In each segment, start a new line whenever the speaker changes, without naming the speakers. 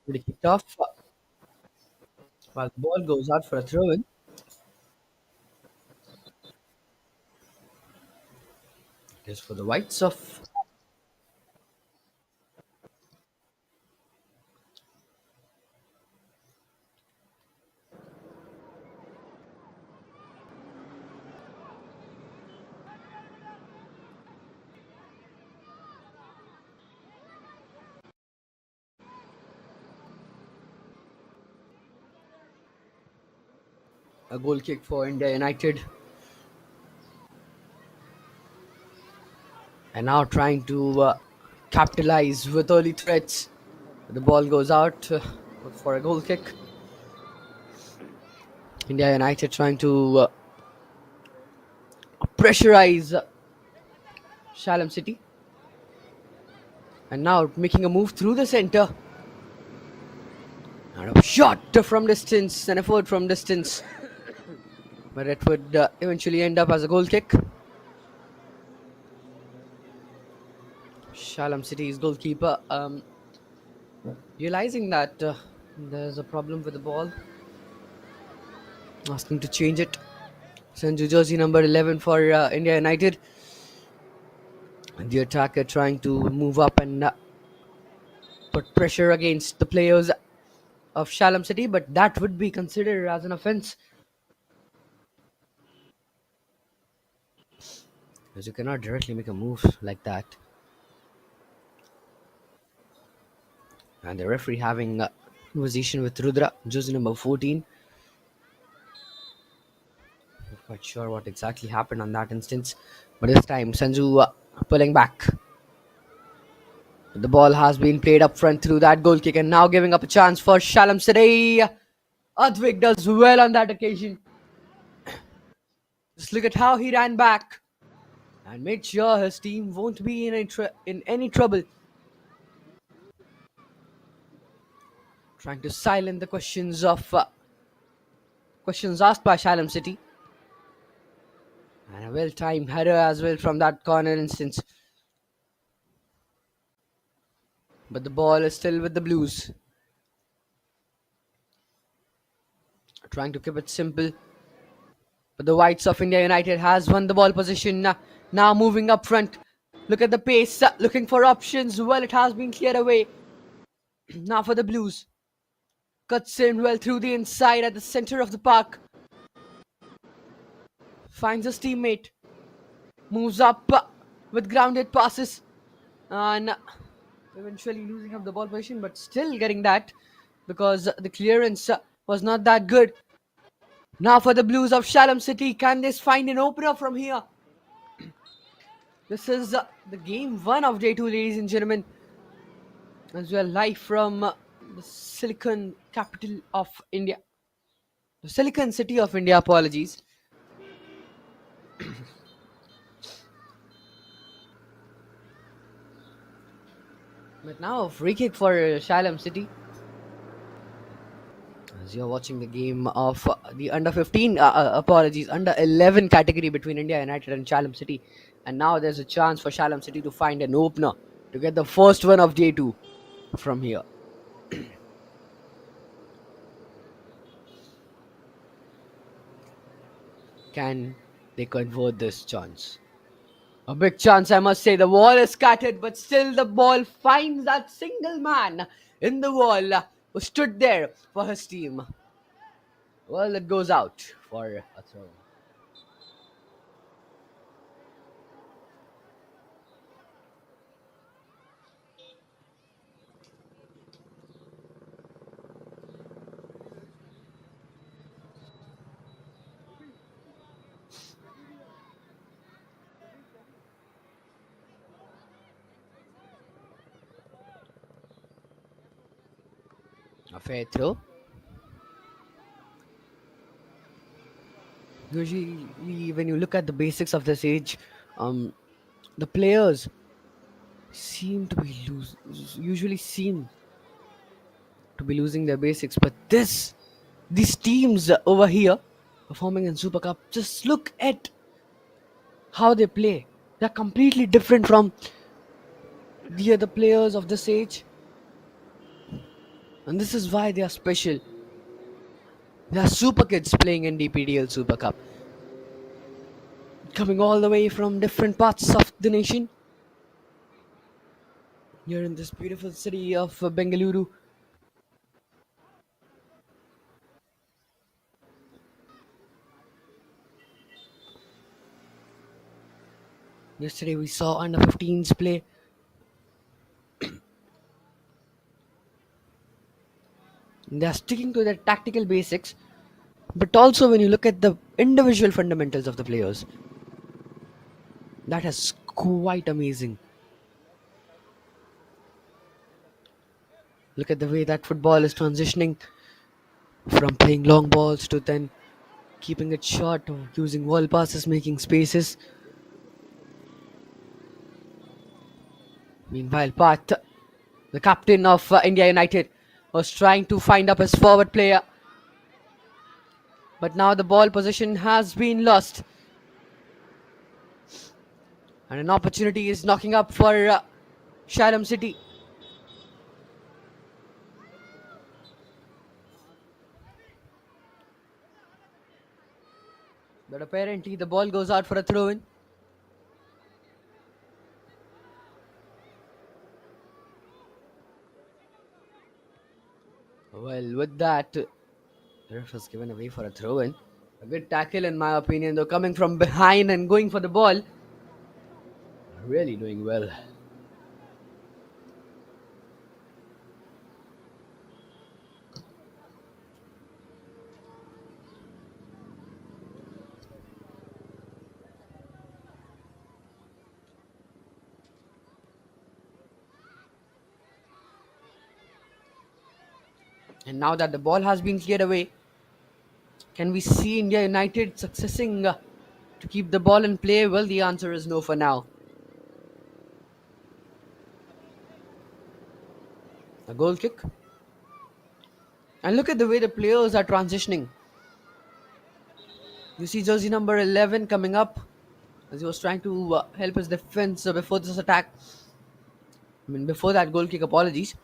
Pretty kicked off while the ball goes out for a throw in. It is for the whites of a goal kick for India United. And now trying to capitalize with early threats. The ball goes out for a goal kick. India United trying to pressurize Salem City. And now making a move through the center. And a shot from distance, an effort from distance. But it would eventually end up as a goal kick. Salem City's goalkeeper realizing that there's a problem with the ball, asking to change it. Sanju jersey number 11 for India United. And the attacker trying to move up and put pressure against the players of Salem City, but that would be considered as an offense, as you cannot directly make a move like that. And the referee having a conversation with Rudra, jersey number 14. Not quite sure what exactly happened on that instance, but this time Sanju pulling back. The ball has been played up front through that goal kick, and now giving up a chance for Salem City. Advik does well on that occasion. Just look at how he ran back and made sure his team won't be in any trouble. Trying to silence the questions asked by Salem City. And a well-timed header as well from that corner instance. But the ball is still with the Blues. Trying to keep it simple. But the Whites of India United has won the ball position. Now moving up front. Look at the pace. Looking for options. Well, it has been cleared away. Now for the Blues. Cuts in well through the inside at the center of the park. Finds his teammate. Moves up with grounded passes. And eventually losing up the ball position, but still getting that because the clearance was not that good. Now for the Blues of Salem City. Can they find an opener from here? This is the game 1 of day 2, ladies and gentlemen. As well, live from the Silicon capital of India. The Silicon City of India, apologies. But now, free kick for Salem City. As you're watching the game of the under 15, under 11 category between India United and Salem City. And now there's a chance for Salem City to find an opener to get the first one of day 2 from here. Can they convert this chance? A big chance, I must say. The wall is scattered, but still the ball finds that single man in the wall who stood there for his team. Well, it goes out for a throw. A fair throw. Usually, when you look at the basics of this age, the players seem to be usually seem to be losing their basics. But these teams over here performing in Super Cup, just look at how they play. They're completely different from the other players of this age. And this is why they are special. They are super kids playing in DPDL Super Cup, coming all the way from different parts of the nation. Here in this beautiful city of Bengaluru. Yesterday we saw under 15s play. They are sticking to their tactical basics, but also when you look at the individual fundamentals of the players, that is quite amazing. Look at the way that football is transitioning from playing long balls to then keeping it short, or using wall passes, making spaces. Meanwhile, Pat, the captain of India United, was trying to find up his forward player, but now the ball position has been lost, and an opportunity is knocking up for Salem City. But apparently the ball goes out for a throw-in. Well, with that, the ref was given away for a throw-in. A good tackle in my opinion, though, coming from behind and going for the ball. Really doing well. And now that the ball has been cleared away, can we see India United successing to keep the ball in play? Well, the answer is no for now. A goal kick. And look at the way the players are transitioning. You see jersey number 11 coming up as he was trying to help his defense before this attack. I mean, before that goal kick, apologies.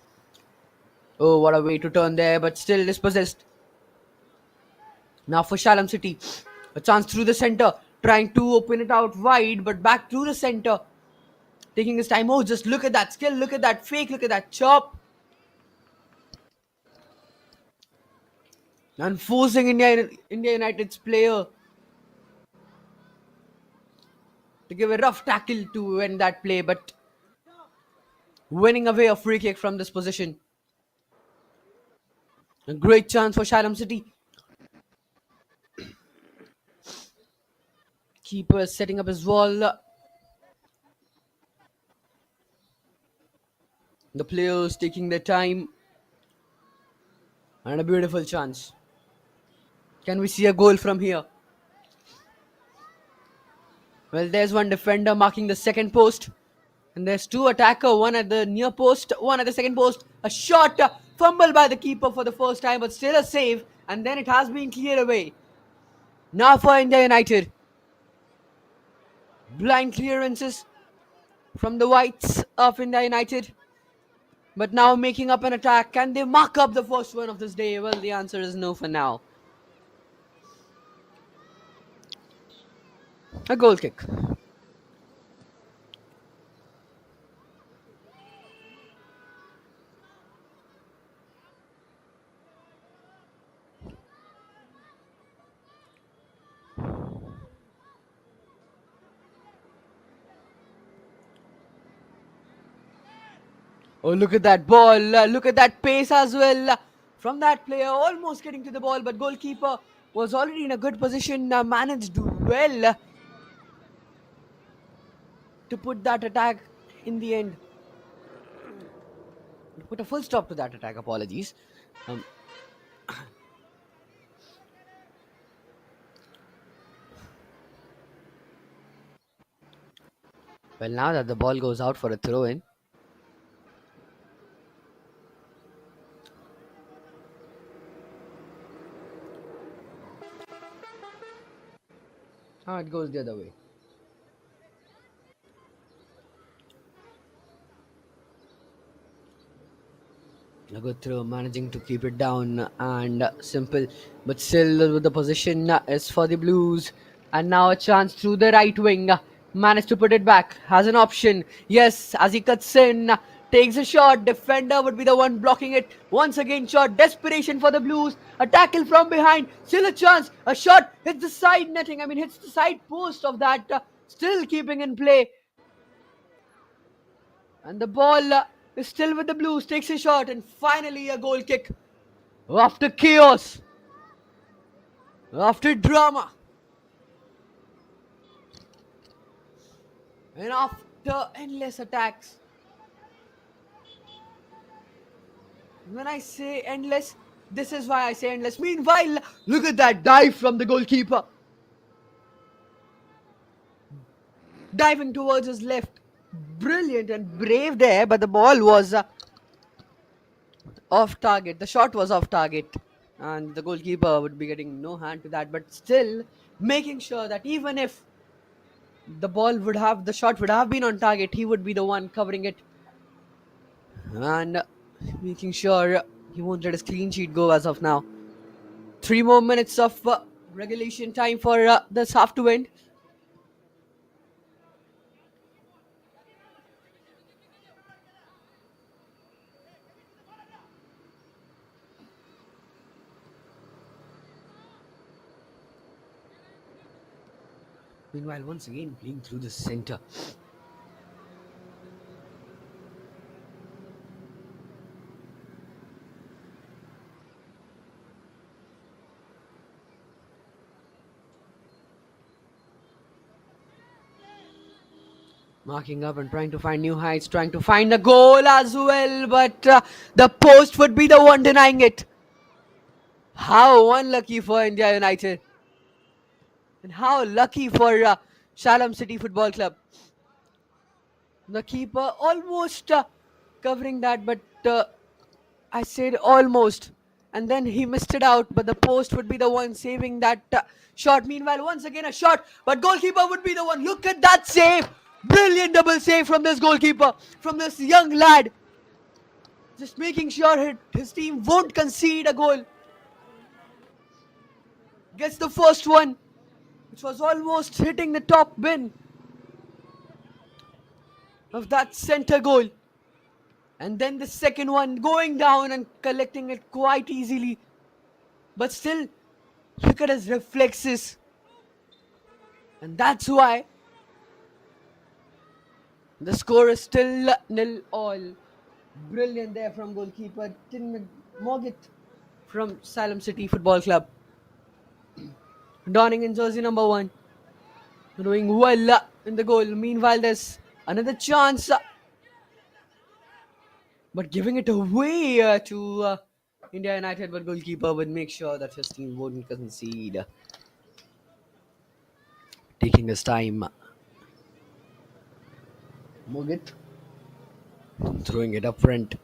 Oh, what a way to turn there, but still dispossessed. Now for Salem City. A chance through the center. Trying to open it out wide, but back through the center. Taking his time. Oh, just look at that skill. Look at that fake. Look at that chop. And forcing India United's player to give a rough tackle to end that play, but winning away a free kick from this position. A great chance for Salem City. Keeper setting up his wall. The players taking their time. And a beautiful chance. Can we see a goal from here? Well, there's one defender marking the second post. And there's two attacker, one at the near post, one at the second post. A shot, fumble by the keeper for the first time, but still a save. And then it has been cleared away. Now for India United. Blind clearances from the whites of India United. But now making up an attack. Can they mark up the first one of this day? Well, the answer is no for now. A goal kick. Oh, look at that ball. Look at that pace as well. From that player, almost getting to the ball, but goalkeeper was already in a good position, managed well to put that attack in the end. Put a full stop to that attack, apologies. Um, well, now that the ball goes out for a throw in. Now it goes the other way. A good throw, managing to keep it down and simple, but still with the position is for the Blues. And now a chance through the right wing. Managed to put it back. Has an option. Yes, as he cuts in, takes a shot. Defender would be the one blocking it. Once again, shot. Desperation for the Blues. A tackle from behind. Still a chance. A shot hits the side netting. I mean, hits the side post of that. Still keeping in play. And the ball is still with the Blues. Takes a shot. And finally, a goal kick. After chaos, after drama, and after endless attacks. When I say endless, this is why I say endless. Meanwhile, look at that dive from the goalkeeper. Diving towards his left. Brilliant and brave there, but the ball was off target. The shot was off target. And the goalkeeper would be getting no hand to that, but still making sure that even if the shot would have been on target, he would be the one covering it and making sure he won't let his clean sheet go as of now. 3 more minutes of regulation time for this half to end. Meanwhile, once again playing through the center. Marking up and trying to find new heights, trying to find a goal as well, but the post would be the one denying it. How unlucky for India United. And how lucky for Salem City Football Club. The keeper almost covering that, but I said almost. And then he missed it out, but the post would be the one saving that shot. Meanwhile, once again a shot, but goalkeeper would be the one. Look at that save. Brilliant double save from this goalkeeper, from this young lad. Just making sure his team won't concede a goal. Gets the first one, which was almost hitting the top bin of that center goal. And then the second one going down and collecting it quite easily. But still, look at his reflexes. And that's why the score is still 0-0. Brilliant there from goalkeeper Tin Mogit from Salem City Football Club. Donning in jersey number 1. Doing well in the goal. Meanwhile, there's another chance. But giving it away to India United, but goalkeeper would make sure that his team wouldn't concede. Taking his time. Mogit throwing it up front.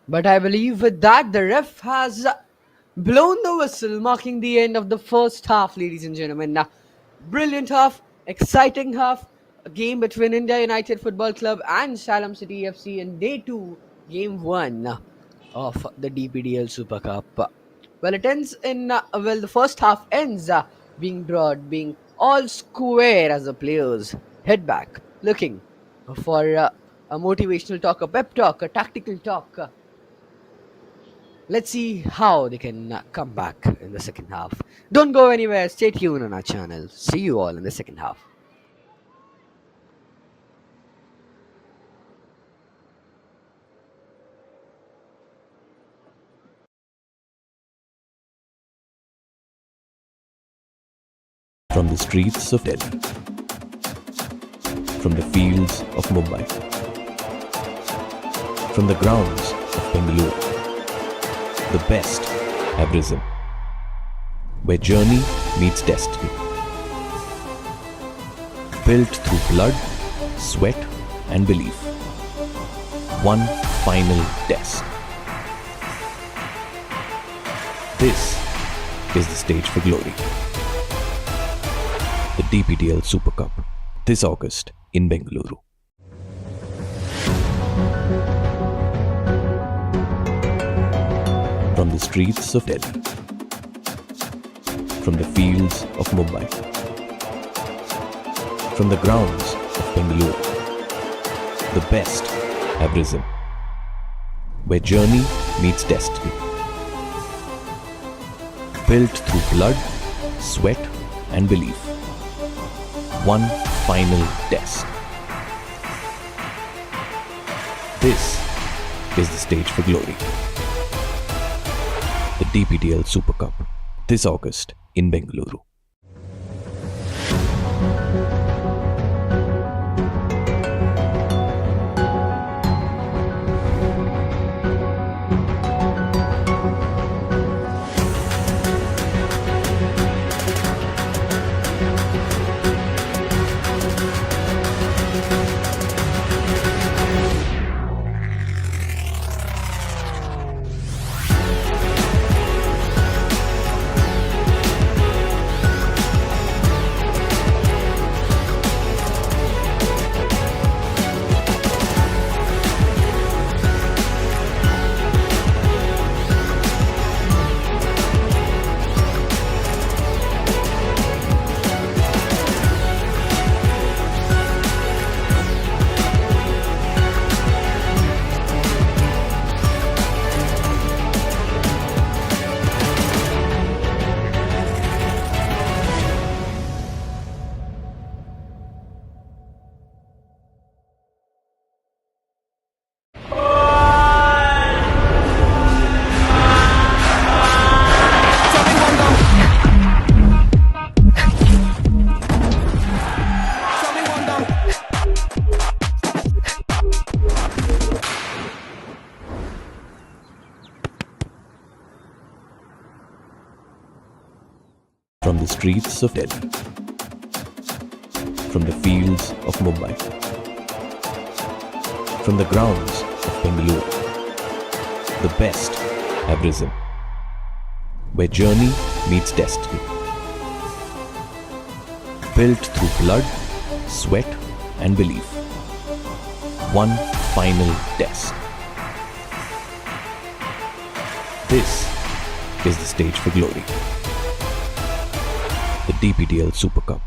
But I believe with that, the ref has blown the whistle, marking the end of the first half, ladies and gentlemen. Brilliant half, exciting half, a game between India United Football Club and Salem City FC in day 2, game 1 of the DPDL Super Cup. Well, it ends in, the first half ends being drawn, being all square as the players head back, looking for a motivational talk, a pep talk, a tactical talk. Let's see how they can come back in the second half. Don't go anywhere. Stay tuned on our channel. See you all in the second half.
From the streets of Delhi, from the fields of Mumbai, from the grounds of Bengaluru, the best have risen, where journey meets destiny. Built through blood, sweat and belief. One final test. This is the stage for glory. the DPDL Super Cup this August in Bengaluru. From the streets of Delhi, from the fields of Mumbai, from the grounds of Bengaluru, the best have risen, where journey meets destiny. Built through blood, sweat and belief. One final test. This is the stage for glory. The DPDL Super Cup this August in Bengaluru. From the streets of Delhi, from the fields of Mumbai, from the grounds of Bengaluru, the best have risen, where journey meets destiny. Built through blood, sweat and belief. One final test. This is the stage for glory. The DPDL Super Cup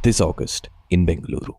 this August in Bengaluru.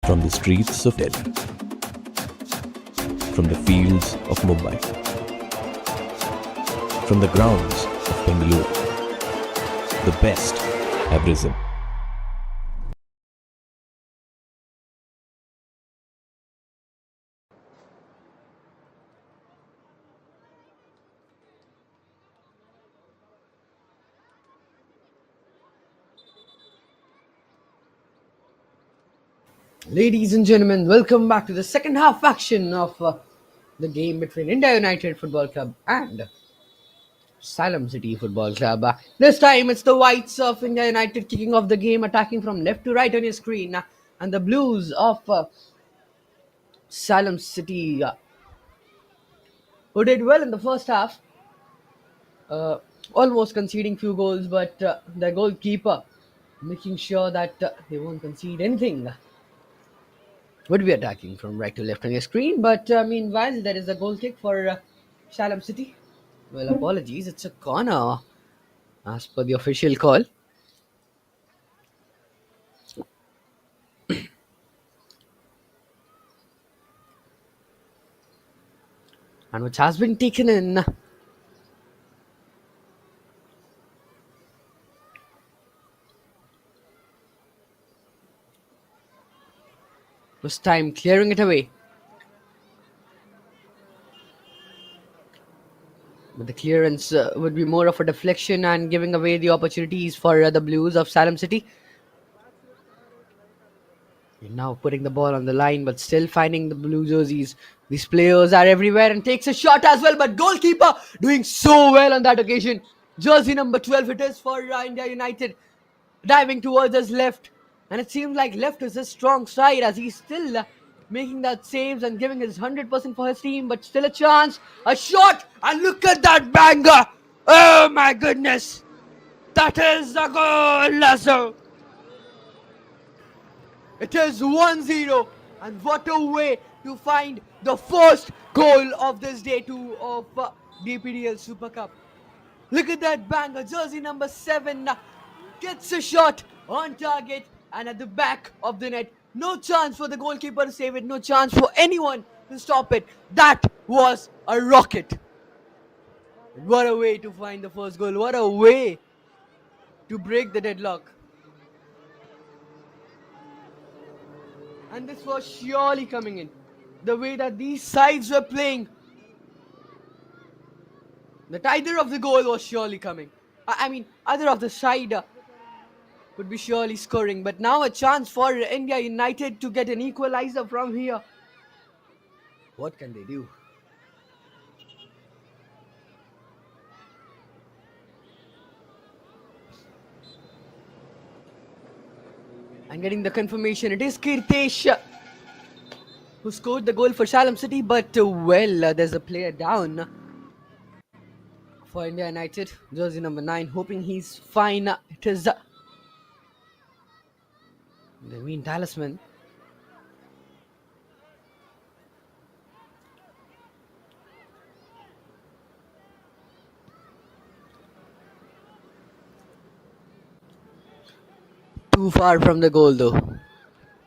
From the streets of Delhi, from the fields of Mumbai, from the grounds of Bengaluru, the best have risen.
Ladies and gentlemen, welcome back to the second half action of the game between India United Football Club and Salem City Football Club. This time it's the Whites of India United kicking off the game, attacking from left to right on your screen. And the Blues of Salem City, who did well in the first half, uh, almost conceding few goals, but the goalkeeper making sure that they won't concede anything. Would be attacking from right to left on your screen, but meanwhile there is a goal kick for Salem City. Well, apologies, it's a corner as per the official call. And which has been taken in. This time clearing it away. But the clearance would be more of a deflection and giving away the opportunities for the Blues of Salem City. Now putting the ball on the line, but still finding the blue jerseys. These players are everywhere and takes a shot as well. But goalkeeper doing so well on that occasion. Jersey number 12 it is for India United. Diving towards his left. And it seems like left is his strong side as he's still making that saves and giving his 100% for his team. But still a chance. A shot. And look at that banger. Oh my goodness. That is the goal, Lasso. It is 1-0, and what a way to find the first goal of this day of DPDL Super Cup. Look at that banger. Jersey number 7 gets a shot on target and at the back of the net. No chance for the goalkeeper to save it. No chance for anyone to stop it. That was a rocket. What a way to find the first goal. What a way to break the deadlock. And this was surely coming in. The way that these sides were playing, that either of the goal was surely coming. Either of the side would be surely scoring. But now a chance for India United to get an equalizer from here. What can they do? And getting the confirmation, it is Kirtesh who scored the goal for Salem City. But there's a player down for India United, jersey number 9, hoping he's fine. It is the main talisman. Too far from the goal though.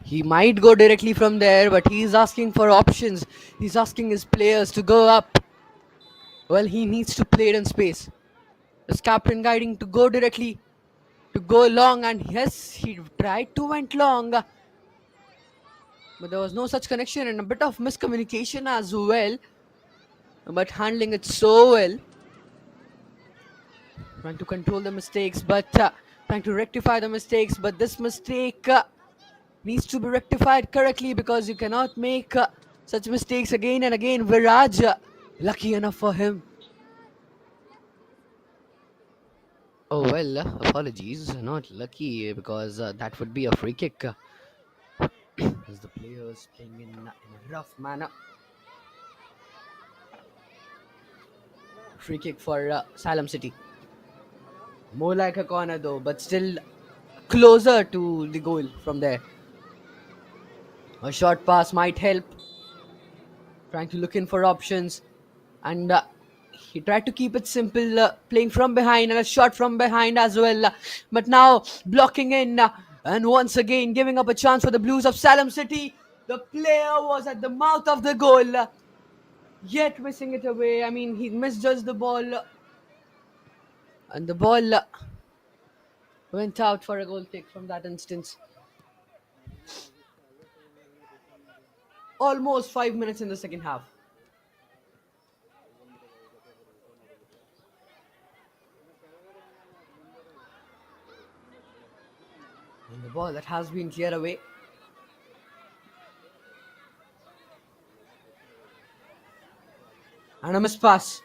He might go directly from there, but he's asking for options. He's asking his players to go up. Well, he needs to play it in space. His captain guiding to go directly, to go long, and yes, he tried to went long. But there was no such connection and a bit of miscommunication as well. But handling it so well. Trying to control the mistakes, but trying to rectify the mistakes. But this mistake needs to be rectified correctly because you cannot make such mistakes again and again. Viraj, lucky enough for him. Oh well, apologies, not lucky because that would be a free kick. As the players playing in a rough manner. Free kick for Salem City. More like a corner though, but still closer to the goal from there. A short pass might help. Trying to look in for options. And he tried to keep it simple, playing from behind and a shot from behind as well. But now blocking in and once again giving up a chance for the Blues of Salem City. The player was at the mouth of the goal, yet missing it away. He misjudged the ball. And the ball went out for a goal kick from that instance. Almost 5 minutes in the second half. And the ball that has been cleared away. And a miss pass.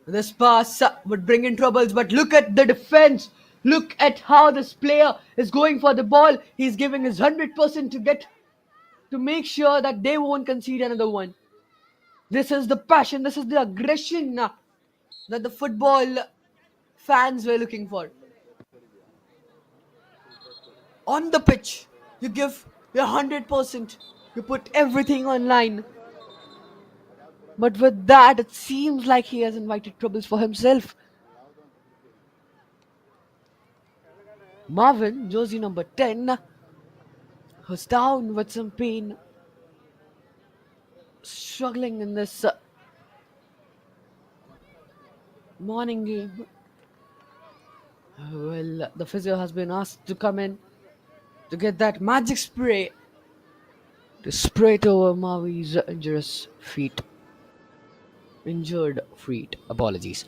This pass would bring in troubles, but look at the defense. Look at how this player is going for the ball. He's giving his 100% to make sure that they won't concede another one. This is the passion, this is the aggression that the football fans were looking for. On the pitch, you give your 100%. You put everything online. But with that, it seems like he has invited troubles for himself. Marvin, jersey number 10, who's down with some pain, struggling in this morning game. Well, the physio has been asked to come in to get that magic spray to spray it over Mavi's injured feet. Apologies.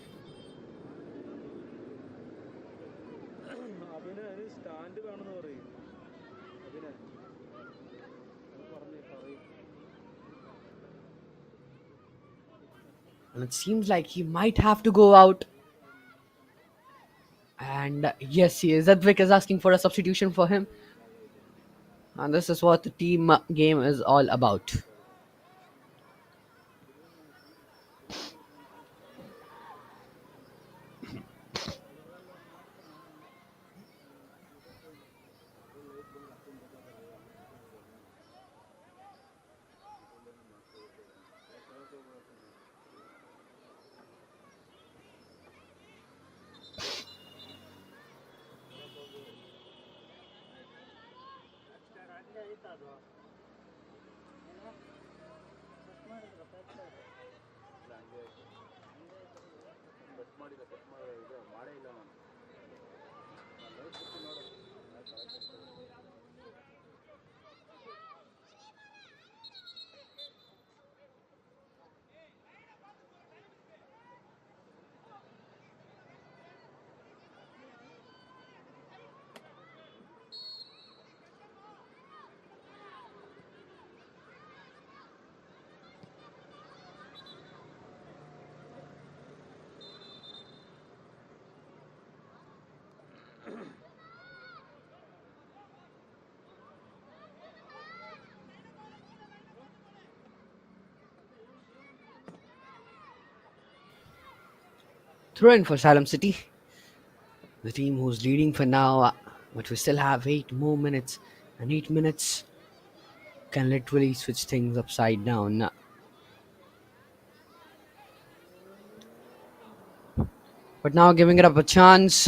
And it seems like he might have to go out. And yes, he is. Edvik is asking for a substitution for him. And this is what the team game is all about. Throw in for Salem City, the team who's leading for now, but we still have 8 more minutes, and 8 minutes can literally switch things upside down. But now giving it up a chance.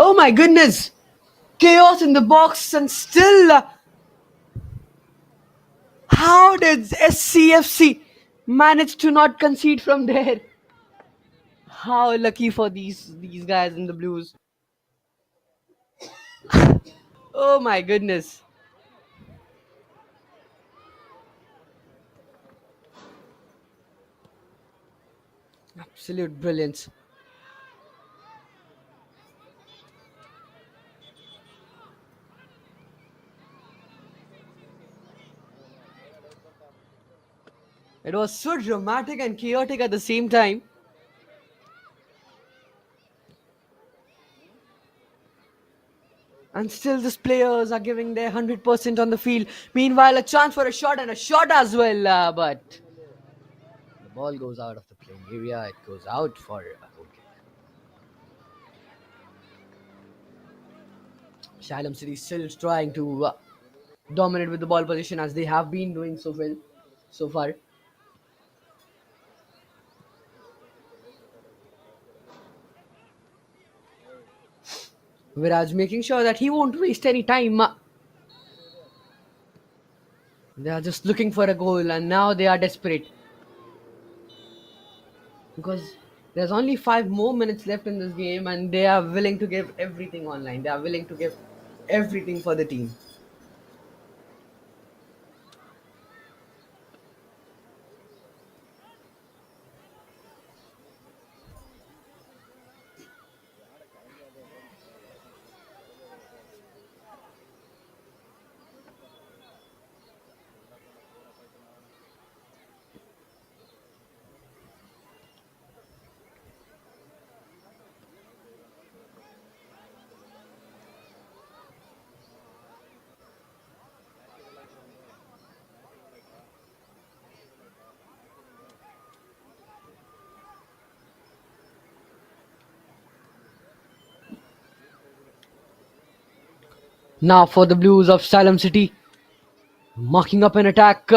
Oh my goodness! Chaos in the box, and still, how did SCFC manage to not concede from there? How lucky for these guys in the Blues. Oh my goodness. Absolute brilliance. It was so dramatic and chaotic at the same time. And still, these players are giving their 100% on the field. Meanwhile, a chance for a shot and a shot as well. But the ball goes out of the playing area. It goes out for a goal kick. Salem City still trying to dominate with the ball position as they have been doing so well so far. Viraj making sure that he won't waste any time. They are just looking for a goal and now they are desperate because there's only 5 more minutes left in this game and they are willing to give everything online. They are willing to give everything for the team. Now for the Blues of Salem City, marking up an attack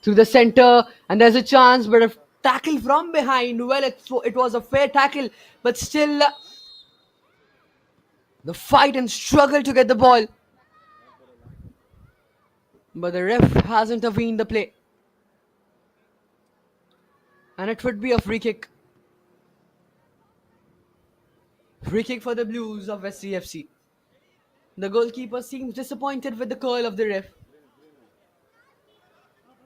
through the center, and there's a chance, but a tackle from behind. Well, it was a fair tackle, but still the fight and struggle to get the ball. But the ref hasn't intervened the play, and it would be a free kick. Free kick for the Blues of SCFC. The goalkeeper seems disappointed with the call of the ref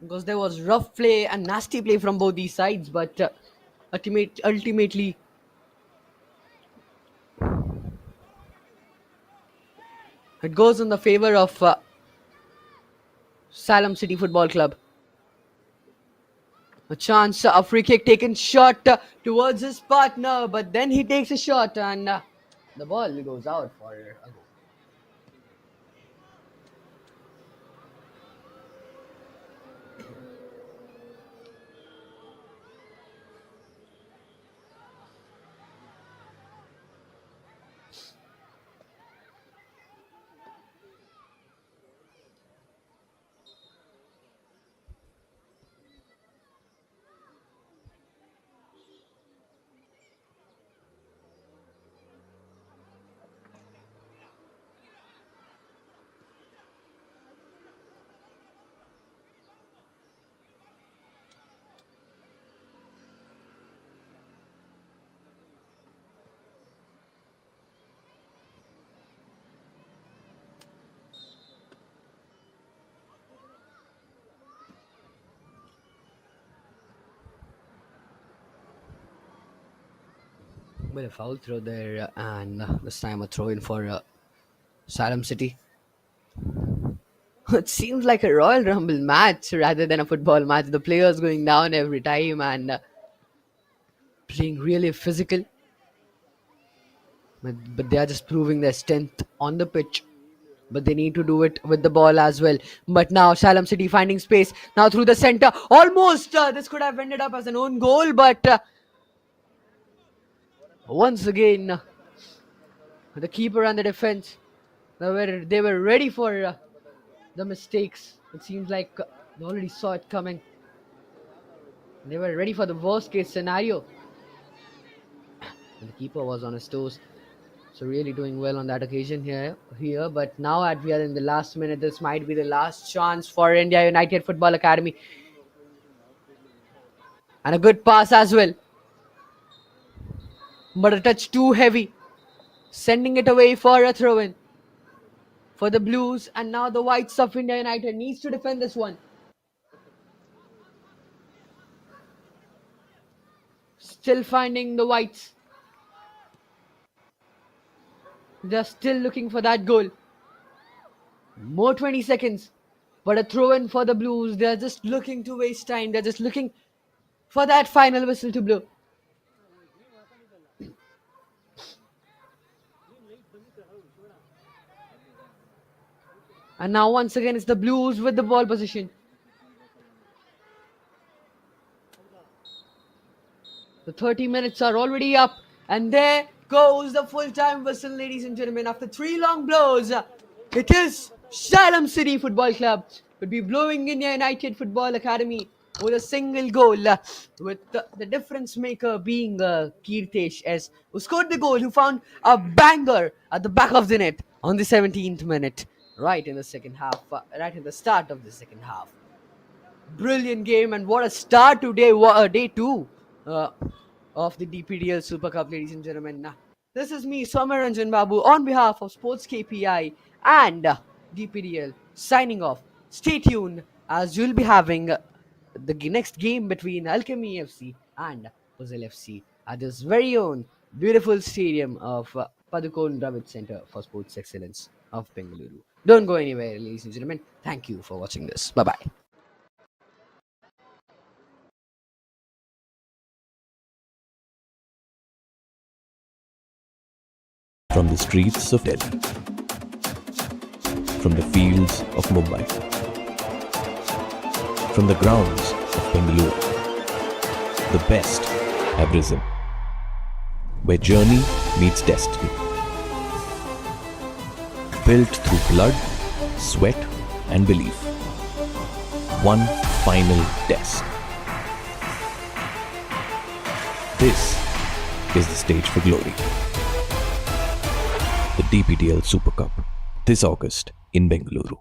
because there was rough play and nasty play from both these sides, but ultimately it goes in the favor of Salem City Football Club. A chance, a free kick taken shot towards his partner, but then he takes a shot and the ball goes out for a goal. Well, a foul throw there, and this time a throw in for Salem City. It seems like a Royal Rumble match rather than a football match. The players going down every time and playing really physical, but they are just proving their strength on the pitch. But they need to do it with the ball as well. But now Salem City finding space now through the center. Almost this could have ended up as an own goal, but once again the keeper and the defense they were ready for the mistakes. It seems like they already saw it coming. They were ready for the worst case scenario. And the keeper was on his toes. So really doing well on that occasion here. But now we are in the last minute. This might be the last chance for India United Football Academy. And a good pass as well. But a touch too heavy. Sending it away for a throw-in for the Blues. And now the Whites of India United needs to defend this one. Still finding the Whites. They're still looking for that goal. More 20 seconds. But a throw-in for the Blues. They're just looking to waste time. They're just looking for that final whistle to blow. And now once again it's the Blues with the ball position. The 30 minutes are already up, and there goes the full-time whistle, ladies and gentlemen. After 3 long blows, it is Salem City Football Club would be blowing India United Football Academy with a single goal, with the difference maker being Kirtesh S, who scored the goal, who found a banger at the back of the net on the 17th minute, right in the second half, right in the start of the second half. Brilliant game, and what a start today, day 2 uh, of the DPDL Super Cup, ladies and gentlemen. This is me, Somaranjan Babu, on behalf of Sports KPI and DPDL, signing off. Stay tuned, as you'll be having the next game between Alchemy FC and Puzhal FC at this very own beautiful stadium of Padukone Dravid Center for Sports Excellence of Bengaluru. Don't go anywhere, ladies and gentlemen. Thank you for watching this. Bye-bye.
From the streets of Delhi, from the fields of Mumbai, from the grounds of Bengaluru, the best have risen, where journey meets destiny. Built through blood, sweat and belief. One final test. This is the stage for glory. The DPDL Super Cup, this August in Bengaluru.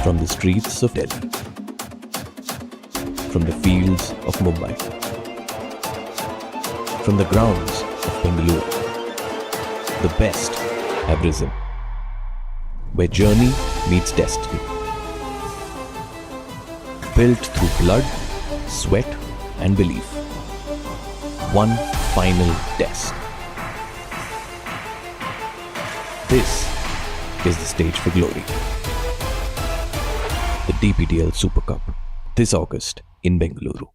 From the streets of Delhi, from the fields of Mumbai, from the grounds of Bengaluru, the best have risen, where journey meets destiny. Built through blood, sweat and belief. One final test. This is the stage for glory. The DPDL Super Cup, this August in Bengaluru.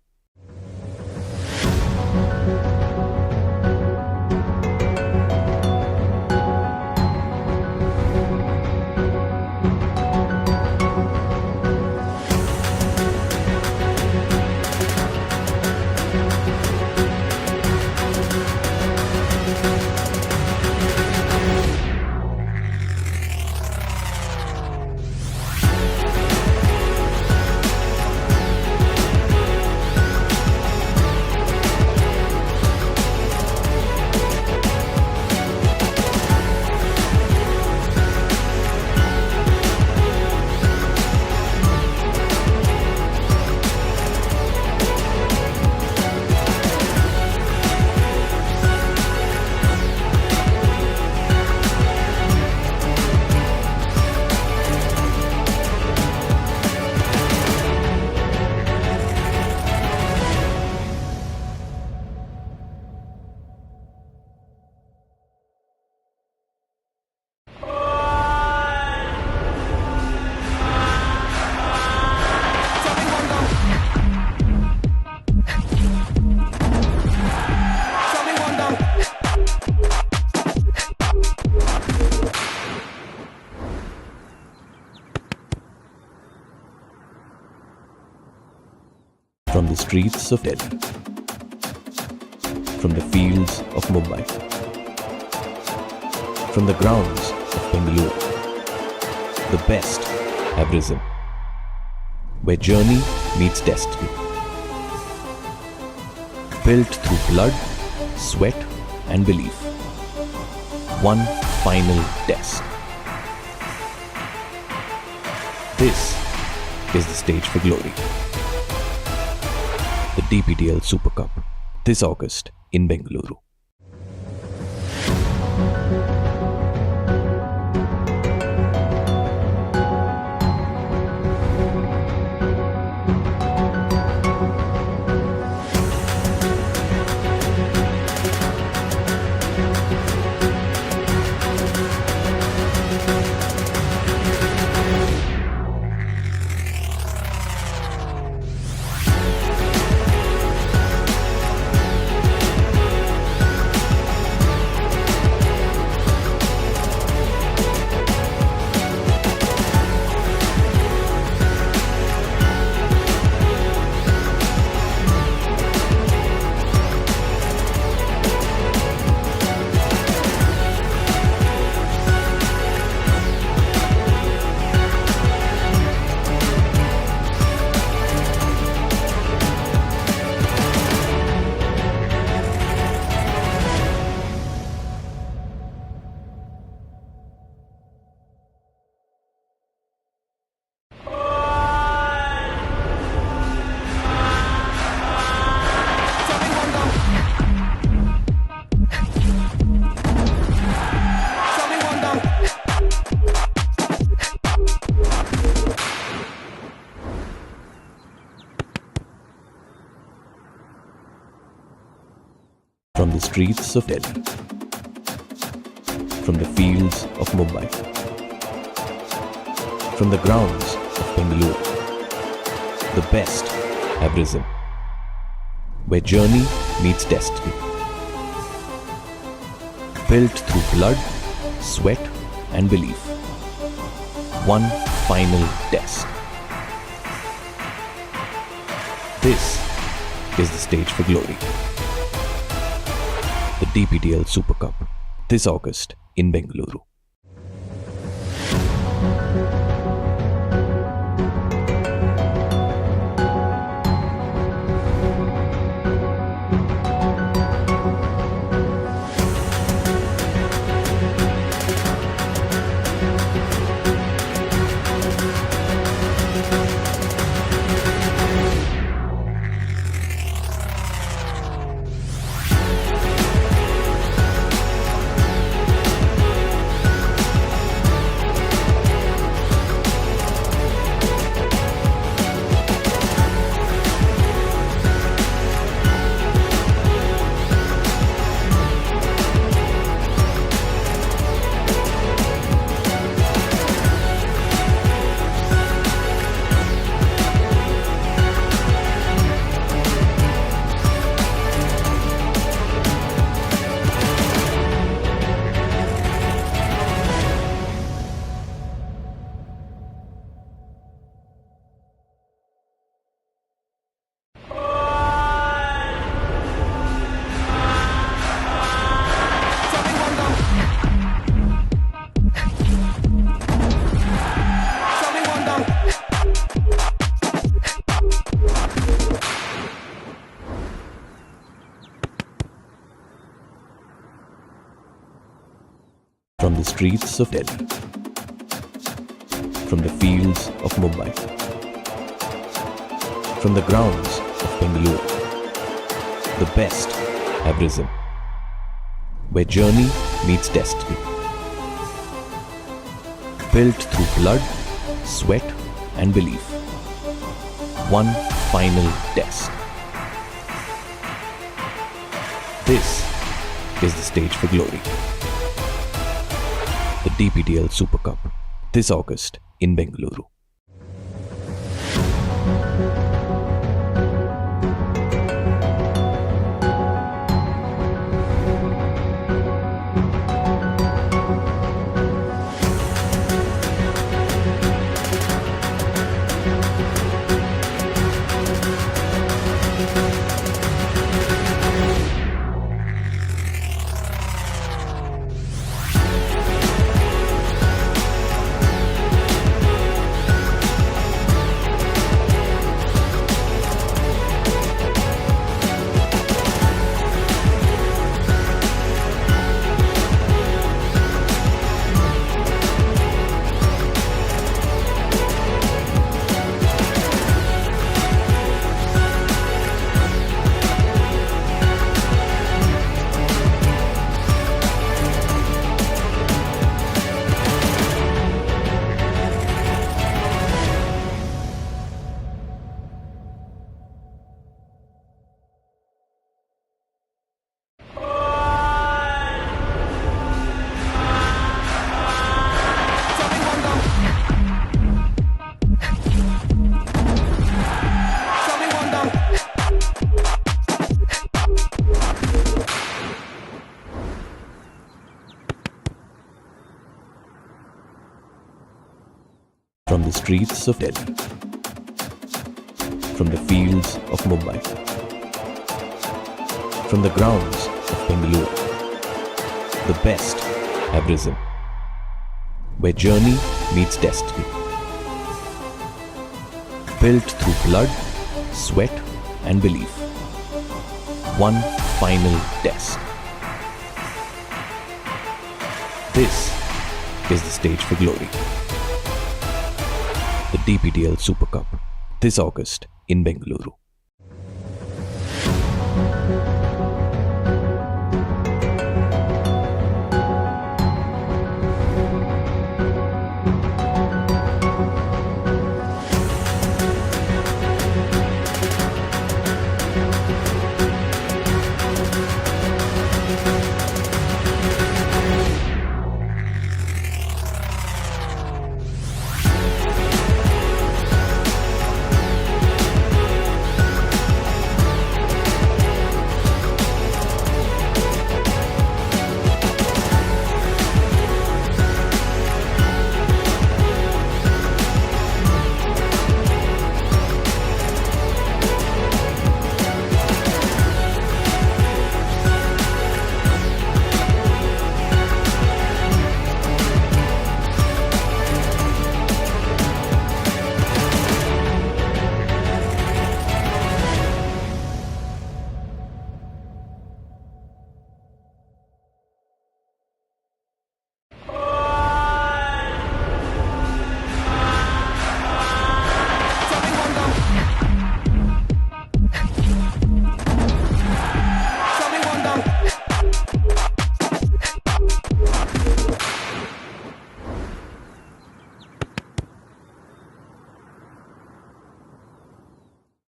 From the streets of Delhi, from the fields of Mumbai, from the grounds of Bengaluru, the best have risen, where journey meets destiny. Built through blood, sweat and belief. One final test. This is the stage for glory. The DPDL Super Cup, this August in Bengaluru. From the streets of Delhi, from the fields of Mumbai, from the grounds of Bengaluru, the best have risen, where journey meets destiny. Built through blood, sweat and belief. One final test. This is the stage for glory. The DPDL Super Cup, this August in Bengaluru. From the streets of Delhi, from the fields of Mumbai, from the grounds of Bengaluru, the best have risen, where journey meets destiny. Built through blood, sweat and belief. One final test. This is the stage for glory. The DPDL Super Cup, this August in Bengaluru. streets of Delhi, from the fields of Mumbai, from the grounds of Bengaluru, the best have risen, where journey meets destiny. Built through blood, sweat and belief. One final test. This is the stage for glory. The DPDL Super Cup, this August in Bengaluru.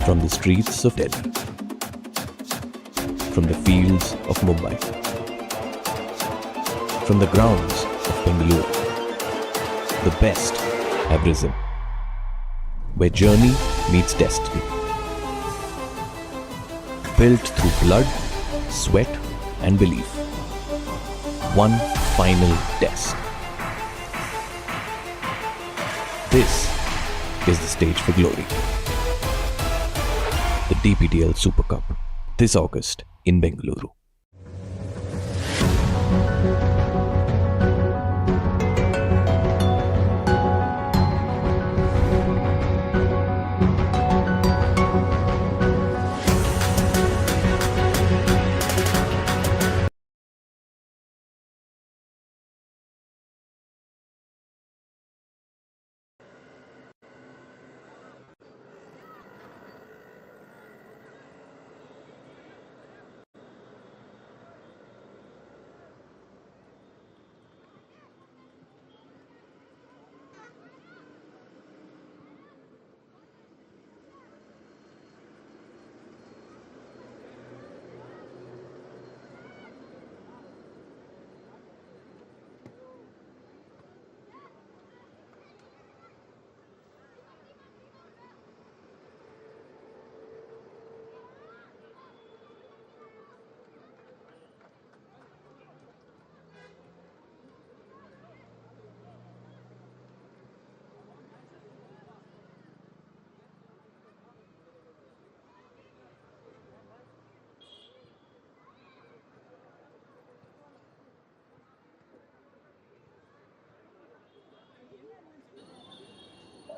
From the streets of Delhi, from the fields of Mumbai, from the grounds of Bengaluru, the best have risen, where journey meets destiny. Built through blood, sweat and belief. One final test. This is the stage for glory. The DPDL Super Cup, this August in Bengaluru.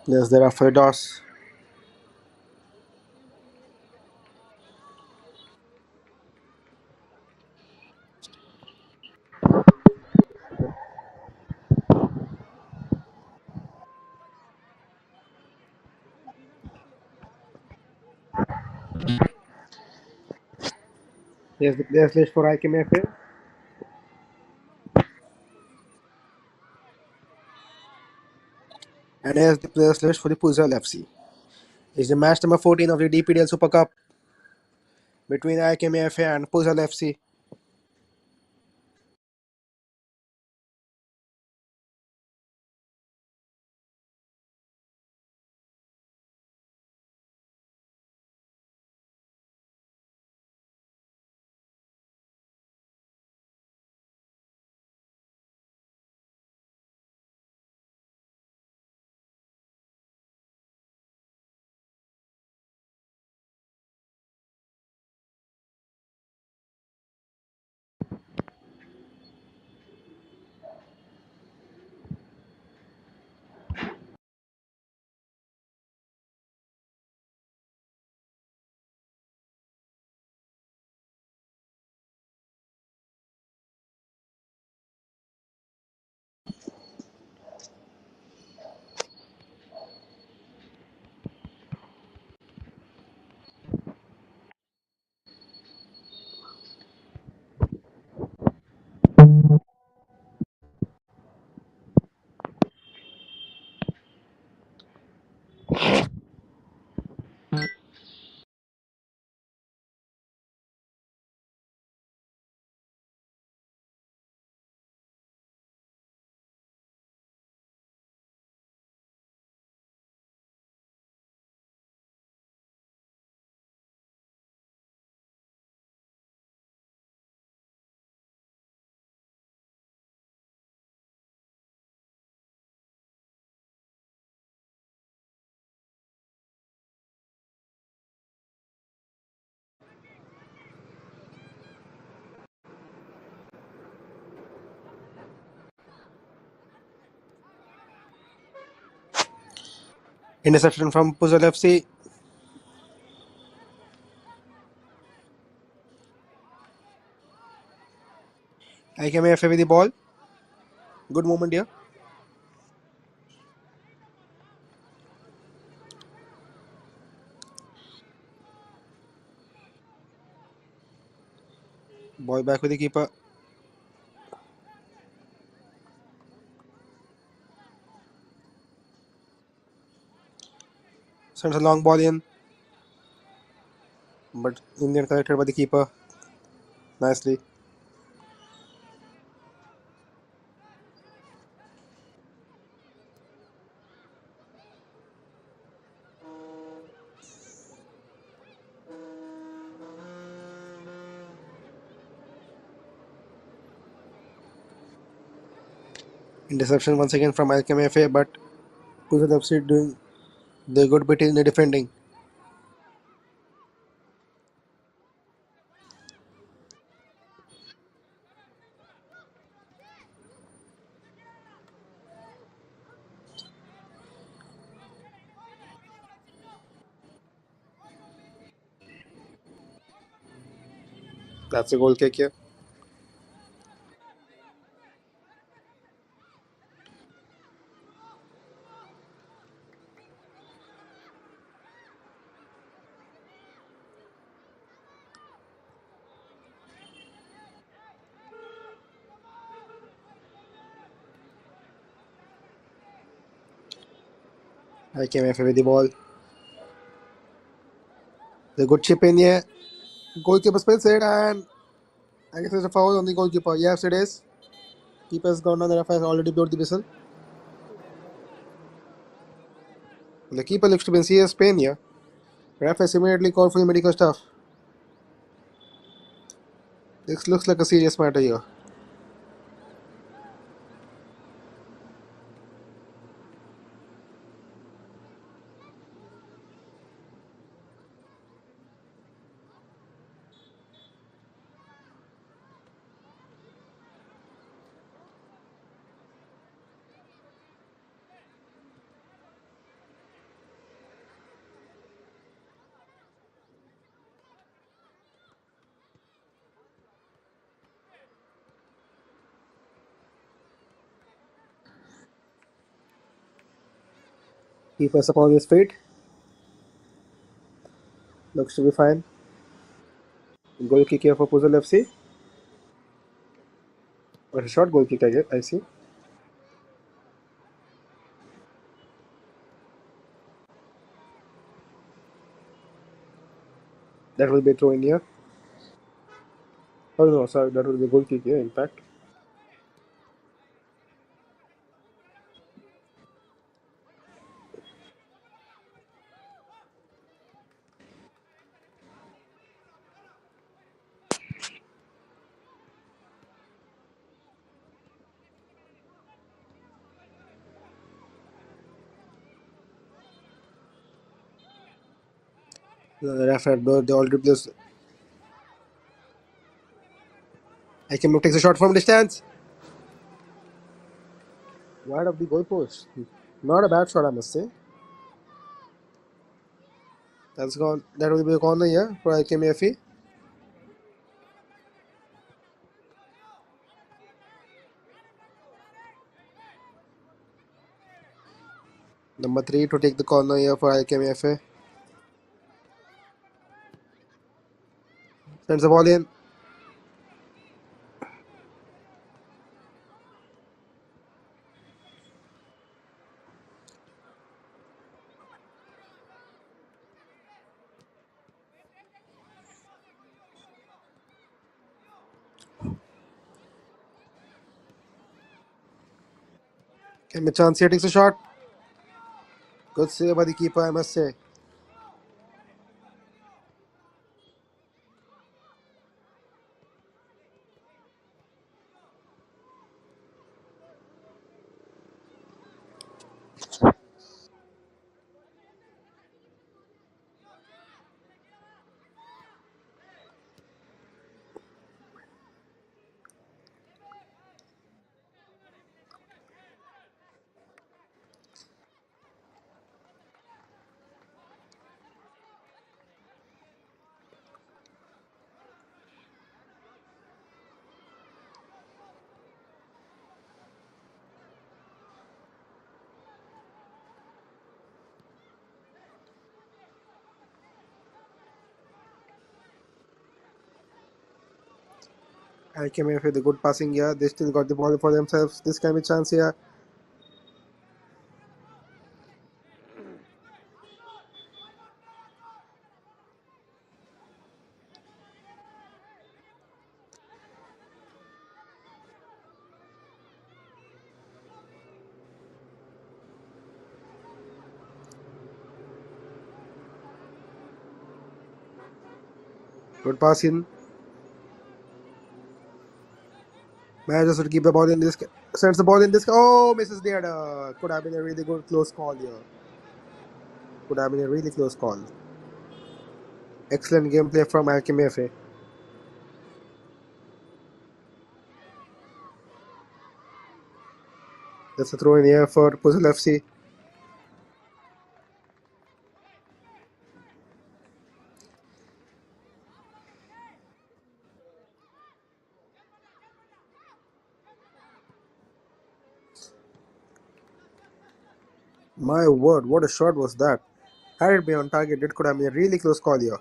Yes, there are Firdaus. Here's the players list for Alchemy FA. And here's the players list for the Puzhal FC. It's the match number 14 of the DPDL Super Cup between Alchemy FA and Puzhal FC. Interception from Puzhal FC. Alchemy FA with the ball. Good movement here. Ball back with the keeper. Sends a long ball in. But Indian collected by the keeper. Nicely. Interception once again from Alchemy FA, but Puzhal FC doing the good bit in the defending. That's a goal kick here. Alchemy FA with the ball. The good chip in here. Goalkeeper spills it, and I guess there's a foul on the goalkeeper. Yes, it is. Keeper's gone on. The ref has already blown the whistle. The keeper looks to be in serious pain here. Ref has immediately called for the medical staff. This looks like a serious matter here. Keeper's upon his feet. Looks to be fine. Goal kick here for Puzhal FC. Or a short goal kick, I guess. I see. That will be a throw in here. Oh no, sorry, that will be a goal kick here, in fact. The ref had blown the already this. Alchemy takes a shot from distance. Wide of the goalpost. Not a bad shot, I must say. That's gone. That will be a corner here for Alchemy FA. Number 3 to take the corner here for Alchemy FA. Sends the ball in. And the chance here takes a shot. Good save by the keeper, I must say. Alchemy FA with the good passing here. They still got the ball for themselves. This can be chance here. Good pass in. Manager should keep the ball in this. Sends the ball in this. Oh, misses the header. Could have been a really good close call here. Could have been a really close call. Excellent gameplay from Alchemy FA. That's a throw in the air for Puzhal FC. My word, what a shot was that. Had it been on target, it could have been a really close call here.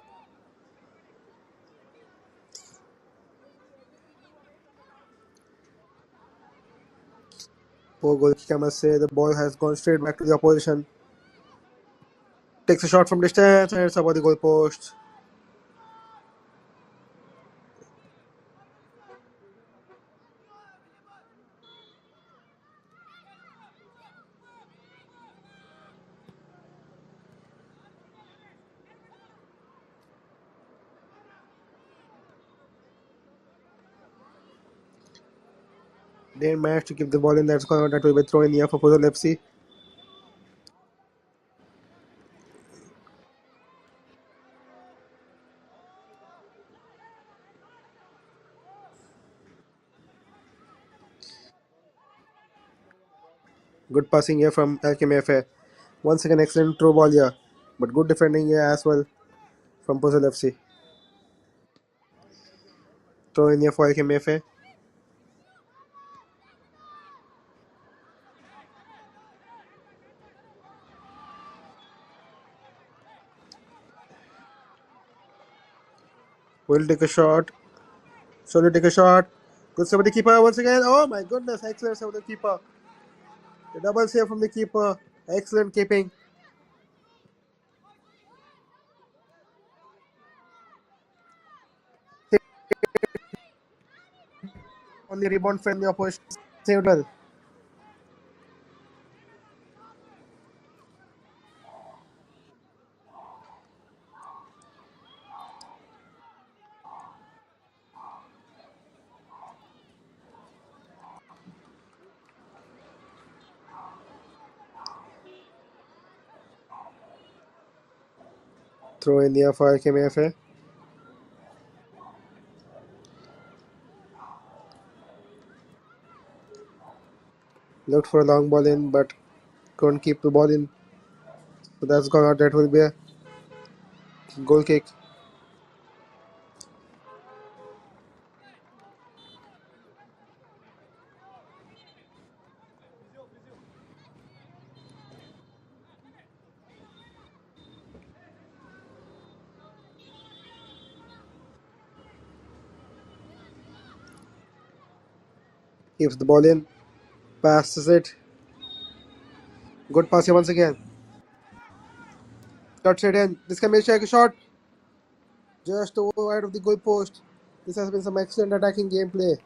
Poor goalkeeper, I must say. The ball has gone straight back to the opposition. Takes a shot from distance and it's above the goal post. They managed to keep the ball in. That's gone out. That will be thrown in the air for Puzhal FC. Good passing here from Alchemy FA. Once again, excellent throw ball here. But good defending here as well from Puzhal FC. Throw in here for Alchemy FA. Will take a shot. Surely take a shot. Good save of the keeper once again. Oh my goodness, excellent save of the keeper. The double save from the keeper. Excellent keeping. On the rebound from the opposition. Saved well. Throw in the air for Alchemy FA. Looked for a long ball in, but couldn't keep the ball in. So that's gone out. That will be a goal kick. Keeps the ball in. Passes it. Good pass here once again. Cuts it in. This can be a shot. Just wide of the goal post. This has been some excellent attacking gameplay.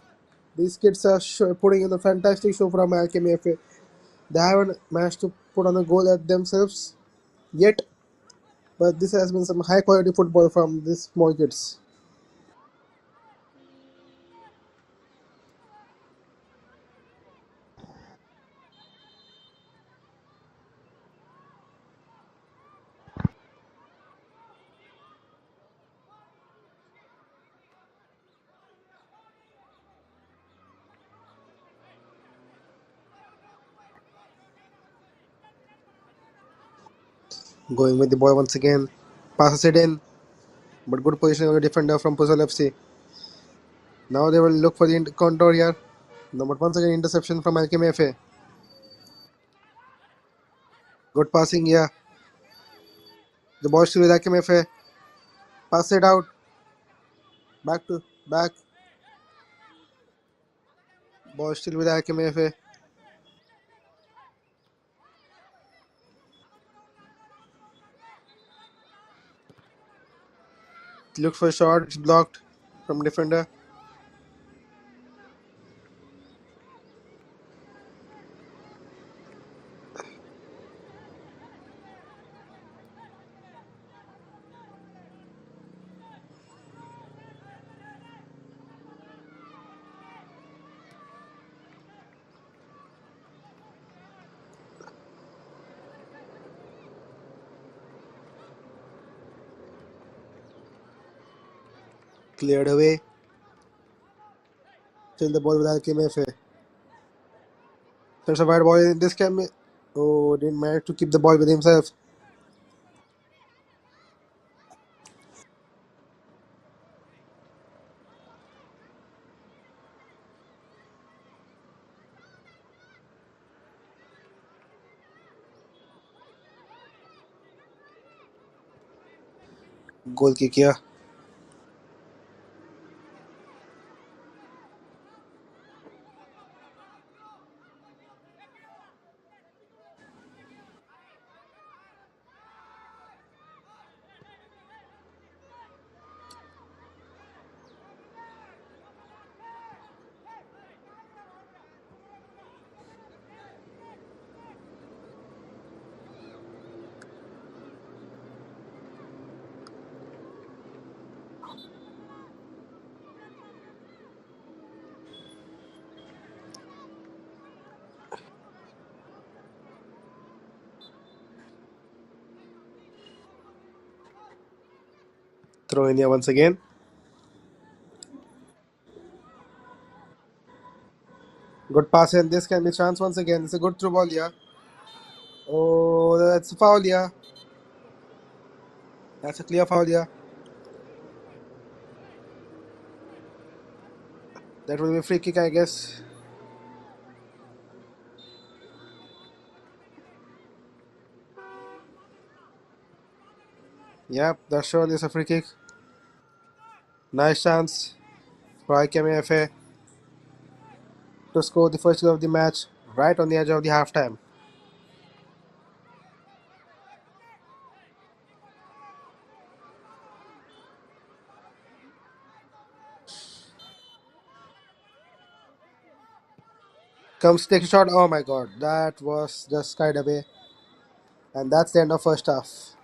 These kids are putting in a fantastic show from Alchemy FA. They haven't managed to put on a goal at themselves yet, but this has been some high quality football from these small kids. Going with the ball once again. Passes it in, but good position of the defender from Puzhal FC. Now they will look for the contour here. No, but once again interception from Alchemy FA. Good passing here. The ball still with Alchemy FA. Pass it out. Back to back. Ball still with Alchemy FA. Look for a shot. It's blocked from defender. Cleared away. Still the ball with Alchemy FA. There's a wide ball in this game. Oh, didn't manage to keep the ball with himself. Goal kick here. Throw in here once again. Good pass and this can be chance once again. It's a good through ball here. Oh, that's a foul here. That's a clear foul here. That will be a free kick, I guess. Yep, that surely is a free kick. Nice chance for Alchemy FA to score the first goal of the match right on the edge of the halftime. Comes take a shot. Oh my god, that was just skied away. And that's the end of first half.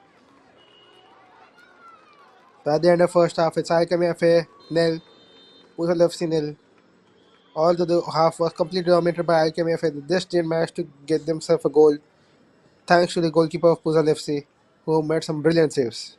So at the end of first half, it's Alchemy FA nil, Puzhal FC nil. Although the half was completely dominated by Alchemy FA, they just didn't manage to get themselves a goal, thanks to the goalkeeper of Puzhal FC, who made some brilliant saves.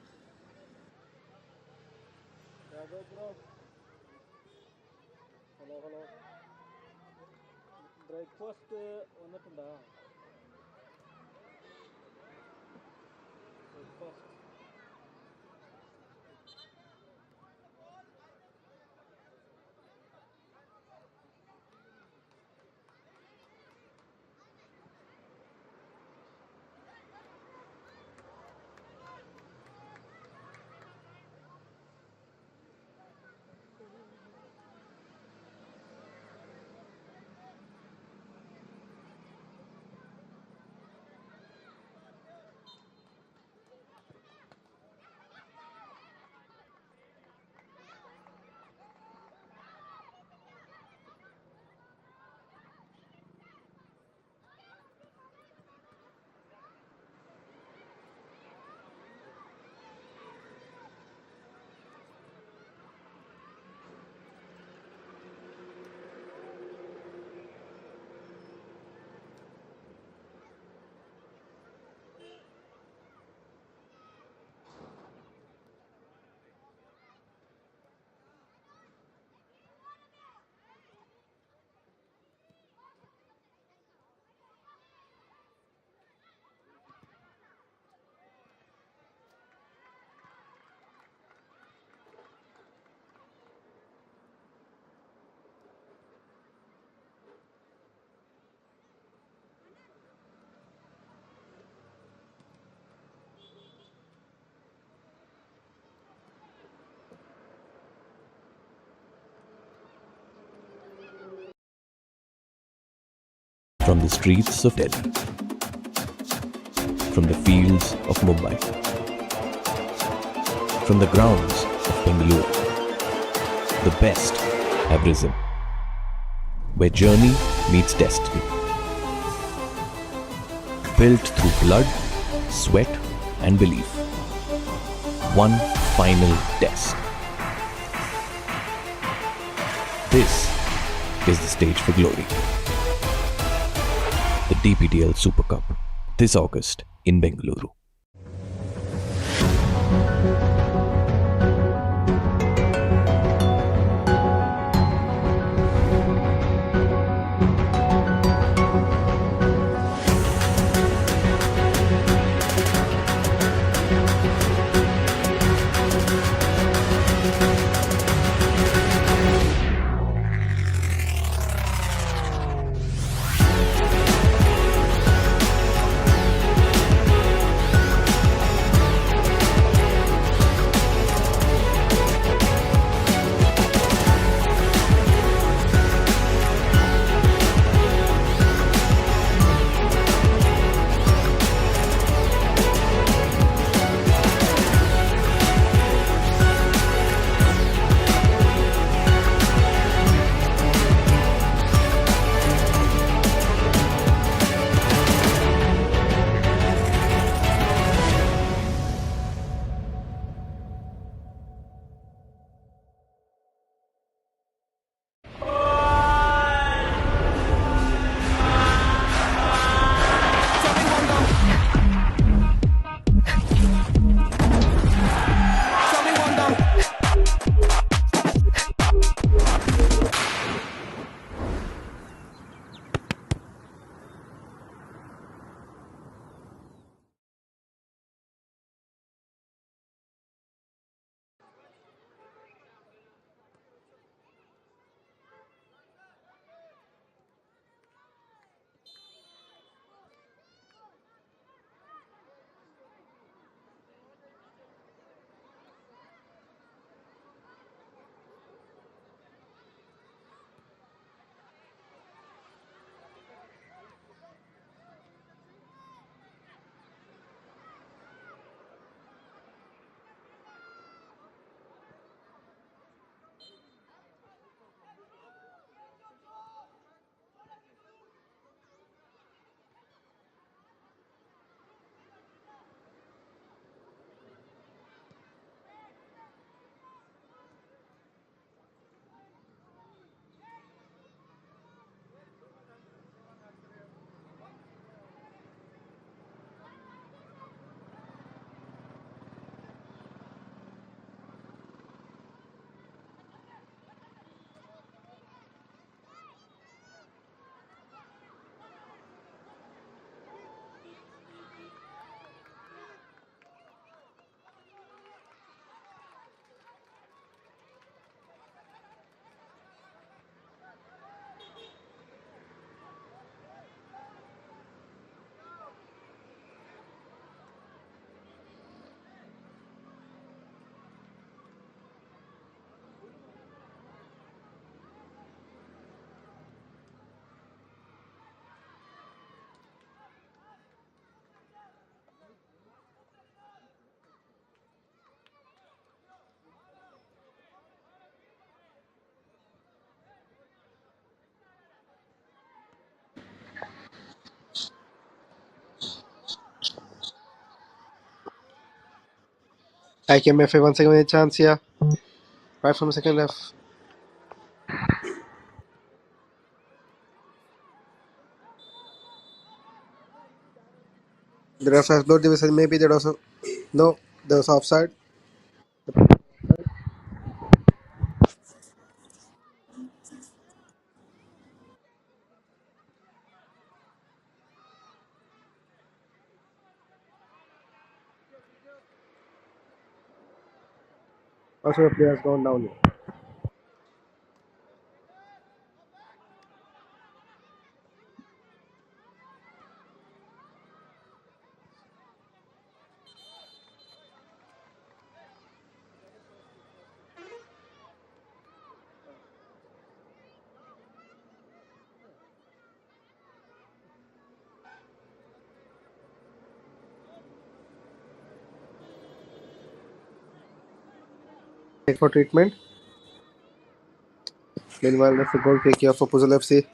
From the streets of Delhi, from the fields of Mumbai, from the grounds of Bengaluru, the best have risen, where journey meets destiny. Built through blood, sweat and belief. One final test. This is the stage for glory. The DPDL Super Cup, this August in Bengaluru.
Alchemy FA once again with a chance here. Right from second left. The ref has blown the whistle. Maybe there was no, there was offside. Also, the player has gone down here. Take for treatment. Meanwhile, that's a goal kick here for Puzhal FC.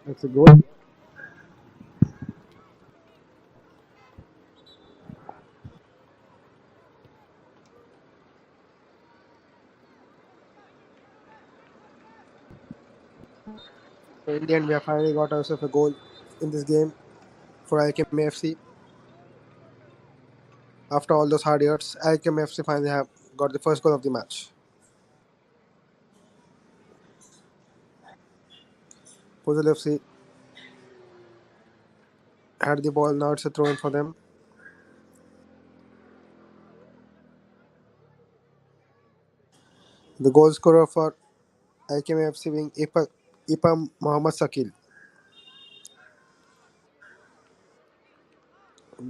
That's a goal. So in the end, we have finally got ourselves a goal in this game for Alchemy FC. After all those hard years, Alchemy FC finally have got the first goal of the match. Puzhal FC had the ball, now it's a throw in for them. The goal scorer for Alchemy FC being Ipa Mohammad Sakil.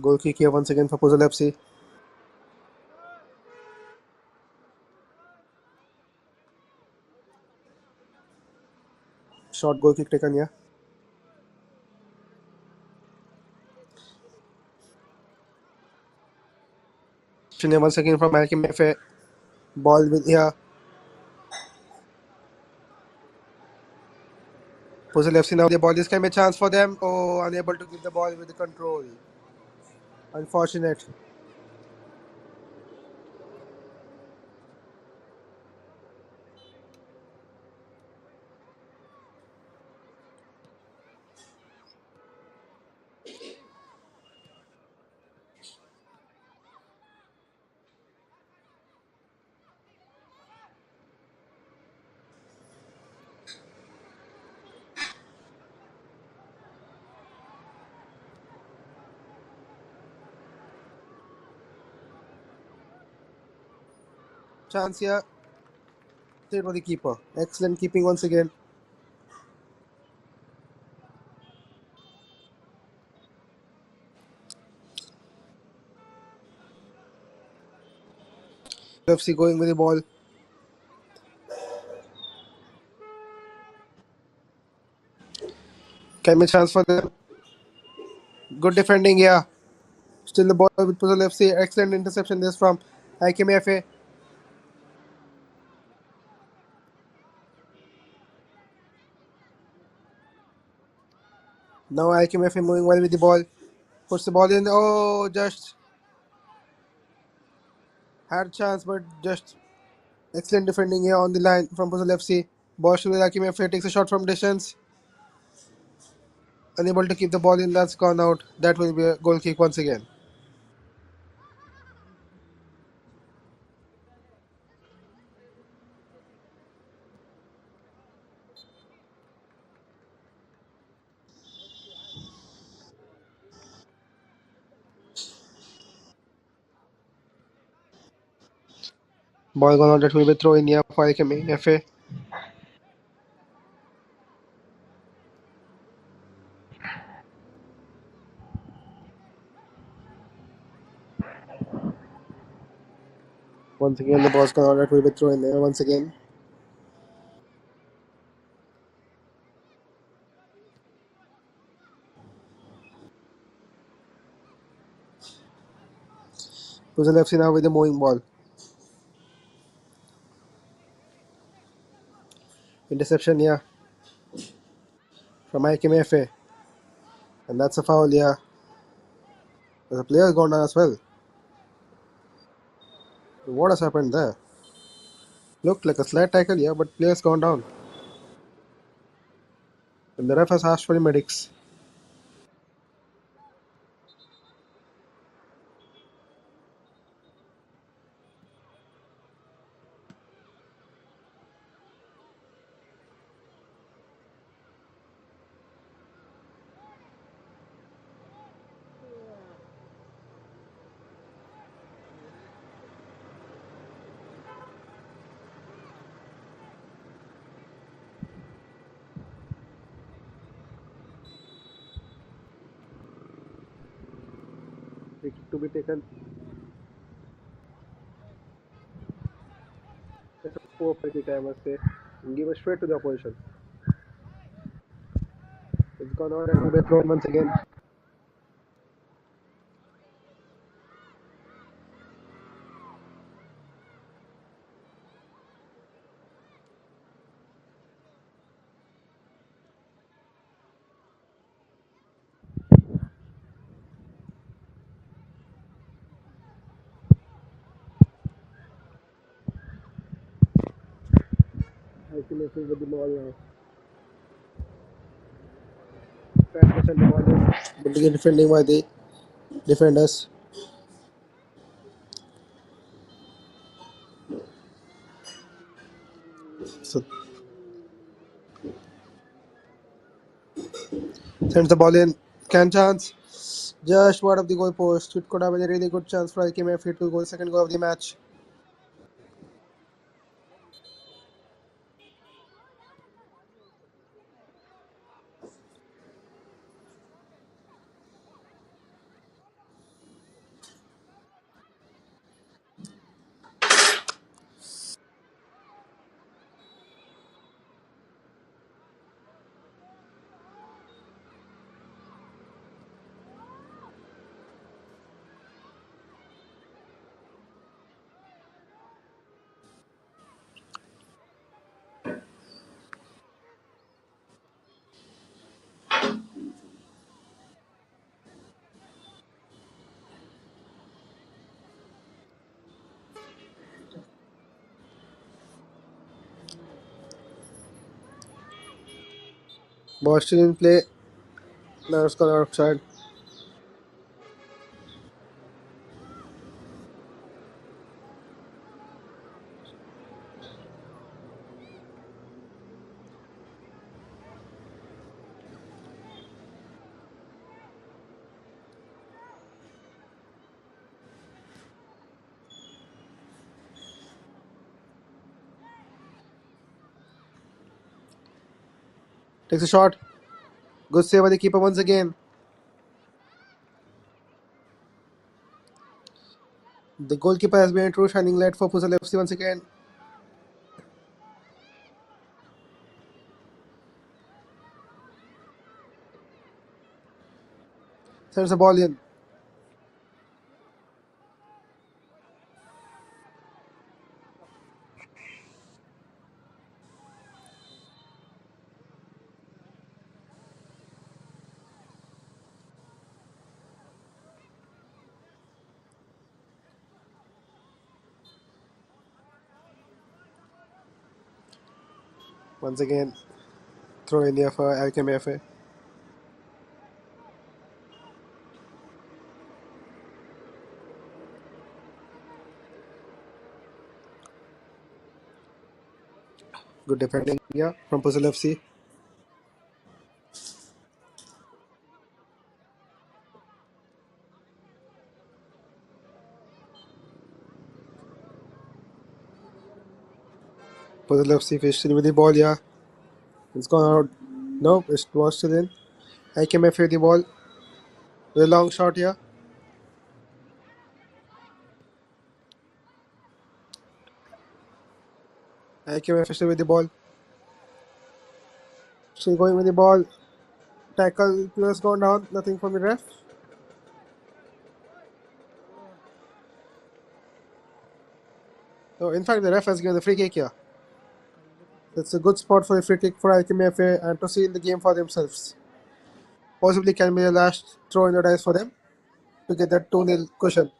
Goal kick here once again for Puzhal FC. Short goal kick taken here. Once again from Alchemy FA. Ball with here. Puzhal FC now the ball. This can be a chance for them. Oh, unable to keep the ball with the control. Unfortunate. Chance here. Straight for the keeper. Excellent keeping once again. FC going with the ball. Can be a chance for them. Good defending here. Still the ball with Puzhal FC. Excellent interception this from Alchemy FA. Now Alchemy FA moving well with the ball. Puts the ball in. Oh, just had a chance, but just excellent defending here on the line from Puzhal FC. Ball to the Alchemy FA. Takes a shot from distance. Unable to keep the ball in. That's gone out. That will be a goal kick once again. Ball gone out. That will be throw in here for Alchemy FA. Once again, the ball's gone out. That will be throw in there once again. Puzhal FC now with the moving ball. Interception here from Alchemy FA. And that's a foul here. The player has gone down as well. What has happened there? Looked like a slight tackle here, but player's gone down. And the ref has asked for the medics. to be taken. It's a poor free kick, I must say. Give it straight to the opposition. It's gone out and will be thrown once again. Alchemy FA with the ball now. 5% the ball is but again defending by the defenders. So sends the ball in. Can chance. Just wide of the goal post. It could have been a really good chance for Alchemy FA to go second goal of the match. Ball still in play. Now it's gone outside. Takes a shot. Good save by the keeper once again. The goalkeeper has been a true shining light for Puzhal FC once again. Sends the ball in. Once again, throw in there for Alchemy FA. Good defending here from Puzhal FC. Puzhal FC is still with the ball here. It's gone out. No, it was still in. Alchemy FA with the ball. With a long shot here. Alchemy FA still with the ball. Still going with the ball. Tackle players gone down. Nothing from the ref. So in fact, the ref has given the free kick here. It's a good spot for a free kick for Alchemy FA and to seal the game for themselves. Possibly can be the last throw in the dice for them to get that 2-0 cushion.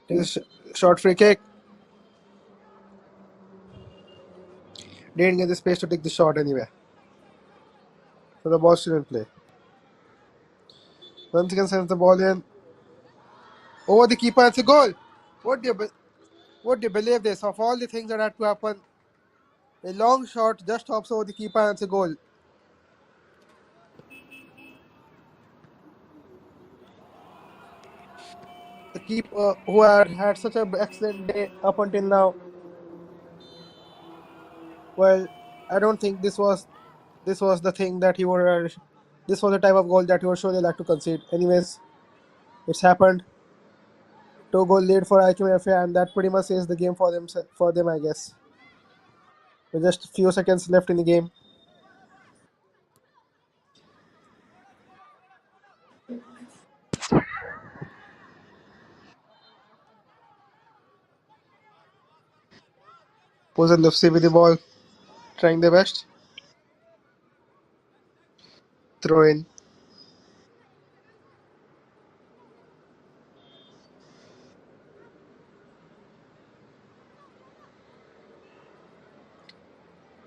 Takes a short free kick. Didn't get the space to take the shot anyway. So the ball still in play. Once again sends the ball in. Over the keeper, it's a goal. What do you believe this? Of all the things that had to happen, a long shot just hops over the keeper and it's a goal. The keeper who had had such an excellent day up until now. Well, I don't think this was This was the thing that he would. This was the type of goal that he would surely like to concede. Anyways, it's happened. 2-goal lead for Alchemy FA, and that pretty much is the game for them. For them, I guess. With just a few seconds left in the game. Puzhal FC with the ball, trying their best. Throw in.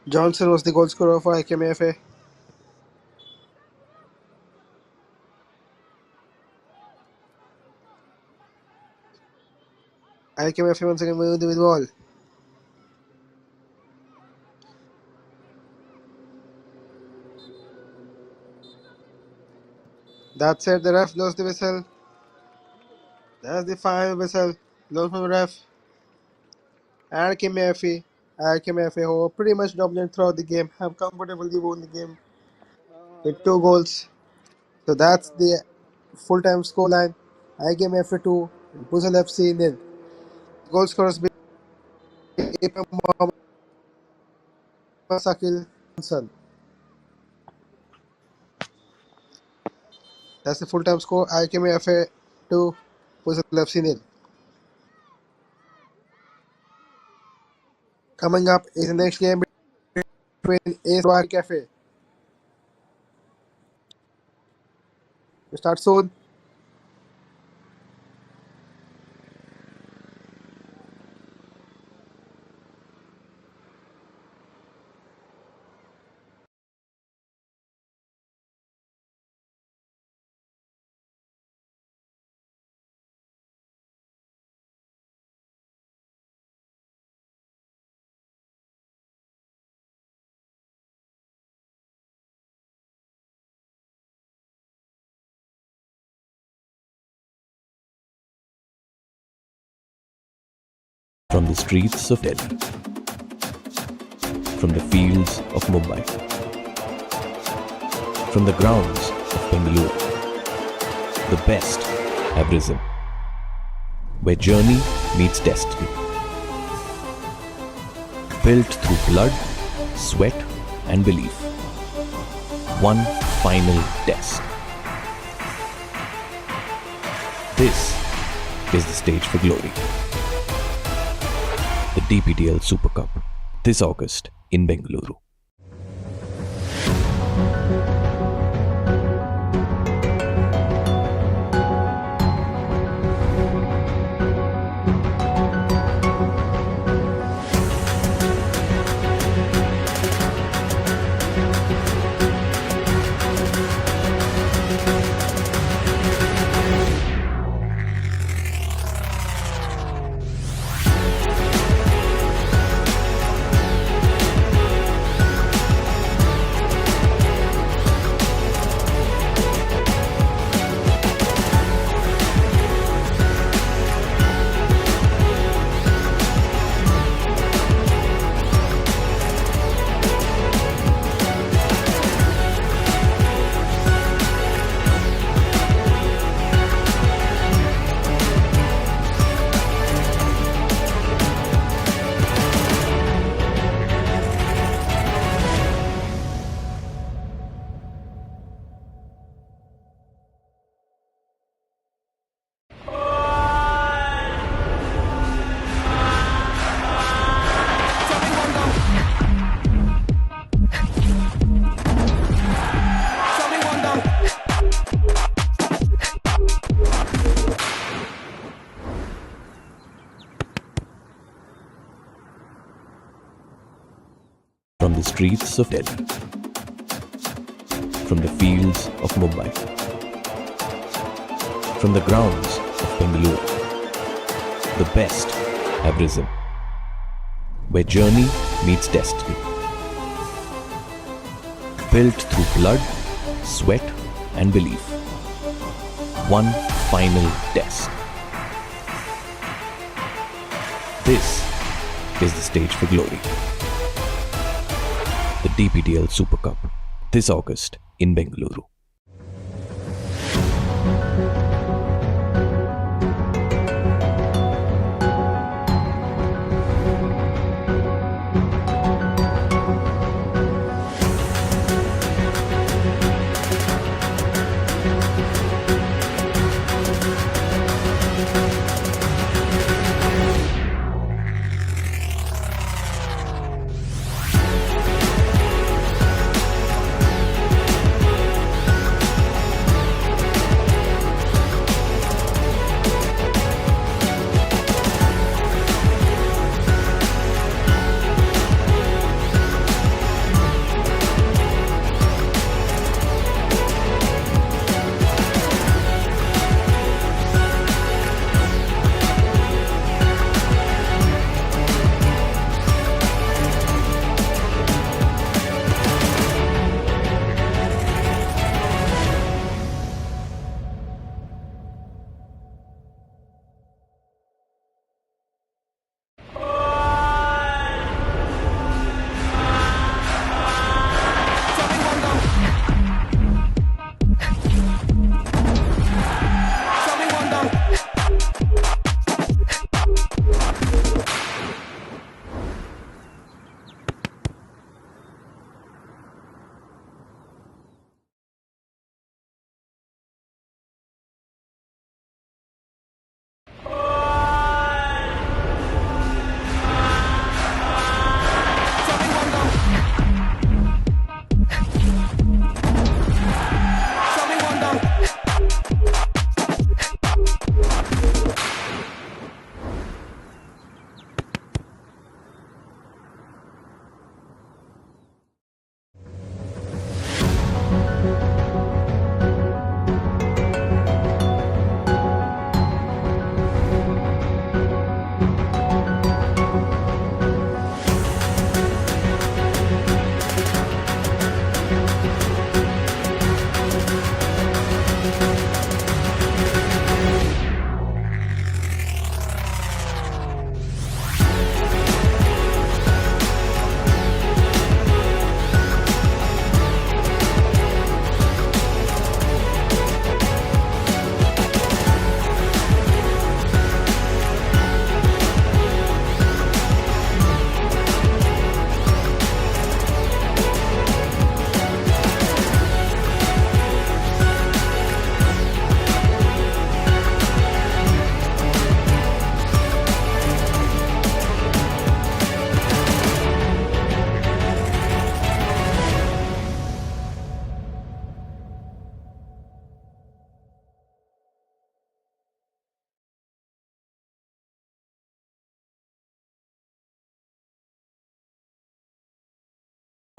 Johnson was the goal scorer for Alchemy FA. Alchemy FA once again moving with the ball. That's it. The ref blows the whistle. That's the final whistle. Blown from the ref. Alchemy FA, who were pretty much dominant throughout the game, have comfortably won the game with 2 goals. So that's the full-time scoreline. Alchemy FA 2, Puzhal FC nil. Goal scorers being Mohammed Sakil Johnson. That's the full-time score. Alchemy FA 2, Puzhal FC nil. Coming up is the next game between Azura FA. We start soon.
From the streets of Delhi, from the fields of Mumbai, from the grounds of Bengaluru, the best have risen, where journey meets destiny. Built through blood, sweat and belief. One final test. This is the stage for glory. The DPDL Super Cup this August in Bengaluru. From the streets of Delhi, from the fields of Mumbai, from the grounds of Bengaluru, the best have risen, where journey meets destiny. Built through blood, sweat and belief. One final test. This is the stage for glory. The DPDL Super Cup this August in Bengaluru.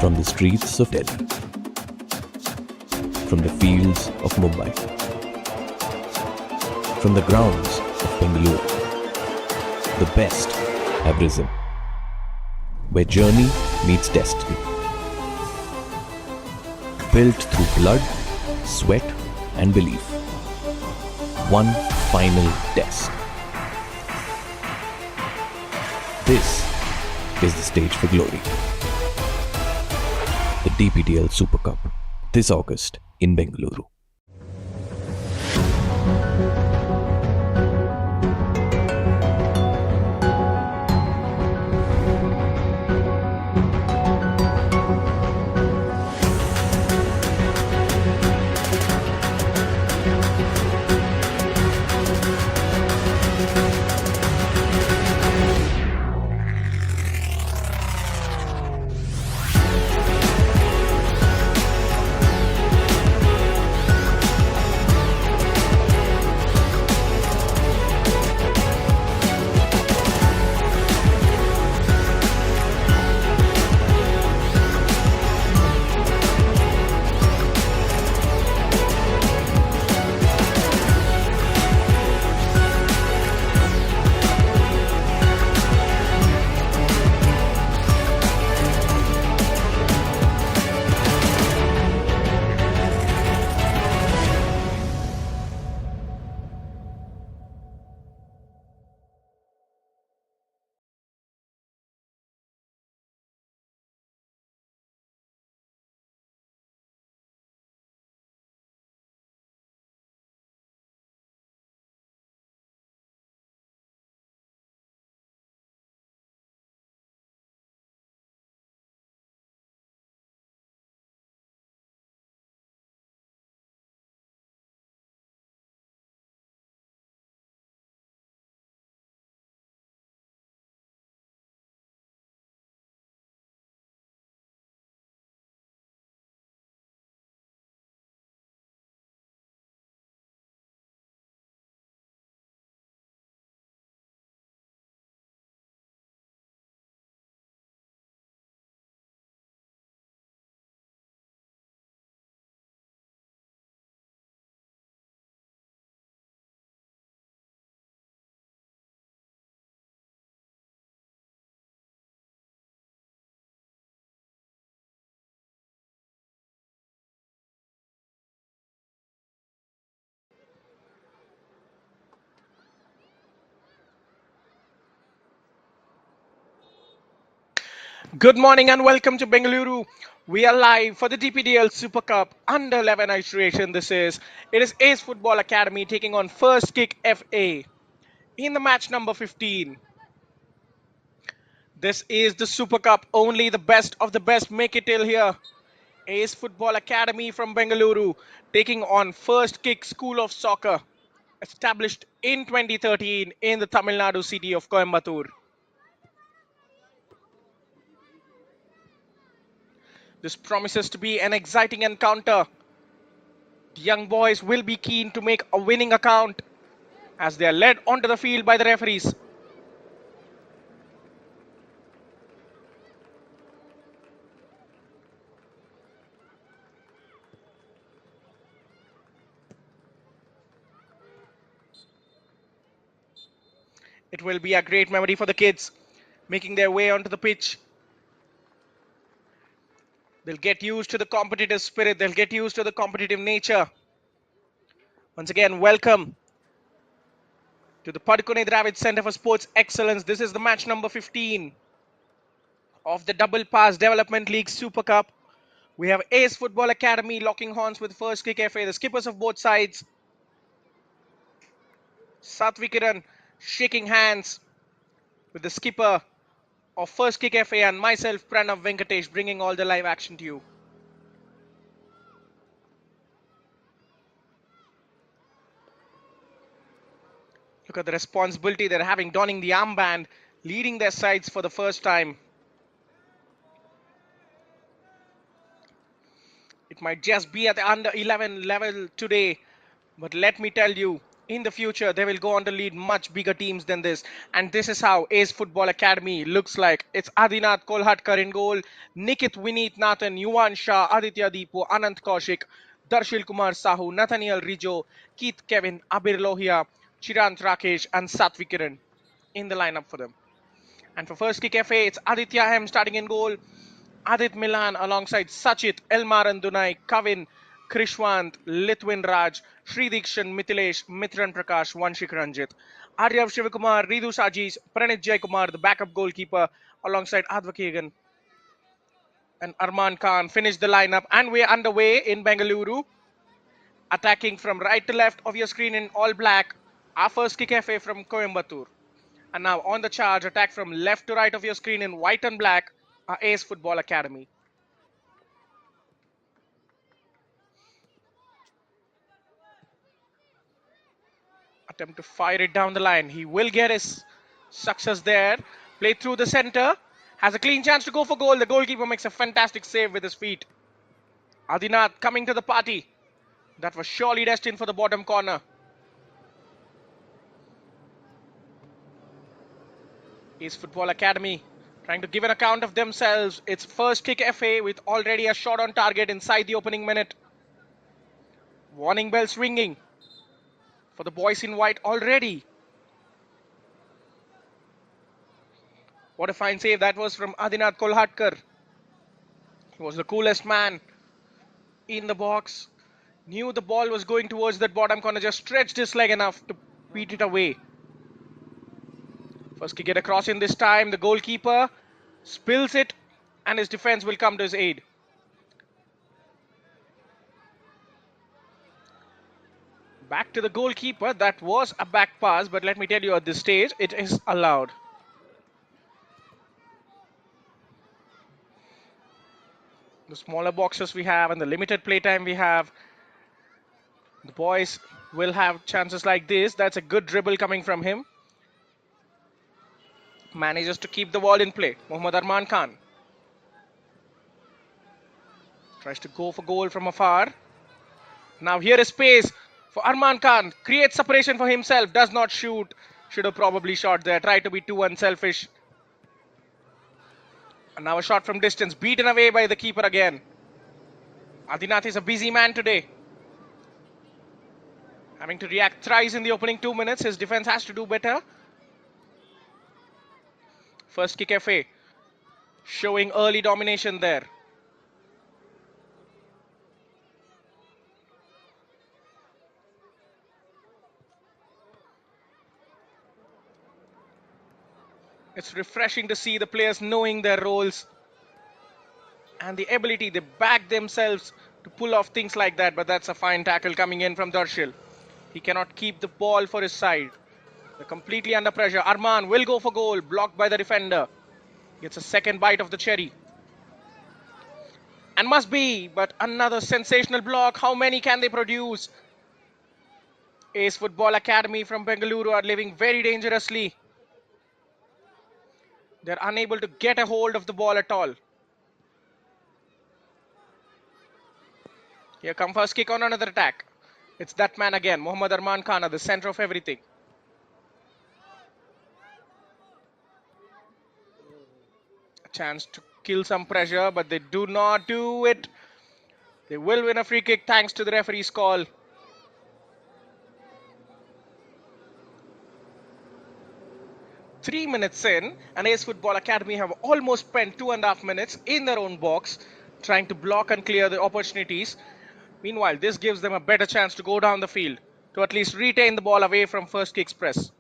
From the streets of Delhi, from the fields of Mumbai, from the grounds of Bengaluru, the best have risen, where journey meets destiny. Built through blood, sweat and belief. One final test. This is the stage for glory. The DPDL Super Cup, this August in Bengaluru.
Good morning and welcome to Bengaluru. We are live for the DPDL Super Cup under 11 iteration. It is Ace Football Academy taking on First Kick FA in the match number 15. This is the Super Cup. Only the best of the best make it till here. Ace Football Academy from Bengaluru taking on First Kick School of Soccer, established in 2013 in the Tamil Nadu city of Coimbatore. This promises to be an exciting encounter. The young boys will be keen to make a winning account as they are led onto the field by the referees. It will be a great memory for the kids making their way onto the pitch. They'll get used to the competitive spirit, they'll get used to the competitive nature. Once again, welcome to the Padukone Dravid Center for Sports Excellence. This is the match number 15 of the Double Pass Development League Super Cup. We have Ace Football Academy locking horns with First Kick FA, the skippers of both sides. Satvikiran shaking hands with the skipper of First Kick FA and myself, Pranav Venkatesh, bringing all the live action to you. Look at the responsibility they're having, donning the armband, leading their sides for the first time. It might just be at the under 11 level today, but let me tell you, in the future, they will go on to lead much bigger teams than this. And this is how Ace Football Academy looks like. It's Adinath Kolhatkar in goal, Nikit Vineet Nathan, Yuvan Shah, Aditya Deepo, Anant Kaushik, Darshil Kumar Sahu, Nathaniel Rijo, Keith Kevin, Abir Lohia, Chirant Rakesh, and Satvikiran in the lineup for them. And for First Kick FA, it's Aditya M starting in goal, Adit Milan alongside Sachit, Elmaran Dunai, Kavin, Krishwant, Litwin Raj, Sri Dikshan, Mithilesh, Mitran Prakash, Vanshik Ranjit, Aryav Shivakumar, Ridu Sajis, Pranit Jaykumar, the backup goalkeeper, alongside Advakagan and Arman Khan finished the lineup. And we're underway in Bengaluru, attacking from right to left of your screen in all black, our First Kick FA from Coimbatore. And now on the charge, attack from left to right of your screen in white and black, our Ace Football Academy. Attempt to fire it down the line. He will get his success there. Play through the center. Has a clean chance to go for goal. The goalkeeper makes a fantastic save with his feet. Adinath coming to the party. That was surely destined for the bottom corner. Ace Football Academy trying to give an account of themselves. It's First Kick FA with already a shot on target inside the opening minute. Warning bells ringing for the boys in white already. What a fine save that was from Adinath Kolhatkar. He was the coolest man in the box. Knew the ball was going towards that bottom corner, just stretched his leg enough to beat it away. First kick get across in this time. The goalkeeper spills it and his defense will come to his aid. Back to the goalkeeper. That was a back pass, but let me tell you at this stage, it is allowed. The smaller boxes we have and the limited playtime we have, the boys will have chances like this. That's a good dribble coming from him. Manages to keep the ball in play. Mohammad Arman Khan tries to go for goal from afar. Now here is space for Arman Khan. Creates separation for himself. Does not shoot. Should have probably shot there. Tried to be too unselfish. And now a shot from distance. Beaten away by the keeper again. Adinath is a busy man today. Having to react thrice in the opening 2 minutes. His defense has to do better. First Kick FA showing early domination there. It's refreshing to see the players knowing their roles. and the ability, they back themselves to pull off things like that. But that's a fine tackle coming in from Darshil. He cannot keep the ball for his side. They're completely under pressure. Arman will go for goal, blocked by the defender. Gets a second bite of the cherry. And must be, but another sensational block. How many can they produce? Ace Football Academy from Bengaluru are living very dangerously. They're unable to get a hold of the ball at all. Here comes first kick on another attack. It's that man again, Mohammad Arman Khan, at the center of everything. A chance to kill some pressure, but they do not do it. They will win a free kick thanks to the referee's call. Three minutes in, and Ace Football Academy have almost spent 2.5 minutes in their own box trying to block and clear the opportunities. Meanwhile, this gives them a better chance to go down the field, to at least retain the ball away from first kick's press.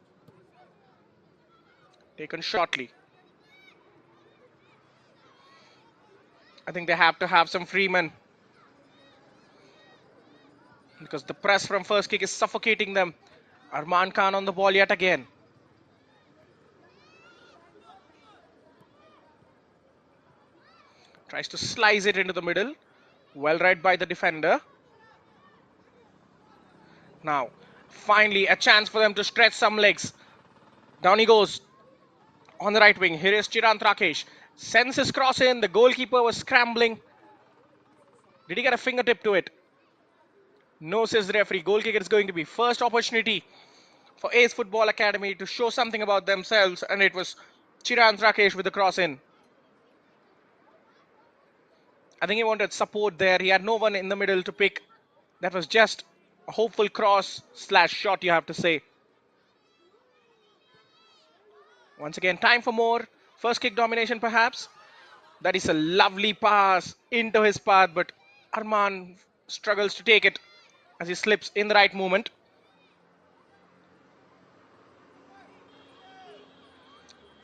Taken shortly. I think they have to have some free men, because the press from first kick is suffocating them. Arman Khan on the ball yet again. Tries to slice it into the middle. Well read by the defender. Now, finally, a chance for them to stretch some legs. Down he goes on the right wing. Here is Chirant Rakesh. Sends his cross in. The goalkeeper was scrambling. Did he get a fingertip to it? No, says the referee. Goal kick is going to be first opportunity for Ace Football Academy to show something about themselves, and it was Chirant Rakesh with the cross in. I think he wanted support there. He had no one in the middle to pick. That was just a hopeful cross / shot, you have to say. Once again, time for more. First kick domination, perhaps. That is a lovely pass into his path, but Arman struggles to take it as he slips in the right moment.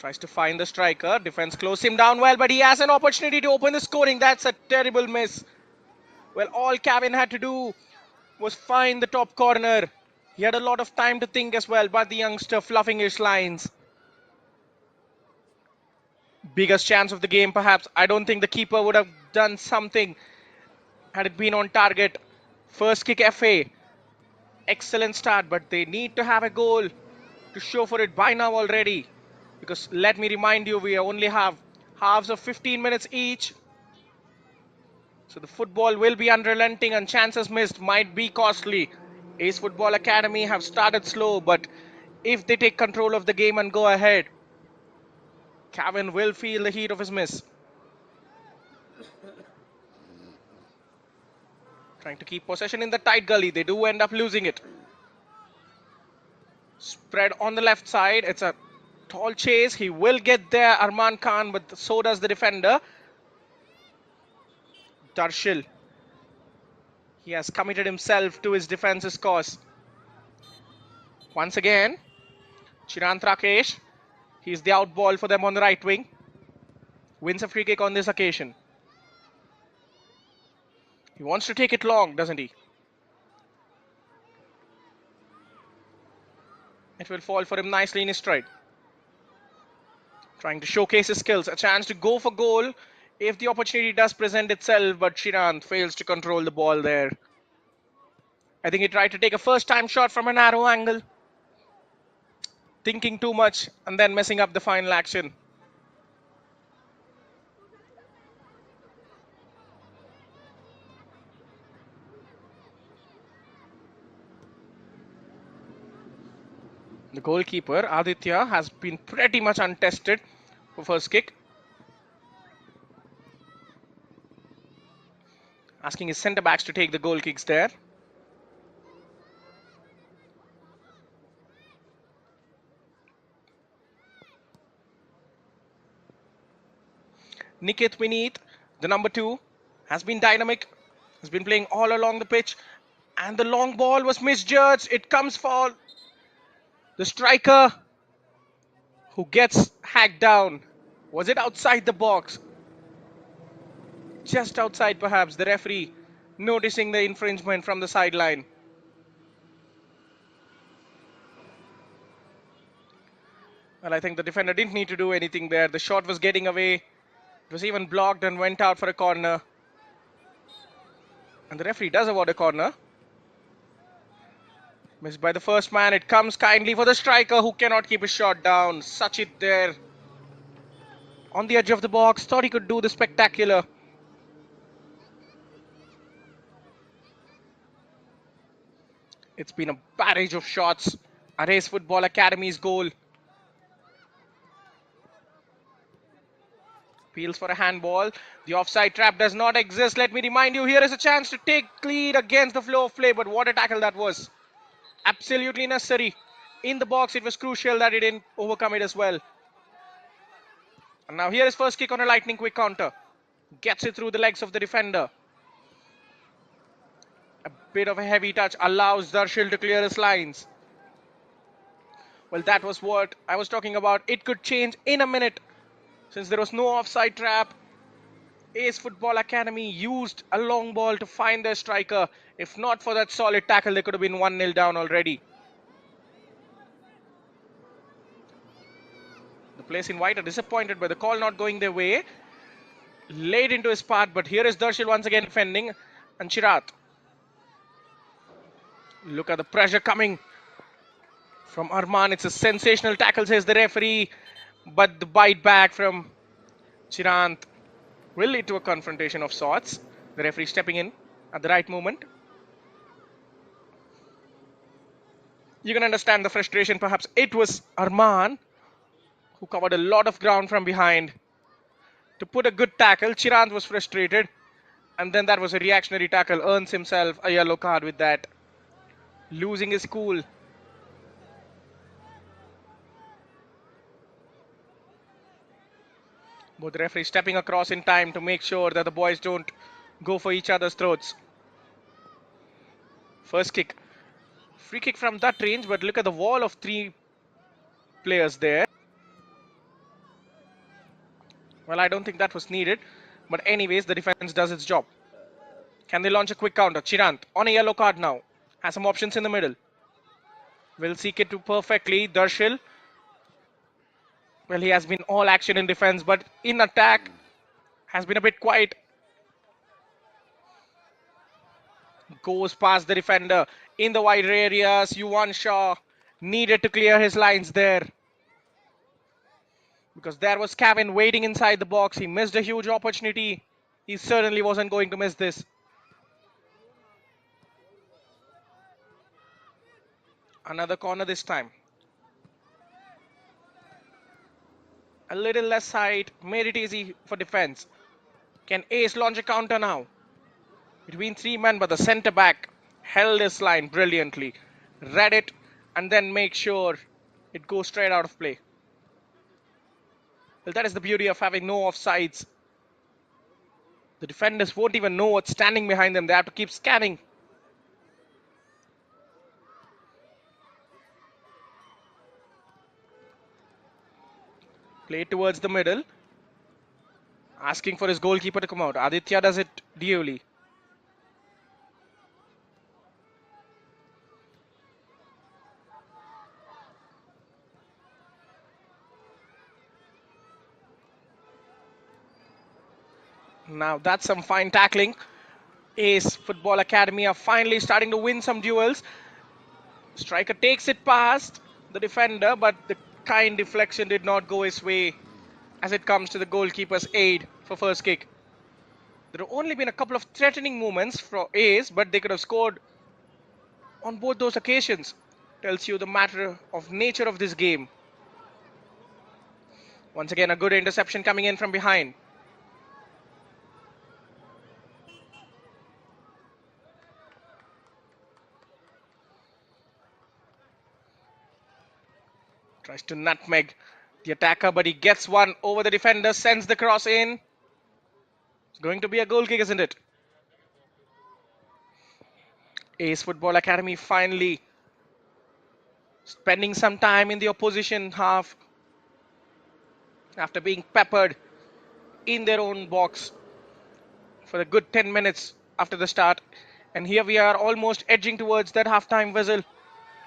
Tries to find the striker. Defense close him down well, but he has an opportunity to open the scoring. That's a terrible miss. Well, all Kevin had to do was find the top corner. He had a lot of time to think as well, but the youngster fluffing his lines. Biggest chance of the game, perhaps. I don't think the keeper would have done something had it been on target. First kick FA. Excellent start, but they need to have a goal to show for it by now already. Because let me remind you, we only have halves of 15 minutes each. So the football will be unrelenting, and chances missed might be costly. Ace Football Academy have started slow, but if they take control of the game and go ahead, Kevin will feel the heat of his miss. Trying to keep possession in the tight gully. They do end up losing it. Spread on the left side. It's a tall chase. He will get there, Arman Khan, but so does the defender. Darshil. He has committed himself to his defense's cause. Once again, Chirant Rakesh. He's the out ball for them on the right wing. Wins a free kick on this occasion. He wants to take it long, doesn't he? It will fall for him nicely in his stride. Trying to showcase his skills. A chance to go for goal if the opportunity does present itself, but Chirant fails to control the ball there. I think he tried to take a first-time shot from a narrow angle. Thinking too much and then messing up the final action. The goalkeeper, Aditya, has been pretty much untested for first kick. Asking his centre-backs to take the goal kicks there. Nikit Vineet, the number 2, has been dynamic, has been playing all along the pitch, and the long ball was misjudged. It comes for the striker who gets hacked down. Was it outside the box? just outside perhaps. The referee noticing the infringement from the sideline. Well, I think the defender didn't need to do anything there. The shot was getting away. It was even blocked and went out for a corner. And the referee does award a corner. Missed by the first man. It comes kindly for the striker who cannot keep his shot down. Sachit there on the edge of the box. Thought he could do the spectacular. It's been a barrage of shots. Ariël Football Academy's goal. Appeals for a handball. The offside trap does not exist. Let me remind you, here is a chance to take lead against the flow of play. But what a tackle that was. Absolutely necessary. In the box, it was crucial that he didn't overcome it as well. And now here is first kick on a lightning quick counter. Gets it through the legs of the defender. A bit of a heavy touch allows Darshil to clear his lines. Well, that was what I was talking about. It could change in a minute. Since there was no offside trap, Ace Football Academy used a long ball to find their striker. If not for that solid tackle, they could have been 1-0 down already. The players in white are disappointed by the call not going their way. Laid into his path, but here is Darshil once again defending. And Chirat. Look at the pressure coming from Arman. It's a sensational tackle, says the referee. But the bite back from Chirant will lead to a confrontation of sorts. The referee stepping in at the right moment. You can understand the frustration. Perhaps it was Arman who covered a lot of ground from behind to put a good tackle. Chirant was frustrated. And then that was a reactionary tackle. Earns himself a yellow card with that. Losing his cool. Both referees stepping across in time to make sure that the boys don't go for each other's throats. First kick. Free kick from that range, but look at the wall of 3 players there. Well, I don't think that was needed. But anyways, the defense does its job. Can they launch a quick counter? Chirant on a yellow card now. Has some options in the middle. Will seek it to perfectly. Darshil. Well, he has been all action in defense, but in attack has been a bit quiet. Goes past the defender in the wider areas. Yuvan Shaw needed to clear his lines there. Because there was Kevin waiting inside the box. He missed a huge opportunity. He certainly wasn't going to miss this. Another corner this time. A little less height, made it easy for defense. Can Ace launch a counter now? Between 3 men, but the centre back held his line brilliantly. Read it and then make sure it goes straight out of play. Well, that is the beauty of having no offsides. The defenders won't even know what's standing behind them. They have to keep scanning. Play towards the middle. Asking for his goalkeeper to come out. Aditya does it duly. Now that's some fine tackling. Ace Football Academy are finally starting to win some duels. Striker takes it past the defender, but the kind deflection did not go his way as it comes to the goalkeeper's aid for first kick. There have only been a couple of threatening moments for Ace, but they could have scored on both those occasions. Tells you the matter of nature of this game. Once again, a good interception coming in from behind. Tries to nutmeg the attacker, but he gets one over the defender, sends the cross in. It's going to be a goal kick, isn't it? Ace Football Academy finally spending some time in the opposition half after being peppered in their own box. for a good 10 minutes after the start. And here we are almost edging towards that halftime whistle.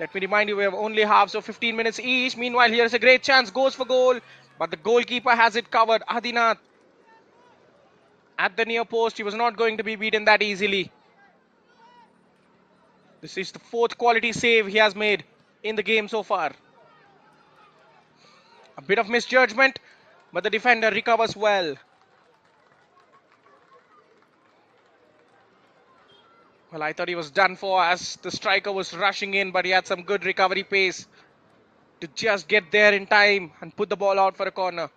Let me remind you, we have only halves of 15 minutes each. Meanwhile, here's a great chance, goes for goal, but the goalkeeper has it covered. Adinath at the near post. He was not going to be beaten that easily. This is the fourth quality save he has made in the game so far. A bit of misjudgment, but the defender recovers well. Well, I thought he was done for as the striker was rushing in, but he had some good recovery pace to just get there in time and put the ball out for a corner.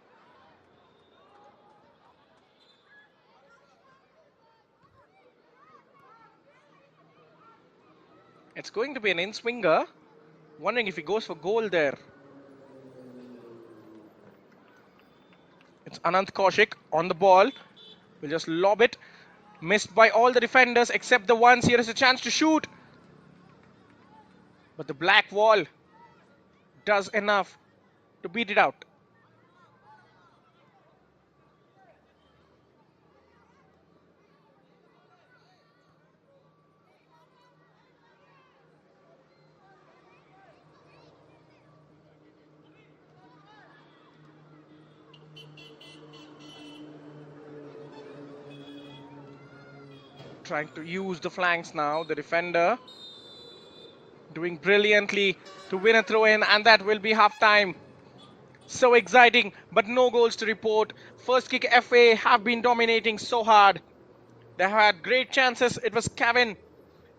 It's going to be an in-swinger. Wondering if he goes for goal there. It's Anant Kaushik on the ball. Will just lob it. Missed by all the defenders except the ones. Here is a chance to shoot. But the black wall does enough to beat it out. Trying to use the flanks now. The defender doing brilliantly to win a throw-in, and that will be half-time. So exciting, but no goals to report. First Kick FA have been dominating so hard. They have had great chances. It was Kevin,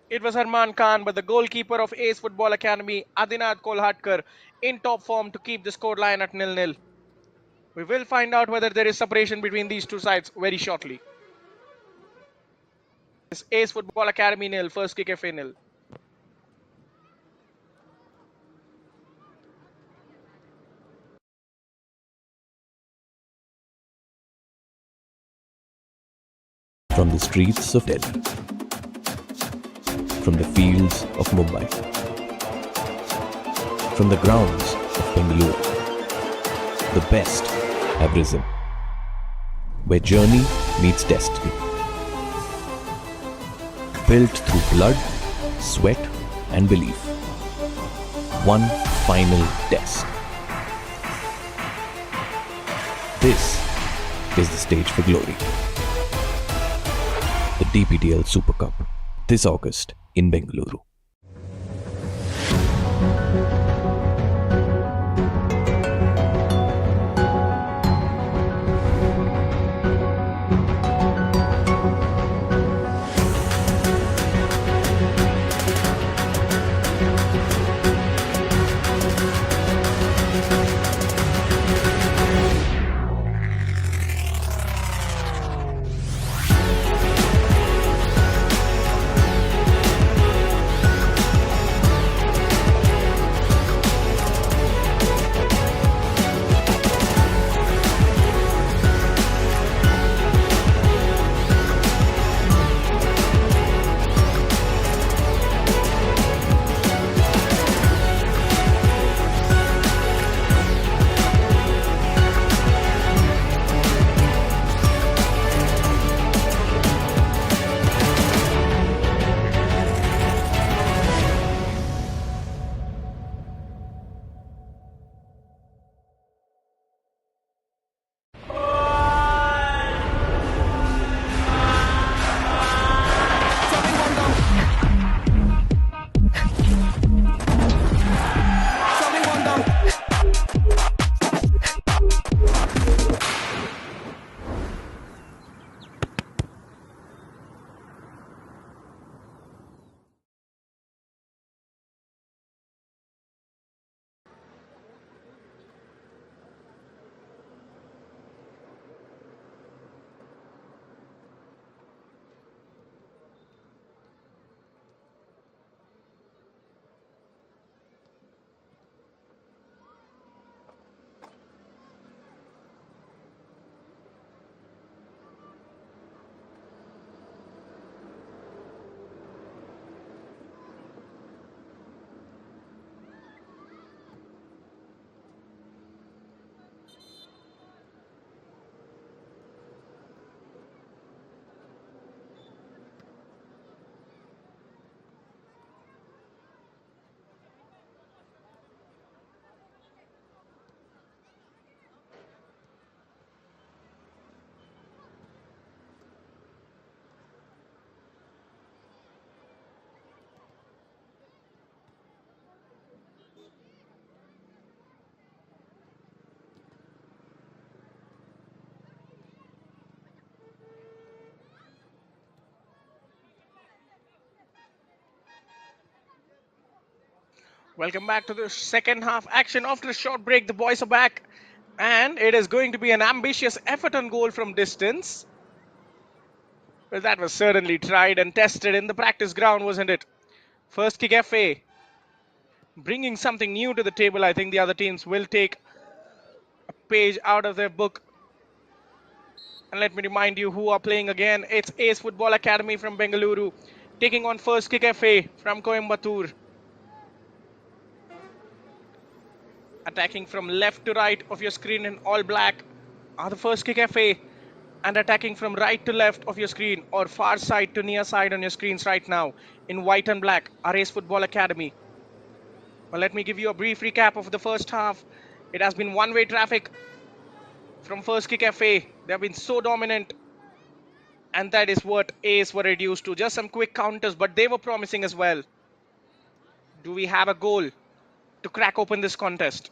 it was Arman Khan, but the goalkeeper of Ace Football Academy, Adinath Kolhatkar, in top form to keep the scoreline at 0-0. We will find out whether there is separation between these two sides very shortly. It's Ace Football Academy 0, First Kick FA 0.
From the streets of Delhi, from the fields of Mumbai, from the grounds of Bengaluru, the best have risen, where journey meets destiny. Built through blood, sweat and belief. One final test. This is the stage for glory. The DPDL Super Cup, this August in Bengaluru.
Welcome back to the second half action. After a short break, the boys are back. And it is going to be an ambitious effort on goal from distance. Well, that was certainly tried and tested in the practice ground, wasn't it? First kick FA, bringing something new to the table. I think the other teams will take a page out of their book. And let me remind you who are playing again. It's Ace Football Academy from Bengaluru, taking on First Kick FA from Coimbatore. Attacking from left to right of your screen in all black are the First Kick FA, and attacking from right to left of your screen or far side to near side on your screens right now in white and black are Ace Football Academy. Well, let me give you a brief recap of the first half. It has been one-way traffic from First Kick FA. They have been so dominant, and that is what Ace were reduced to. Just some quick counters, but they were promising as well. Do we have a goal to crack open this contest?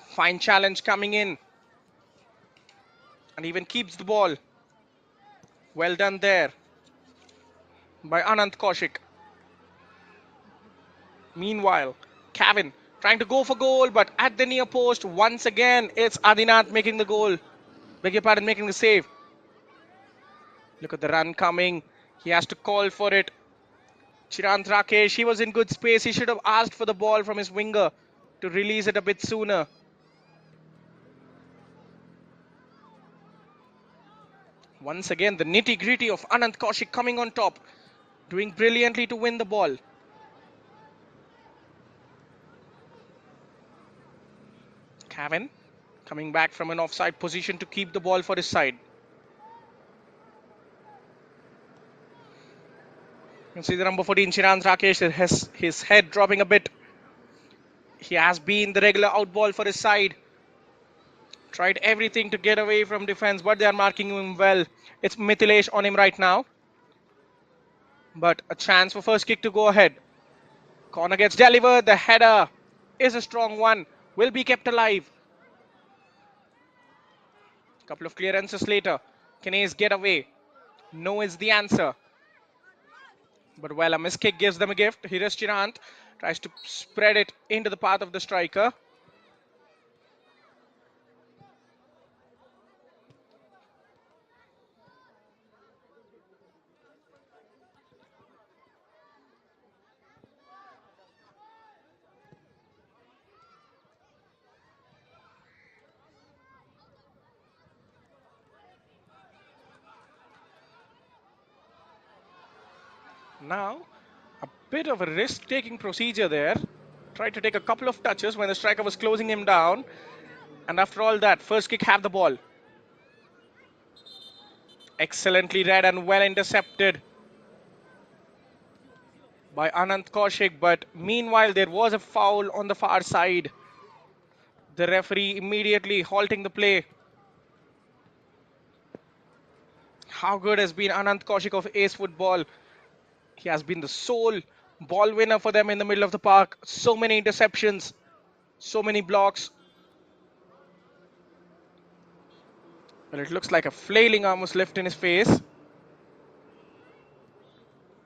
Fine challenge coming in, and even keeps the ball. Well done there by Anant Kaushik. Meanwhile, Kevin trying to go for goal, but at the near post, once again, it's Adinath making the goal. Beg your pardon, making the save. Look at the run coming. He has to call for it. Chirant Rakesh, he was in good space. He should have asked for the ball from his winger to release it a bit sooner. Once again, the nitty-gritty of Anant Kaushik coming on top, doing brilliantly to win the ball. Kevin coming back from an offside position to keep the ball for his side. You can see the number 14, Chirant Rakesh, has his head dropping a bit. He has been the regular out ball for his side. Tried everything to get away from defense, but they are marking him well. It's Mithilesh on him right now. But a chance for first kick to go ahead. Corner gets delivered. The header is a strong one. Will be kept alive. Couple of clearances later. Can Ace get away? No is the answer. But well, a miss kick gives them a gift. Here is Chirant. Tries to spread it into the path of the striker. Now, a bit of a risk-taking procedure there. Tried to take a couple of touches when the striker was closing him down. And after all that, first kick have the ball. Excellently read and well intercepted by Anant Kaushik. But meanwhile, there was a foul on the far side. The referee immediately halting the play. How good has been Anant Kaushik of Ace Football? He has been the sole ball winner for them in the middle of the park. So many interceptions, so many blocks. Well, it looks like a flailing arm was left in his face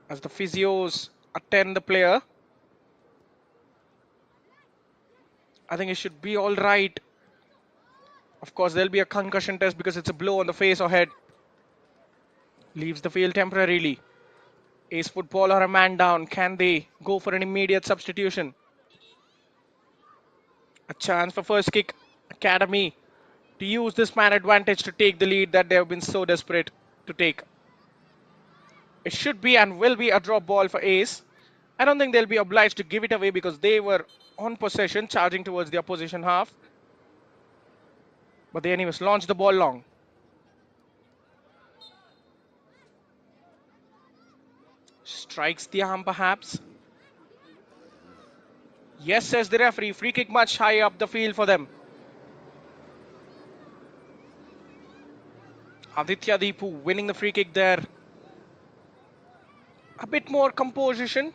as the physios attend the player. I think it should be all right. Of course, there'll be a concussion test because it's a blow on the face or head. Leaves the field temporarily. Ace Football are a man down. Can they go for an immediate substitution? A chance for first kick Academy to use this man advantage to take the lead that they have been so desperate to take. It should be and will be a drop ball for Ace. I don't think they'll be obliged to give it away because they were on possession, charging towards the opposition half. But they anyways launched the ball long. Strikes the arm perhaps. Yes, says the referee. Free kick much higher up the field for them. Aditya Deepu winning the free kick there. A bit more composition,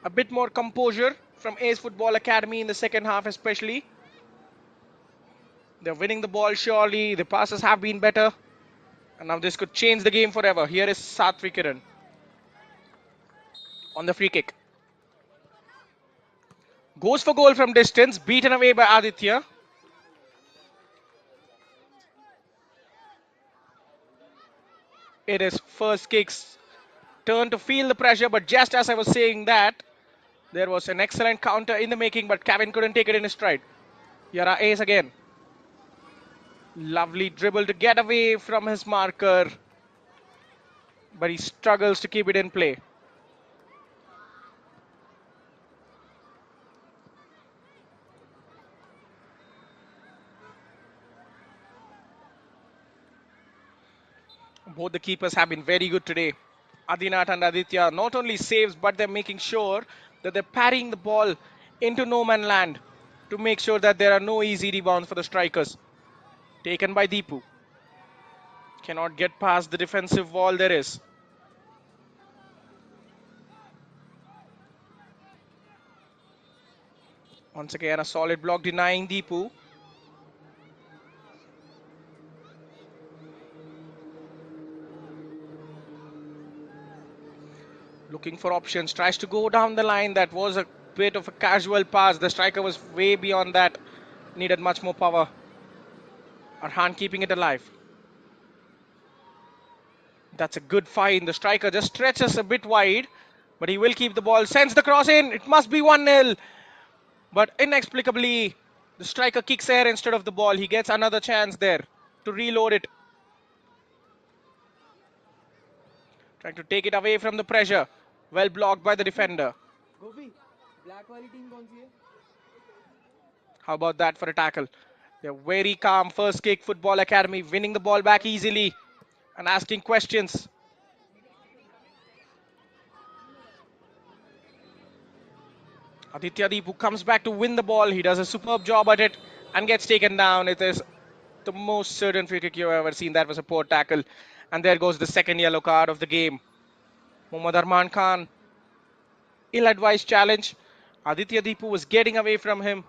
a bit more composure from Ace Football Academy in the second half especially. They're winning the ball surely. The passes have been better. And now this could change the game forever. Here is Satvik Kiran on the free kick. Goes for goal from distance, beaten away by Aditya. It is first kick's turn to feel the pressure, but just as I was saying that, there was an excellent counter in the making, but Kevin couldn't take it in his stride. Here are Ace again. Lovely dribble to get away from his marker, but he struggles to keep it in play. Both the keepers have been very good today. Adinath and Aditya not only saves, but they're making sure that they're parrying the ball into no man land to make sure that there are no easy rebounds for the strikers. Taken by Deepu. Cannot get past the defensive wall there is. Once again, a solid block denying Deepu. Looking for options, tries to go down the line. That was a bit of a casual pass. The striker was way beyond that. Needed much more power. Arhan keeping it alive. That's a good find. The striker just stretches a bit wide, but he will keep the ball. Sends the cross in. It must be 1-0. But inexplicably, the striker kicks air instead of the ball. He gets another chance there to reload it. Trying to take it away from the pressure. Well blocked by the defender. How about that for a tackle? They're very calm. First kick, Football Academy, winning the ball back easily and asking questions. Aditya Deepu comes back to win the ball. He does a superb job at it and gets taken down. It is the most certain free kick you've ever seen. That was a poor tackle. And there goes the second yellow card of the game. Mohammad Arman Khan, ill-advised challenge. Aditya Deepu was getting away from him.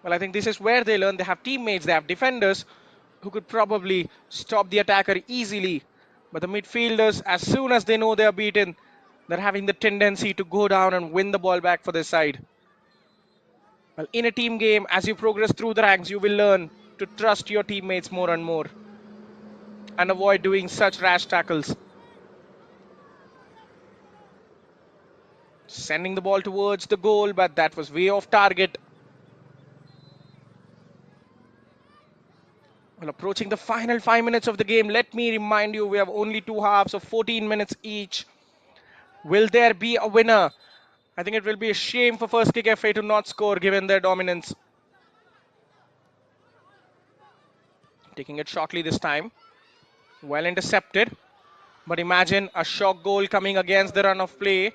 Well, I think this is where they learn. They have teammates, they have defenders who could probably stop the attacker easily. But the midfielders, as soon as they know they are beaten, they're having the tendency to go down and win the ball back for their side. Well, in a team game, as you progress through the ranks, you will learn to trust your teammates more and more and avoid doing such rash tackles. Sending the ball towards the goal, but that was way off target. Well, approaching the final 5 minutes of the game, let me remind you, we have only two halves of 14 minutes each. Will there be a winner? I think it will be a shame for First Kick FA to not score given their dominance. Taking it shortly this time. Well intercepted. But imagine a shock goal coming against the run of play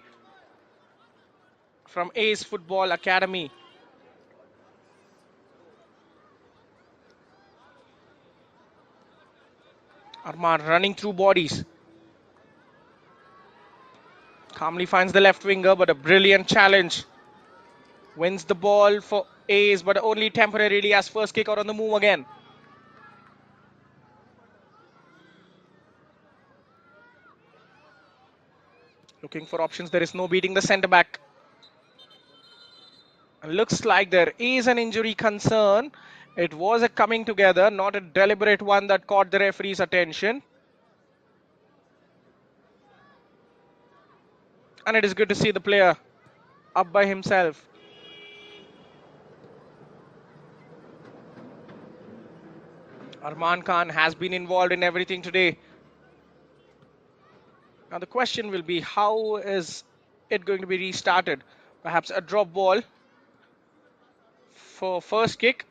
from Ace Football Academy. Arman running through bodies. Calmly finds the left winger, but a brilliant challenge. Wins the ball for Ace, but only temporarily as First Kick are on the move again. Looking for options. There is no beating the centre back. Looks like there is an injury concern. It was a coming together, not a deliberate one that caught the referee's attention. And it is good to see the player up by himself. Arman Khan has been involved in everything today. Now the question will be, how is it going to be restarted? Perhaps a drop ball for First Kick.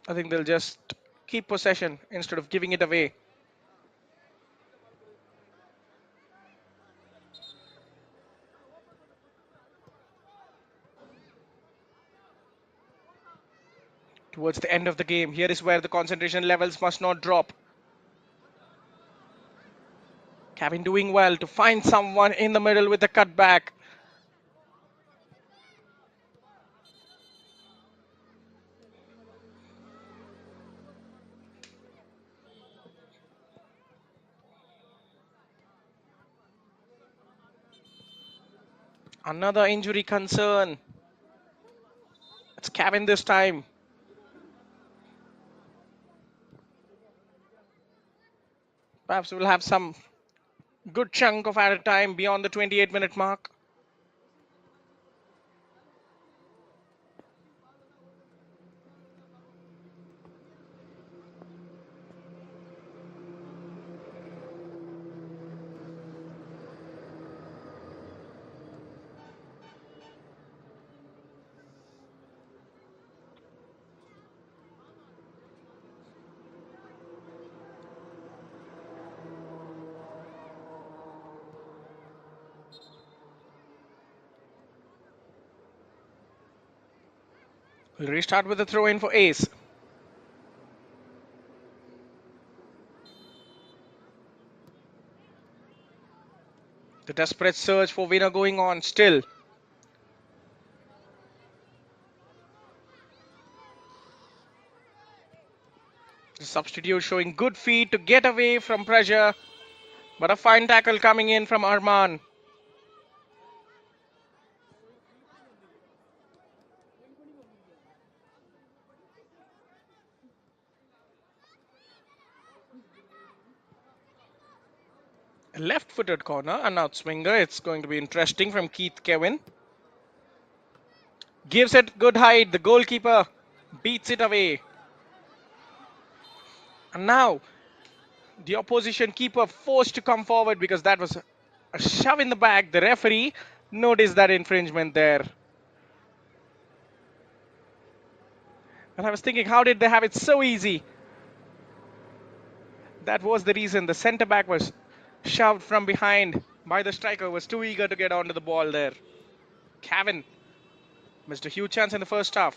I think they'll just keep possession instead of giving it away. Towards the end of the game, here is where the concentration levels must not drop. Kevin doing well to find someone in the middle with the cutback. Another injury concern. It's Kevin this time. Perhaps we'll have some good chunk of added time beyond the 28-minute mark. We'll restart with a throw in for Ace. The desperate search for winner going on still. The substitute showing good feet to get away from pressure. But a fine tackle coming in from Arman. A left-footed corner, an out swinger. It's going to be interesting from Keith Kevin. Gives it good height. The goalkeeper beats it away. And now the opposition keeper forced to come forward because that was a shove in the back. The referee noticed that infringement there. And I was thinking, how did they have it so easy? That was the reason. The centre back was shoved from behind by the striker, was too eager to get onto the ball there. Kevin missed a huge chance in the first half.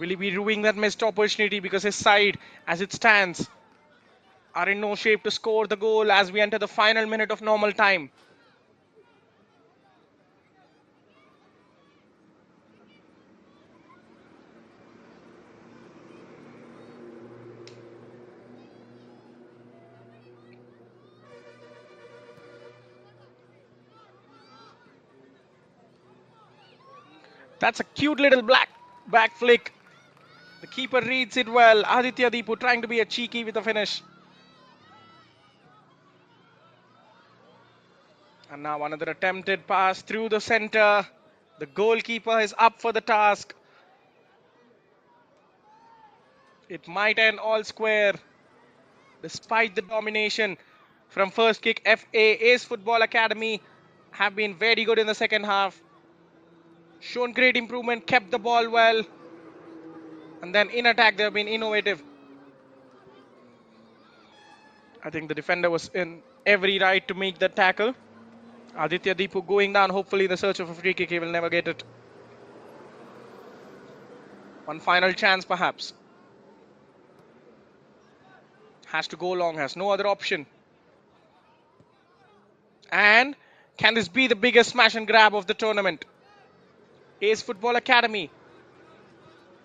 Will he be ruining that missed opportunity because his side, as it stands, are in no shape to score the goal as we enter the final minute of normal time? That's a cute little back flick. The keeper reads it well. Aditya Deepu trying to be a cheeky with the finish. And now another attempted pass through the center. The goalkeeper is up for the task. It might end all square. Despite the domination from first kick, FA Ace Football Academy have been very good in the second half. Shown great improvement, kept the ball well. And then in attack, they have been innovative. I think the defender was in every right to make that tackle. Aditya Deepu going down, hopefully in the search of a free kick. He will never get it. One final chance, perhaps. Has to go long, has no other option. And can this be the biggest smash and grab of the tournament? Ace Football Academy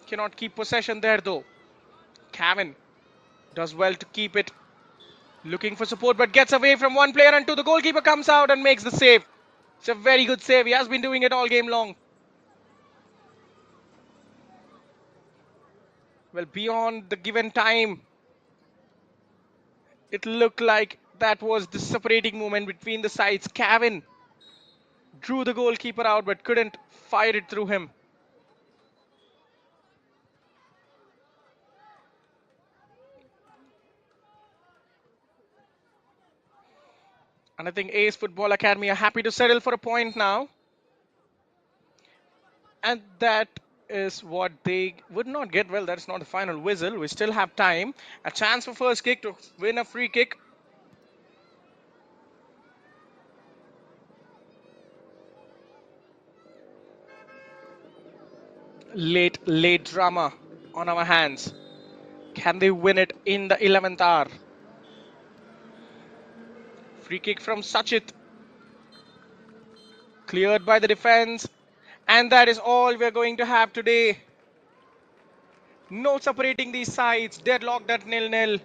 cannot keep possession there though. Kevin does well to keep it. Looking for support but gets away from one player and two. The goalkeeper comes out and makes the save. It's a very good save. He has been doing it all game long. Well, beyond the given time, it looked like that was the separating moment between the sides. Kevin drew the goalkeeper out but couldn't fire it through him. And I think Ace Football Academy are happy to settle for a point now. And that is what they would not get. Well, that's not the final whistle. We still have time. A chance for first kick to win a free kick. Late drama on our hands. Can they win it in the 11th hour? Free kick from Sachit. Cleared by the defense. And that is all we're going to have today. No separating these sides. Deadlocked at 0-0.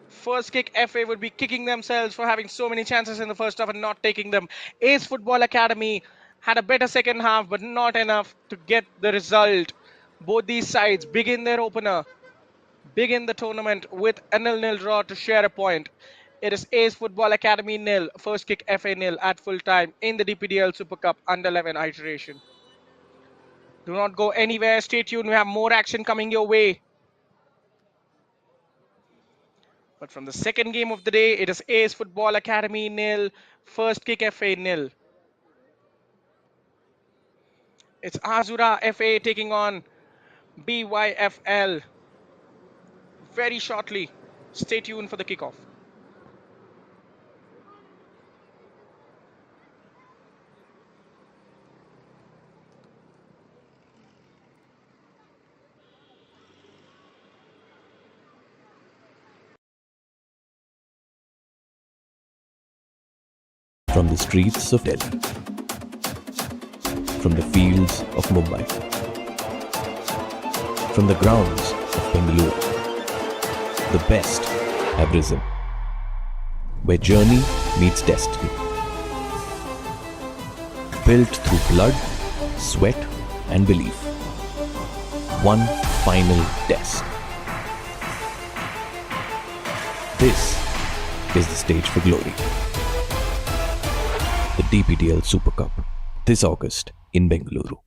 First kick FA would be kicking themselves for having so many chances in the first half and not taking them. Ace Football Academy had a better second half, but not enough to get the result. Both these sides begin their opener, begin the tournament with a 0-0 draw to share a point. It is Ace Football Academy nil, First Kick FA nil at full time in the DPDL Super Cup under 11 iteration. Do not go anywhere. Stay tuned. We have more action coming your way. But from the second game of the day, it is Ace Football Academy nil, First Kick FA nil. It's Aazura FA taking on BYFL very shortly. Stay tuned for the kickoff.
From the streets of Delhi, from the fields of Mumbai, from the grounds of Bengaluru, the best have risen, where journey meets destiny. Built through blood, sweat and belief. One final test. This is the stage for glory. The DPDL Super Cup, this August in Bengaluru.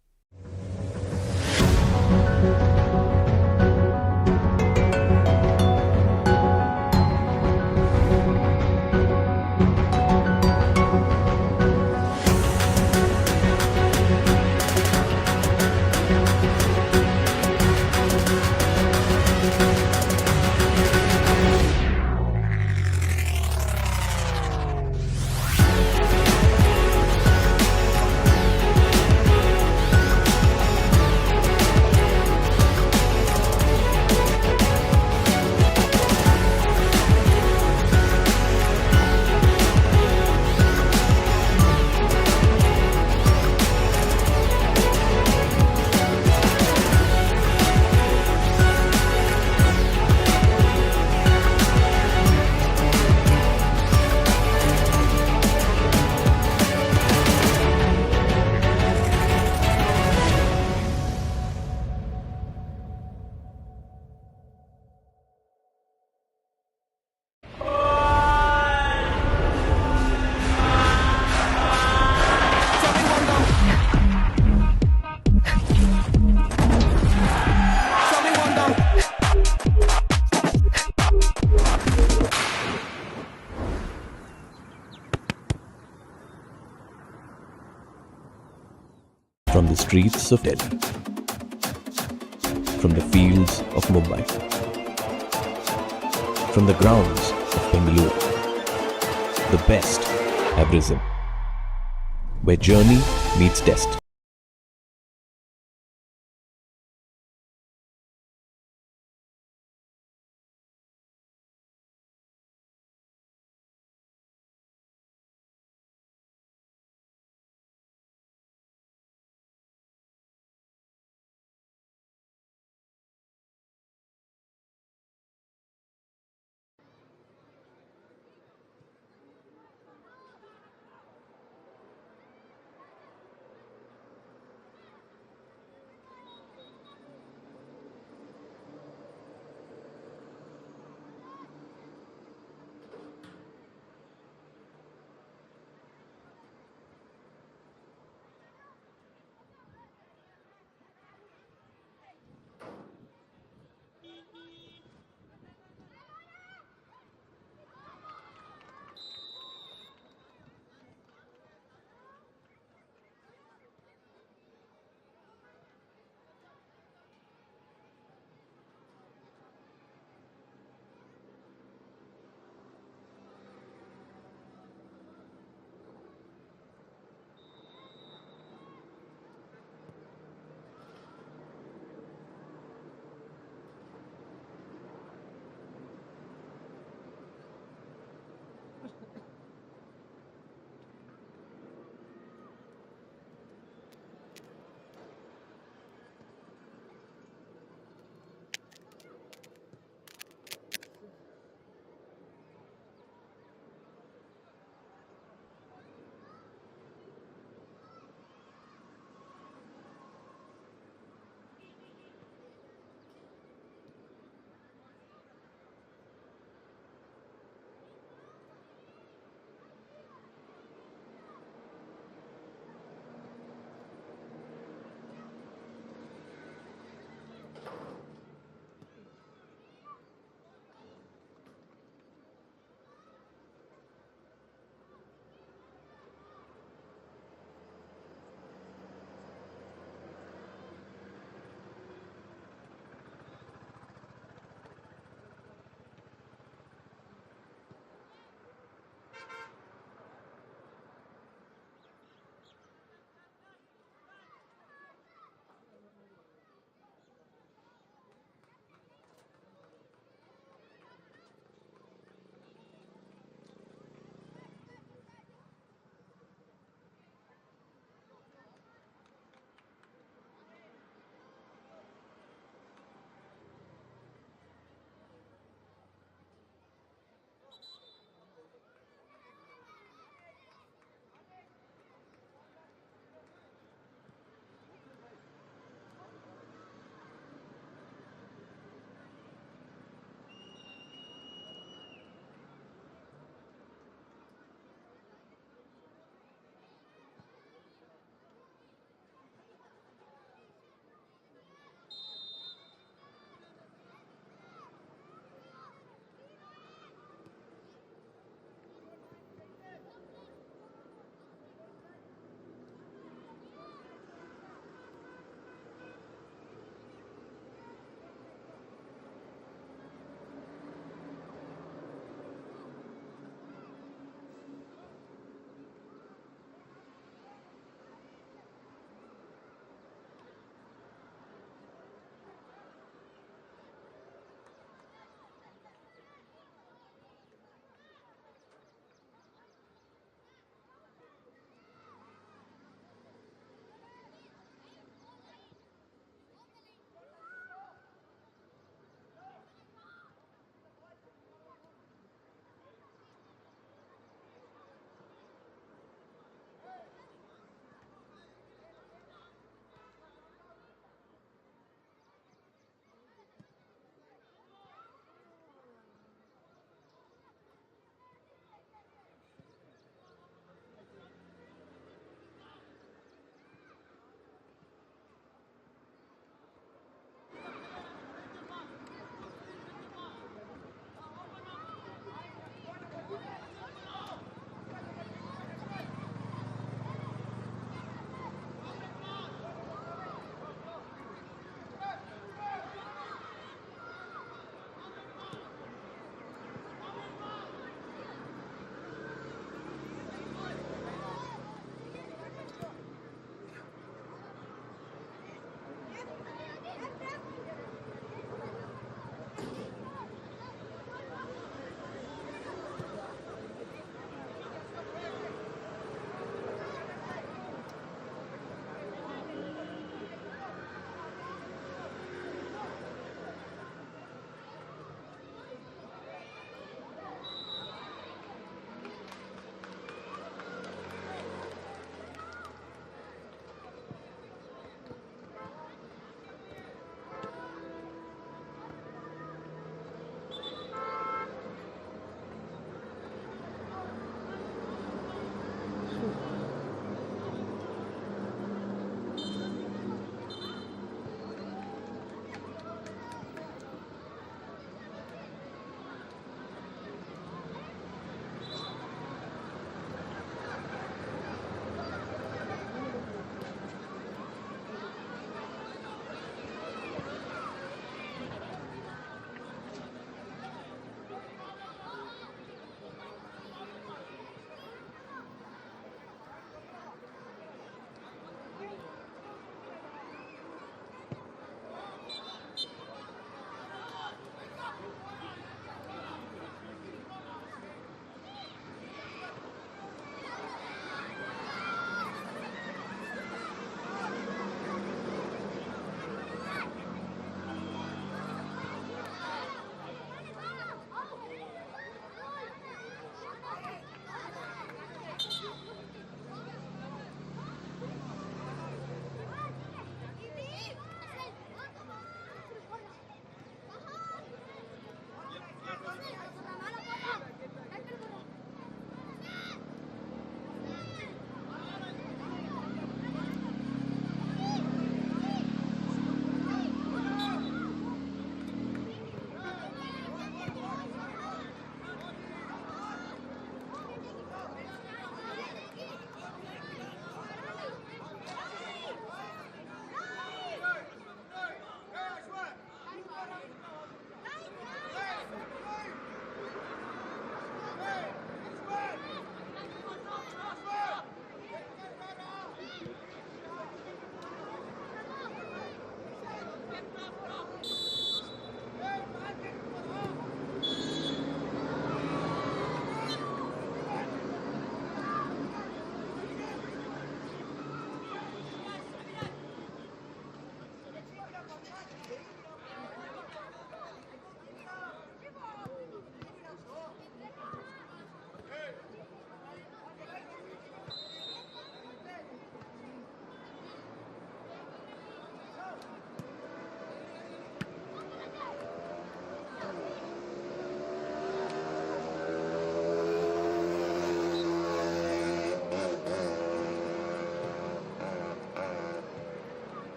From the streets of Delhi, from the fields of Mumbai, from the grounds of Bengaluru, the best have risen, where journey meets destiny.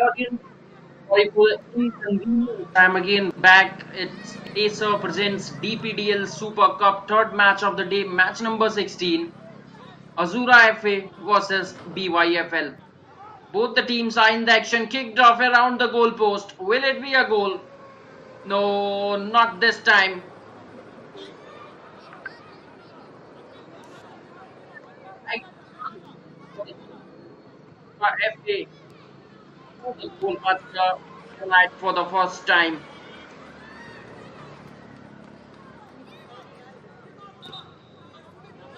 audience. Sorry for the inconvenience. I'm again back. It's Acer presents DPDL Super Cup third match of the day, match number 16. Aazura FA versus BYFL. Both the teams are in the action, kicked off around the goal post. Will it be a goal? No, not this time. I FA the goal, but tonight for the first time.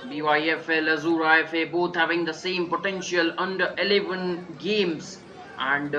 BYFL, Azura FA, both having the same potential under 11 games. And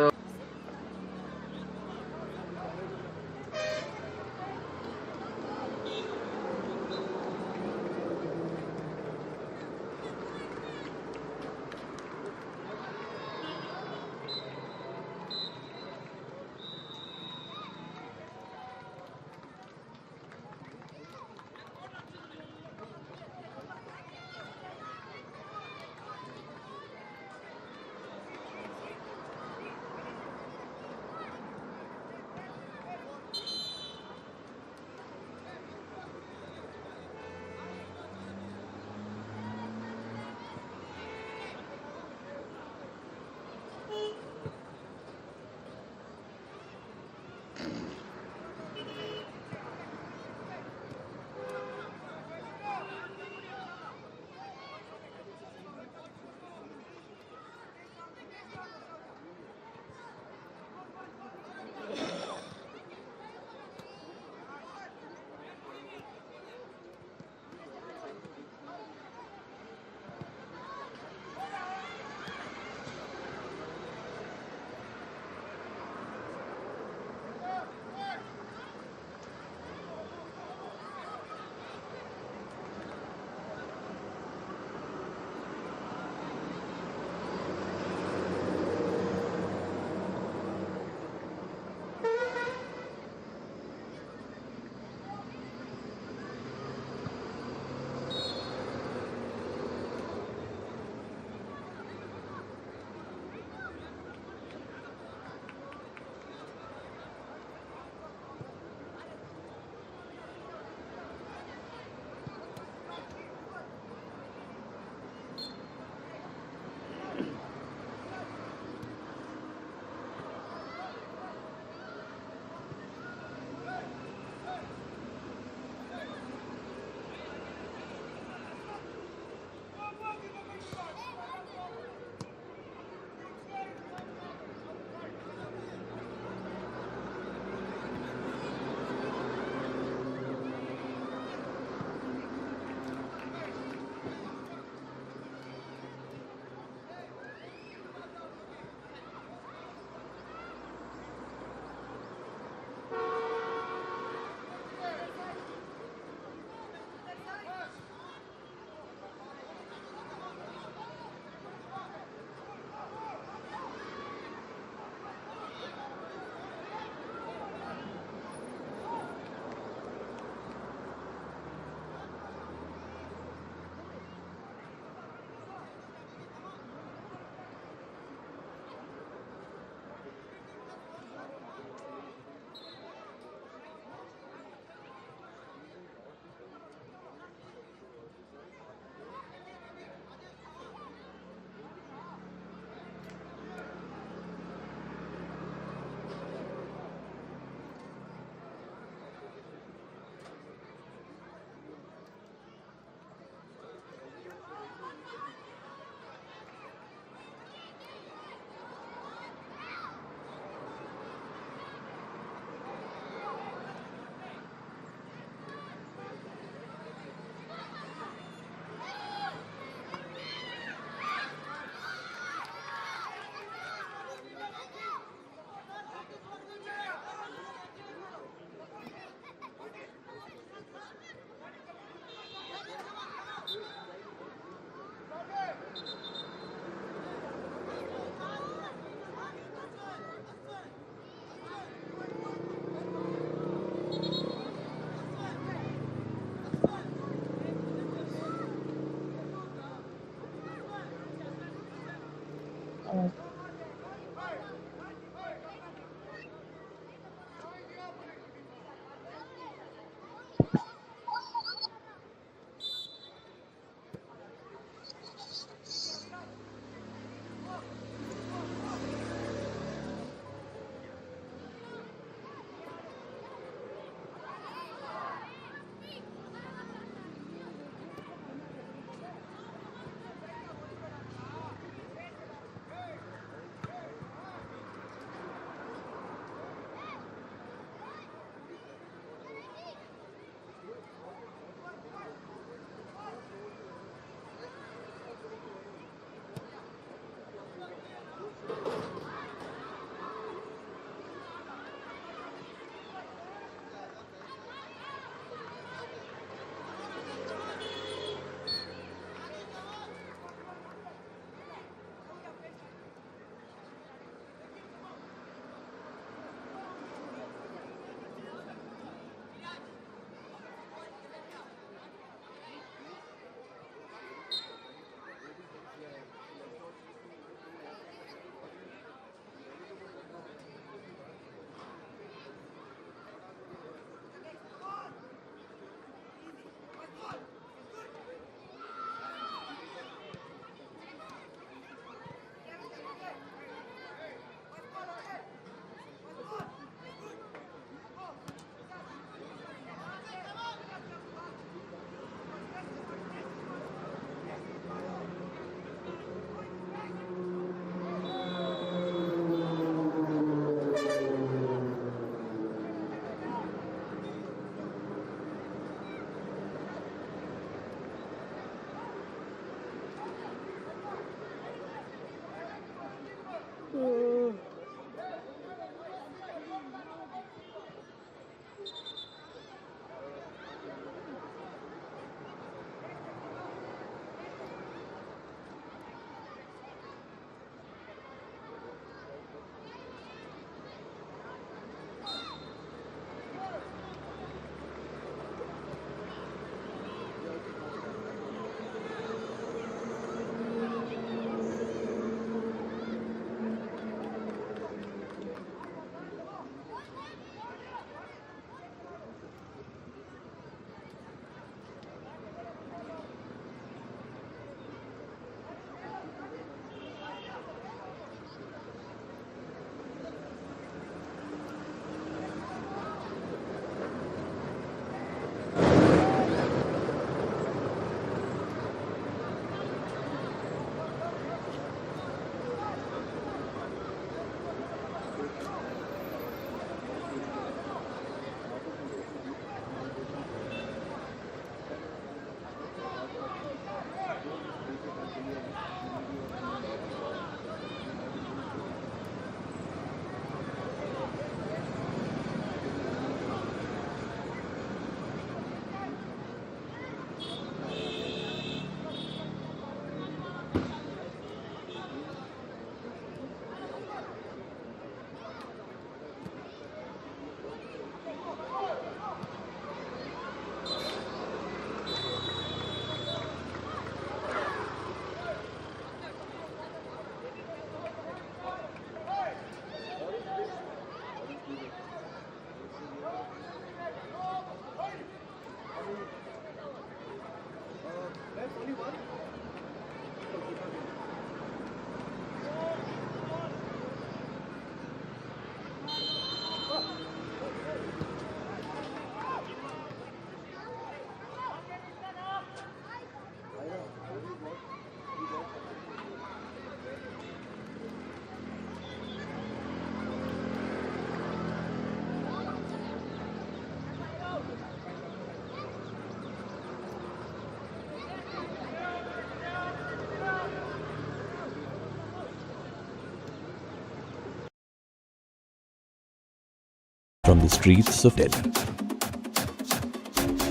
From the streets of Delhi,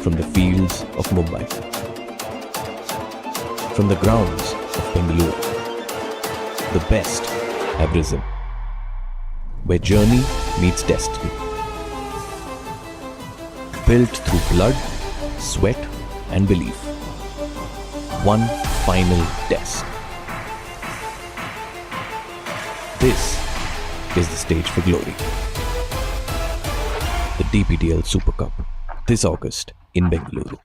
from the fields of Mumbai, from the grounds of Bengaluru, the best have risen, where journey meets destiny. Built through blood, sweat and belief. One final test. This is the stage for glory. The DPDL Super Cup, this August in Bengaluru.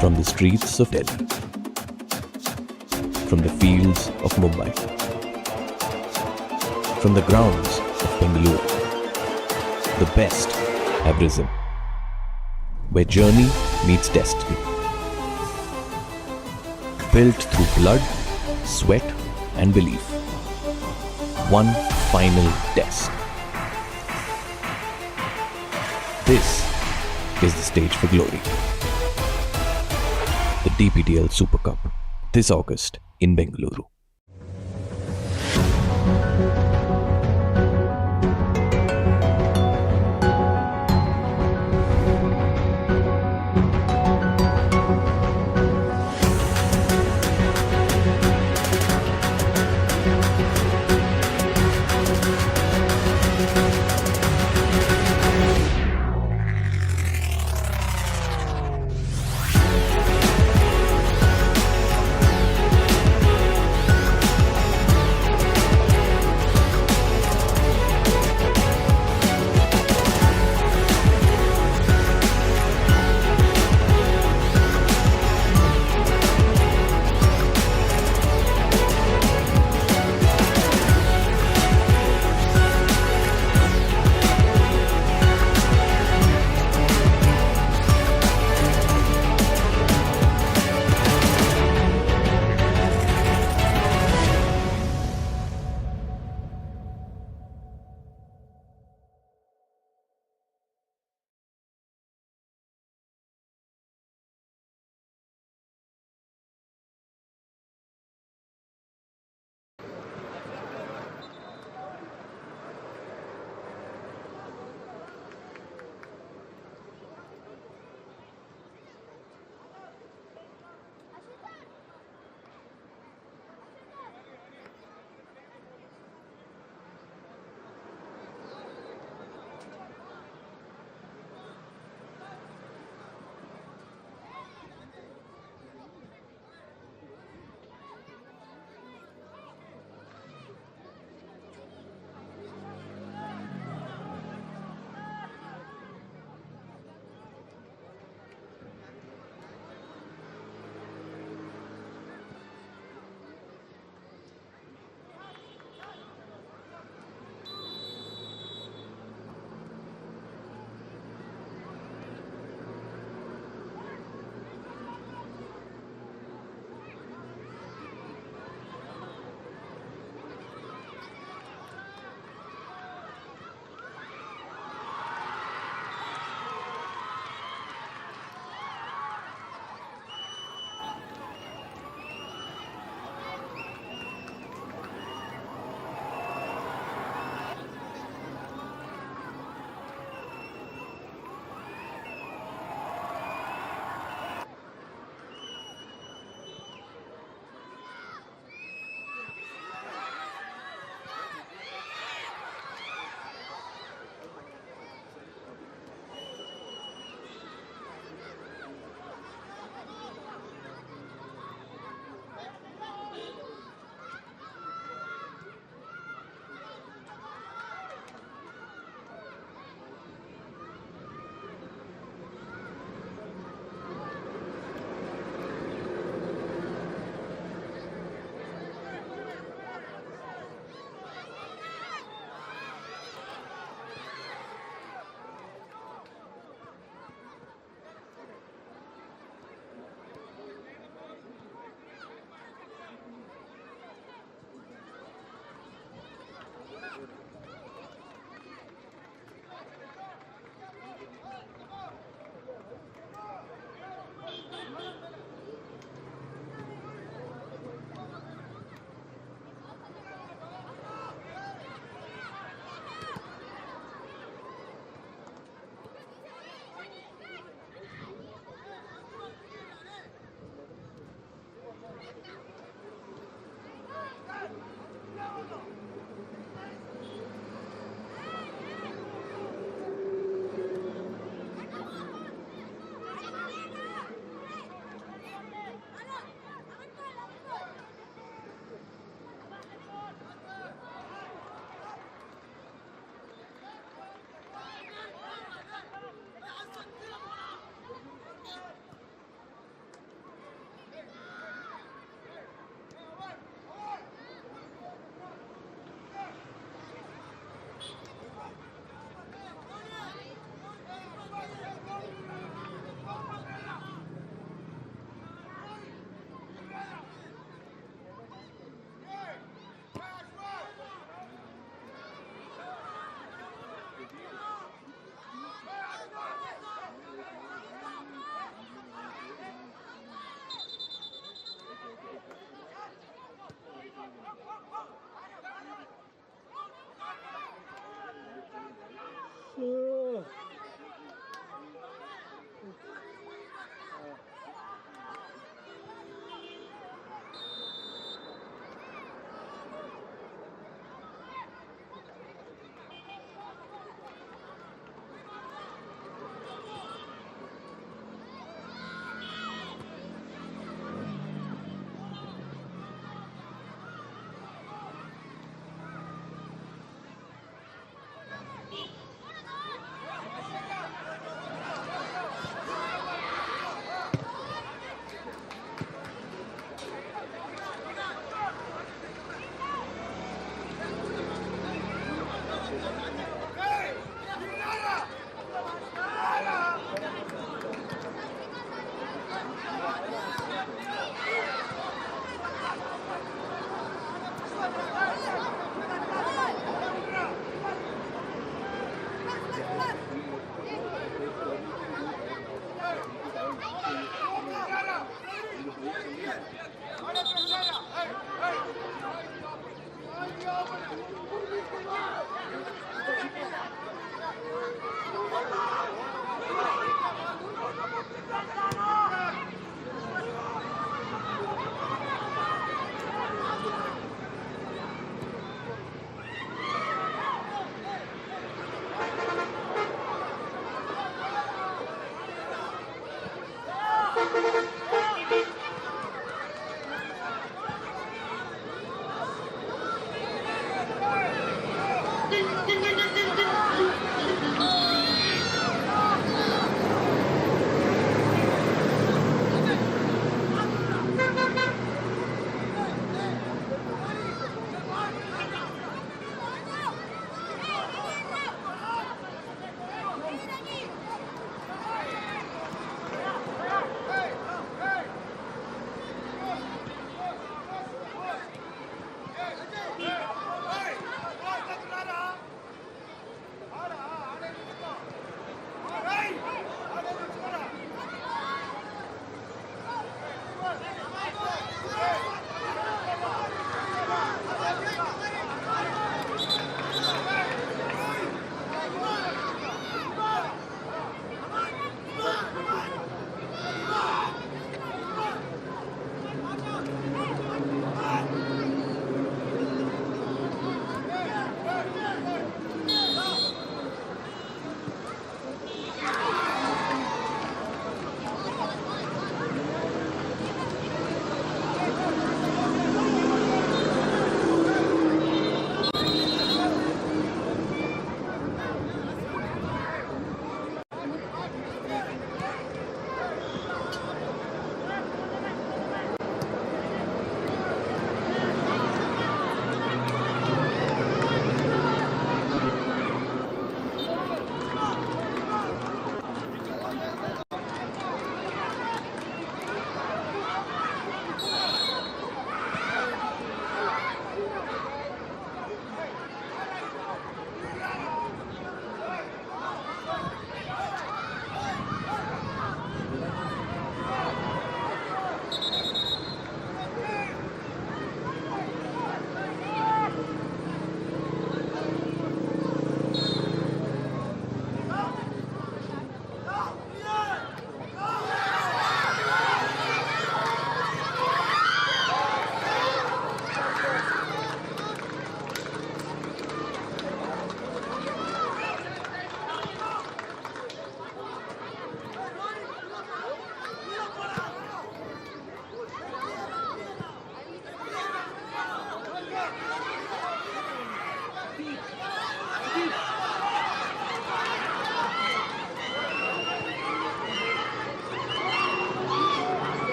From the streets of Delhi, from the fields of Mumbai, from the grounds of Bengaluru, the best have risen, where journey meets destiny. Built through blood, sweat and belief. One final test. This is the stage for glory. The DPDL Super Cup, this August in Bengaluru.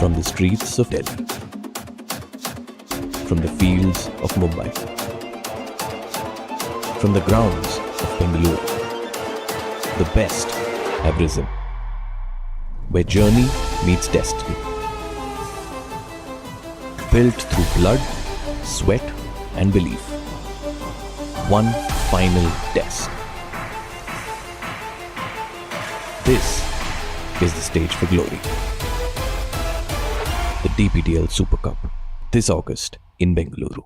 From the streets of Delhi, from the fields of Mumbai, from the grounds of Bengaluru, the best have risen, where journey meets destiny. Built through blood, sweat and belief. One final test. This is the stage for glory. The DPDL Super Cup, this August in Bengaluru.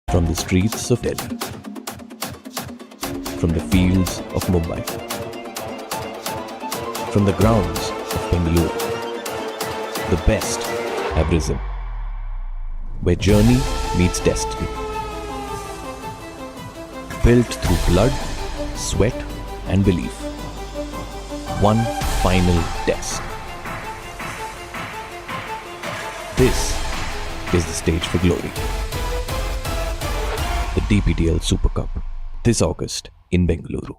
From the streets of Delhi, from the fields of Mumbai, from the grounds of Bengaluru, the best have risen, where journey meets destiny. Built through blood, sweat and belief. One final test. This is the stage for glory. The DPDL Super Cup, this August in Bengaluru.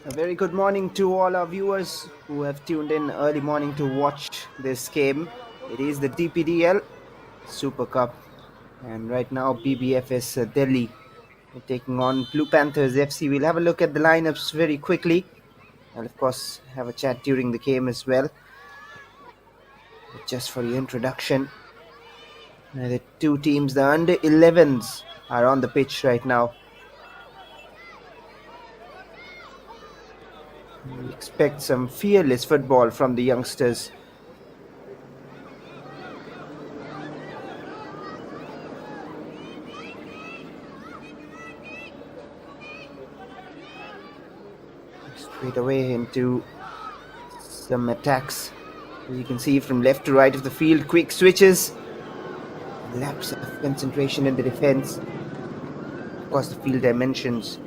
A very good morning to all our viewers who have tuned in early morning to watch this game. It is the DPDL Super Cup, and right now BBFS Delhi are taking on Blue Panthers FC. We'll have a look at the lineups very quickly. I'll of course have a chat during the game as well. But just for the introduction, the two teams, the under 11s, are on the pitch right now. We expect some fearless football from the youngsters. Straight away into some attacks. As you can see from left to right of the field, quick switches, lapse of concentration in the defense. Of course, the field dimensions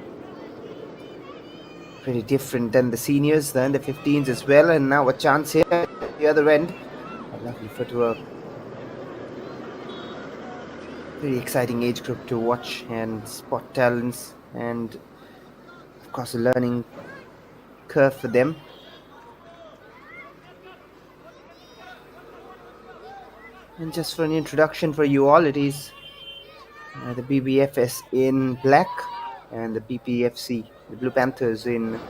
pretty different than the seniors, the under 15s as well. And now a chance here at the other end. A lovely footwork. Very exciting age group to watch and spot talents, and of course a learning curve for them. And just for an introduction for you all, it is the BBFS in black and the BBFC, the Blue Panthers, in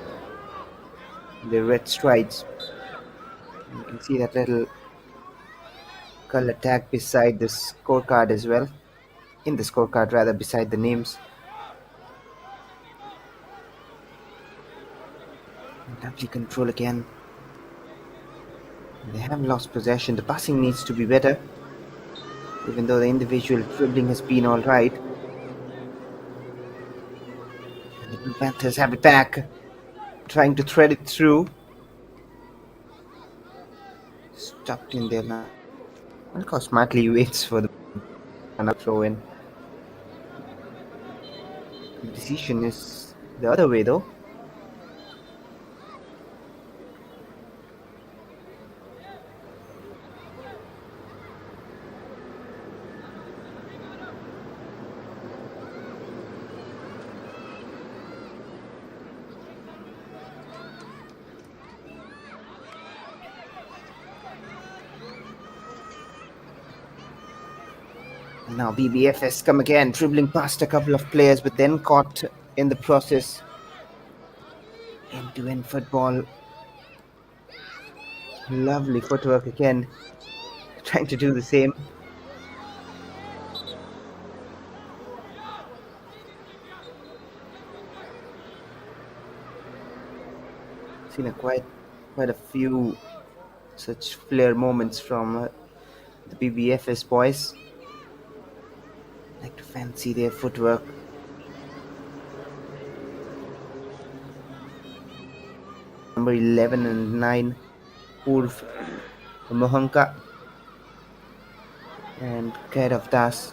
the red stripes. You can see that little color tag beside the scorecard as well. In the scorecard, rather, beside the names. Lovely control again. They have lost possession. The passing needs to be better, even though the individual dribbling has been alright. The Blue Panthers have it back, trying to thread it through. Stopped in there now. Look how smartly he waits for the throw in. The decision is the other way though. Now BBFS come again, dribbling past a couple of players, but then caught in the process. End-to-end football. Lovely footwork again. Trying to do the same. Seen quite a few such flair moments from the BBFS boys. Like to fancy their footwork. Number 11 and 9, Urf Mohanka and Kairav Das.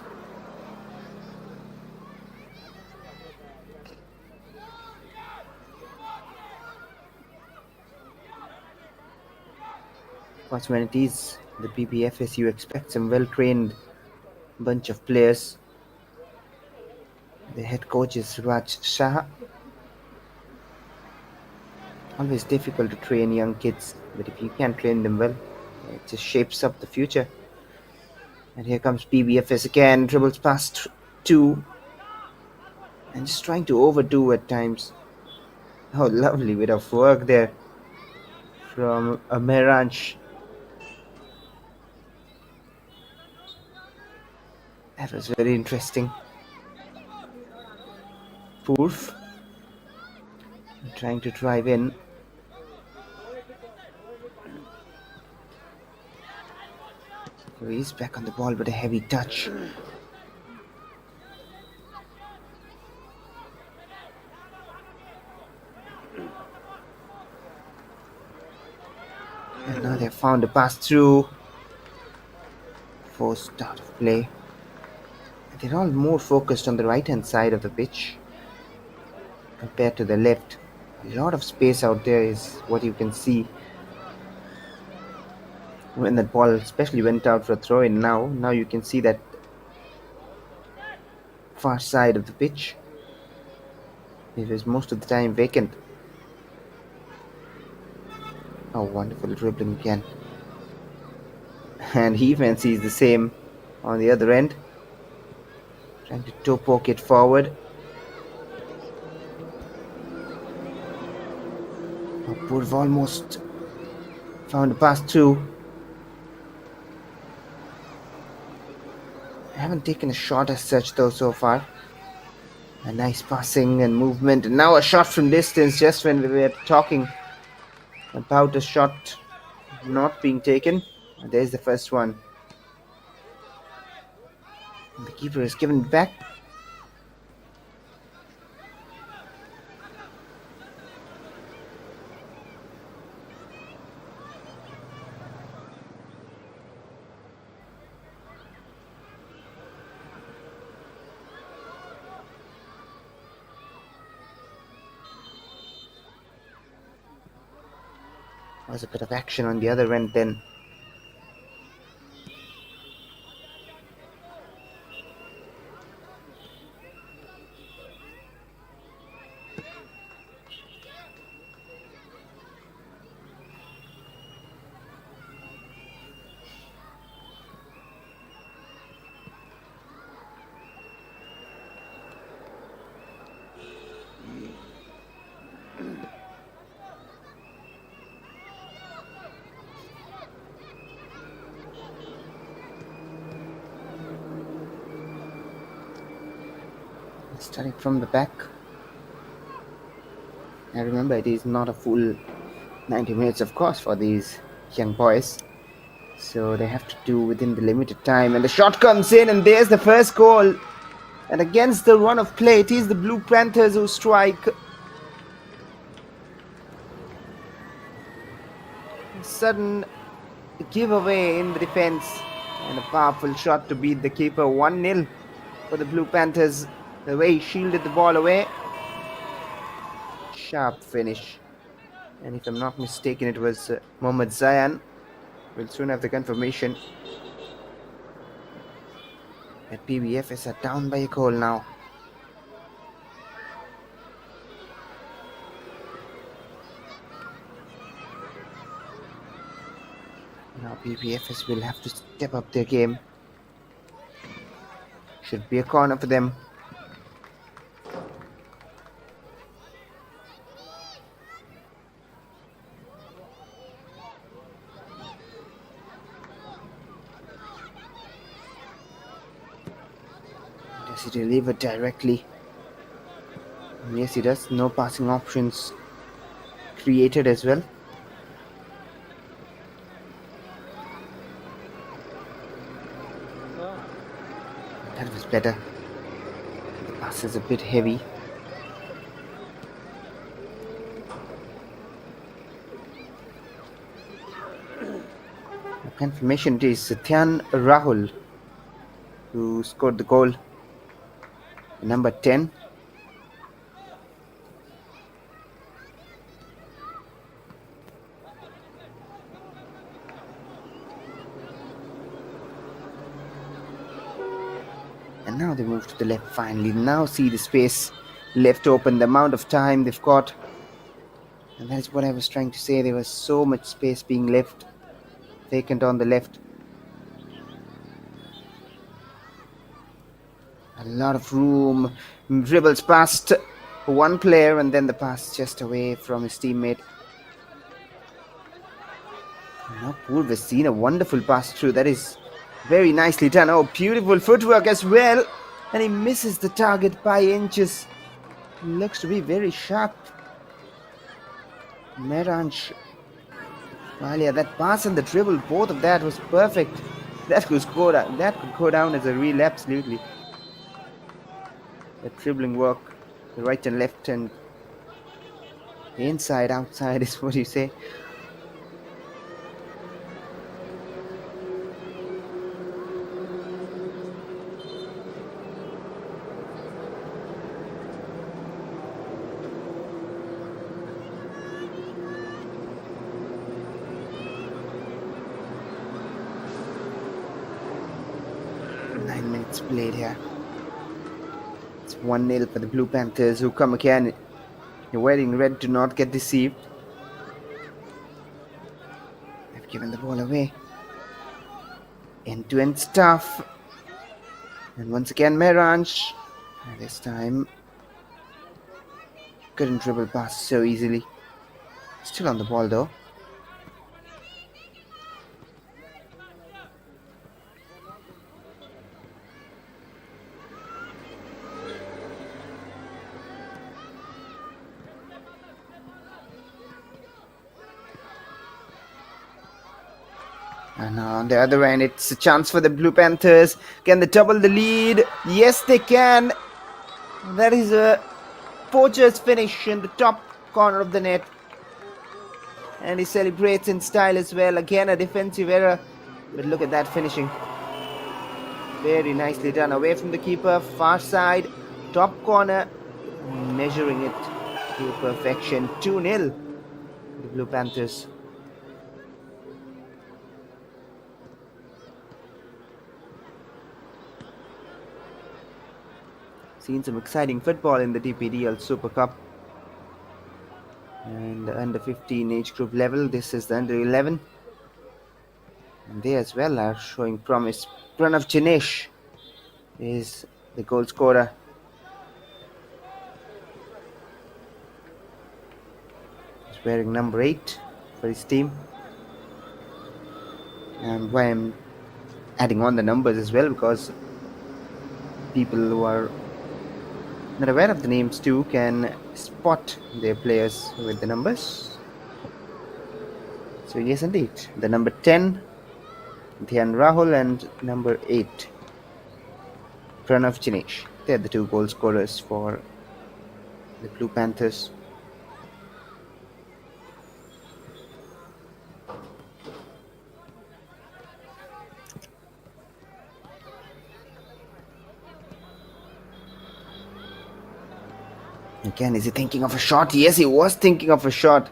Of course, when it is the BBFS, you expect some well-trained bunch of players. The head coach is Raj Shah. Always difficult to train young kids, but if you can train them well, it just shapes up the future. And here comes BBFS again, dribbles past 2 and just trying to overdo at times. Oh, lovely bit of work there from Meranch. That was very interesting. Poof, trying to drive in. He's back on the ball, but a heavy touch. And now they've found a pass through. Forced out of play. They're all more focused on the right hand side of the pitch compared to the left. A lot of space out there is what you can see. When that ball especially went out for a throw in, now you can see that far side of the pitch. It was most of the time vacant. Oh, wonderful dribbling again. And he fancies the same on the other end. Trying to toe poke it forward. Purv almost found a pass through. I haven't taken a shot as such though so far. A nice passing and movement, and now a shot from distance just when we were talking about a shot not being taken. And there's the first one. The keeper is given it back. There was a bit of action on the other end then. Starting from the back. I remember it is not a full 90 minutes, of course, for these young boys. So they have to do within the limited time. And the shot comes in, and there's the first goal. And against the run of play, it is the Blue Panthers who strike. A sudden giveaway in the defense. And a powerful shot to beat the keeper. 1-0 for the Blue Panthers. The way he shielded the ball away. Sharp finish. And if I'm not mistaken, it was Mohamed Zayan. We'll soon have the confirmation. But BBFS are down by a goal now. Now BBFS will have to step up their game. Should be a corner for them. Does he deliver directly? Yes, he does. No passing options created as well. That was better. The pass is a bit heavy. The confirmation it is Satyan Rahul who scored the goal. Number 10. And now they move to the left finally. Now see the space left open, the amount of time they've got. And that is what I was trying to say. There was so much space being left vacant on the left. A lot of room. Dribbles past one player and then the pass just away from his teammate. Now Purv has seen a wonderful pass through. That is very nicely done. Oh, beautiful footwork as well. And he misses the target by inches. Looks to be very sharp. Meranj. Well, yeah, that pass and the dribble, both of that was perfect. That could go down as a reel, absolutely. The dribbling work, the right and left and inside, outside is what you say. Played here. It's 1-0 for the Blue Panthers, who come again. You're wearing red, do not get deceived. Giving the ball away. End-to-end stuff. And once again, Merange. This time, couldn't dribble past so easily. Still on the ball though. And on the other end, it's a chance for the Blue Panthers. Can they double the lead? Yes, they can. That is a poacher's finish in the top corner of the net. And he celebrates in style as well. Again, a defensive error. But look at that finishing. Very nicely done. Away from the keeper, far side, top corner. Measuring it to perfection. 2-0. The Blue Panthers. Seen some exciting football in the DPDL Super Cup. And the under 15 age group level, this is the under 11. And they as well are showing promise. Pranav Jinesh is the goal scorer. He's wearing number 8 for his team. And why I'm adding on the numbers as well, because people who are not aware of the names too can spot their players with the numbers. So yes, indeed, the number 10 Dhyan Rahul and number 8 Pranav Jinesh, they're the 2 goal scorers for the Blue Panthers. Again, is he thinking of a shot? Yes, he was thinking of a shot.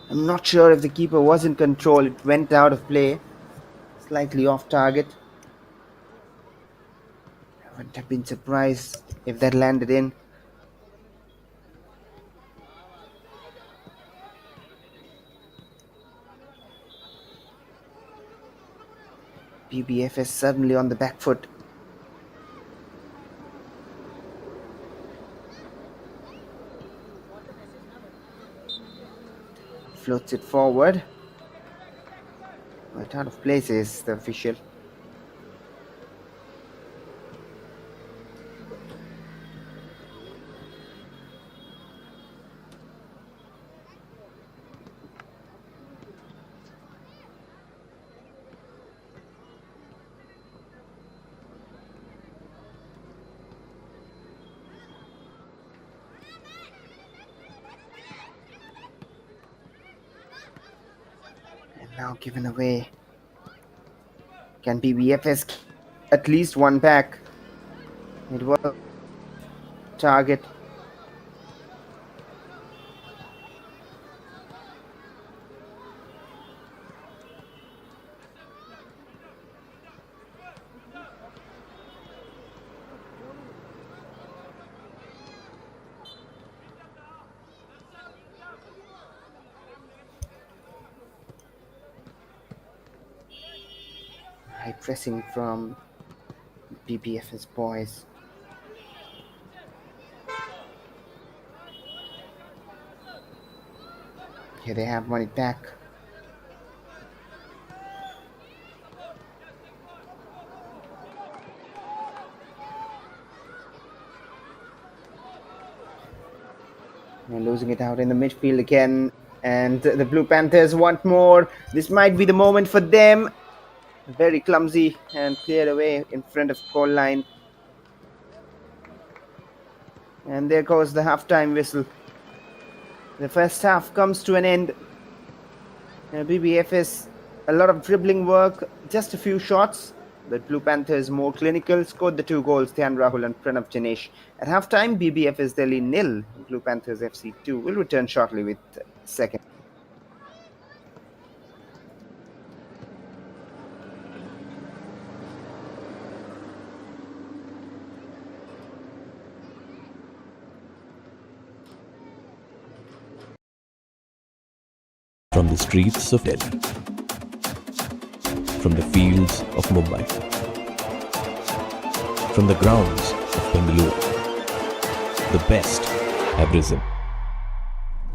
I'm not sure if the keeper was in control. It went out of play. Slightly off target. I wouldn't have been surprised if that landed in. BBFS suddenly on the back foot. Floats it forward. But out of place is the official. Now given away. Can BBFS at least one back? It was target. High pressing from BBFS boys. Here they have won it back. They're losing it out in the midfield again, and the Blue Panthers want more. This might be the moment for them. Very clumsy and cleared away in front of goal line. And there goes the halftime whistle. The first half comes to an end. BBFS, a lot of dribbling work, just a few shots. The Blue Panthers more clinical, scored the 2 goals, Dhyan Rahul and Pranav Jinesh. At halftime, BBFS Delhi 0, Blue Panthers FC 2. Will return shortly with second.
From the streets of Delhi From the fields of Mumbai, from the grounds of Bengaluru, the best have risen,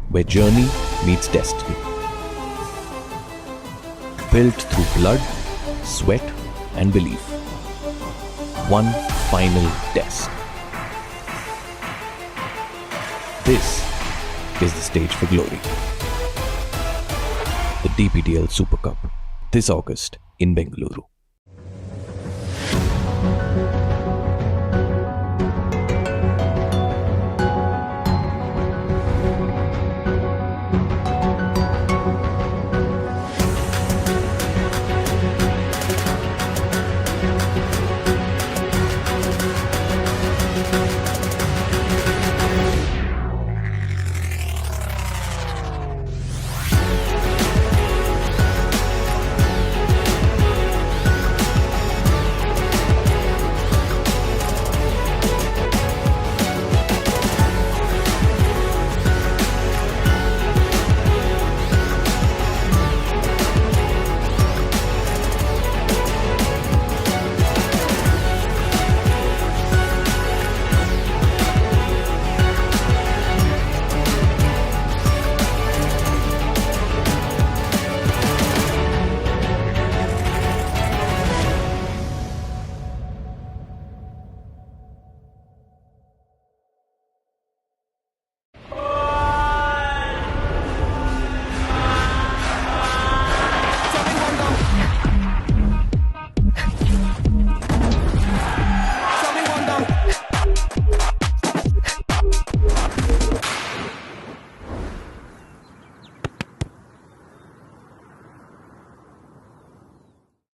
where journey meets destiny. Built through blood, sweat and belief. One final test. This is the stage for glory. The DPDL Super Cup, this August in Bengaluru.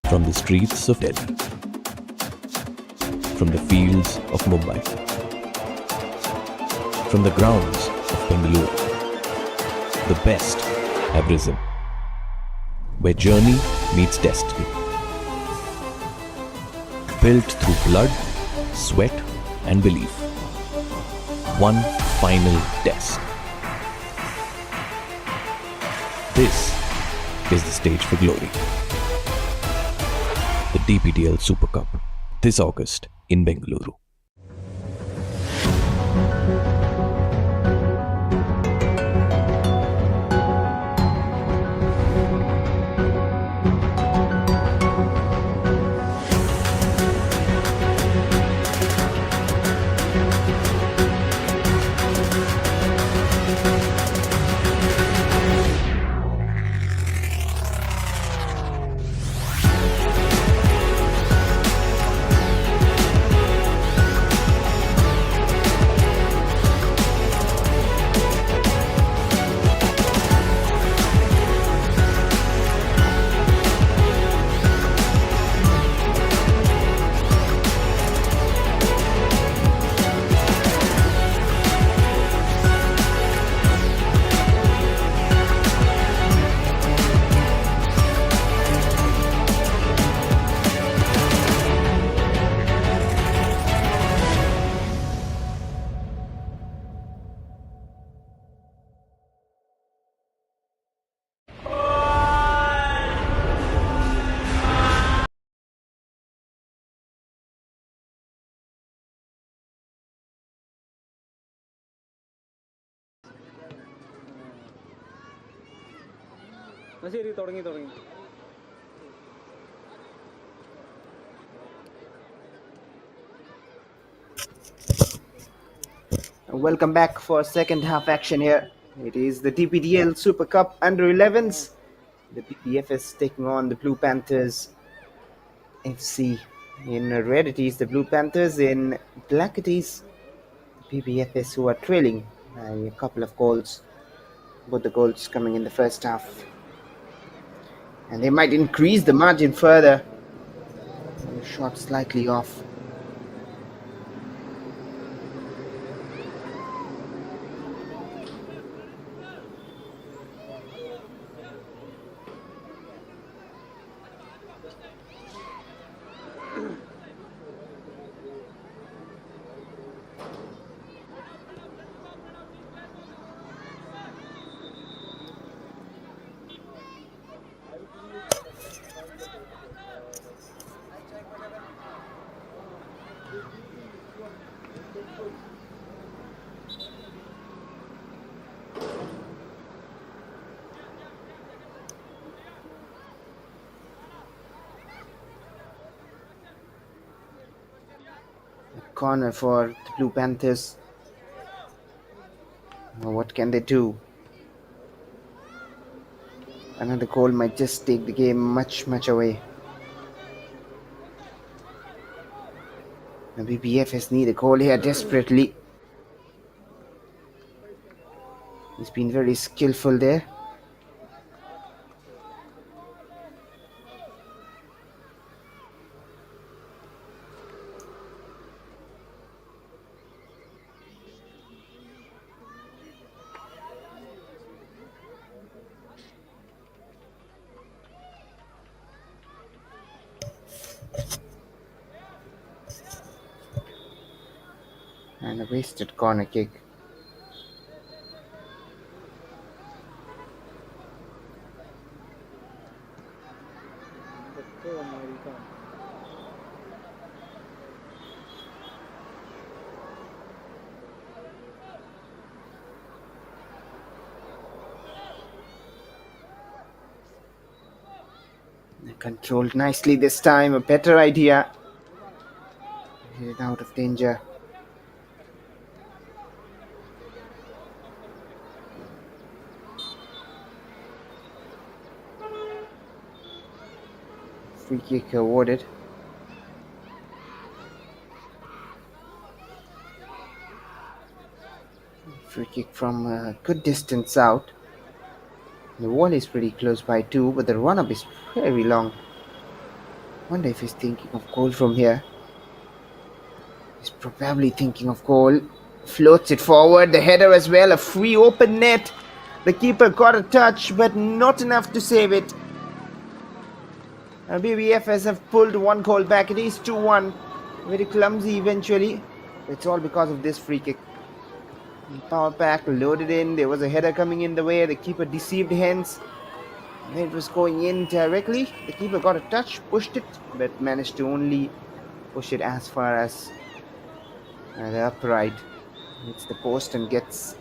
From the streets of Delhi, from the fields of Mumbai, from the grounds of Bengaluru, the best have risen, where journey meets destiny. Built through blood, sweat and belief. One final test. This is the stage for glory. The DPDL Super Cup, this August in Bengaluru.
Welcome back for second half action here. It is the DPDL Super Cup under 11s. The BBFS taking on the Blue Panthers FC. In red it is the Blue Panthers, in black it is the BBFS, who are trailing by a couple of goals. Both the goals coming in the first half. And they might increase the margin further. The shot slightly off. corner for the Blue Panthers. Now what can they do? Another goal might just take the game much away. The BBFS need a goal here desperately. He's been very skillful there. And a wasted corner kick. Controlled nicely this time, a better idea. Get out of danger. Free kick awarded. Free kick from a good distance out. The wall is pretty close by too, but the run-up is very long. Wonder if he's thinking of goal from here. He's probably thinking of goal. Floats it forward, the header as well, a free open net. The keeper got a touch, but not enough to save it. BBFS have pulled one goal back. It is 2-1. Very clumsy eventually. It's all because of this free kick. Power pack loaded in. There was a header coming in the way. The keeper deceived hence. It was going in directly. The keeper got a touch, pushed it, but managed to only push it as far as the upright. Hits the post and gets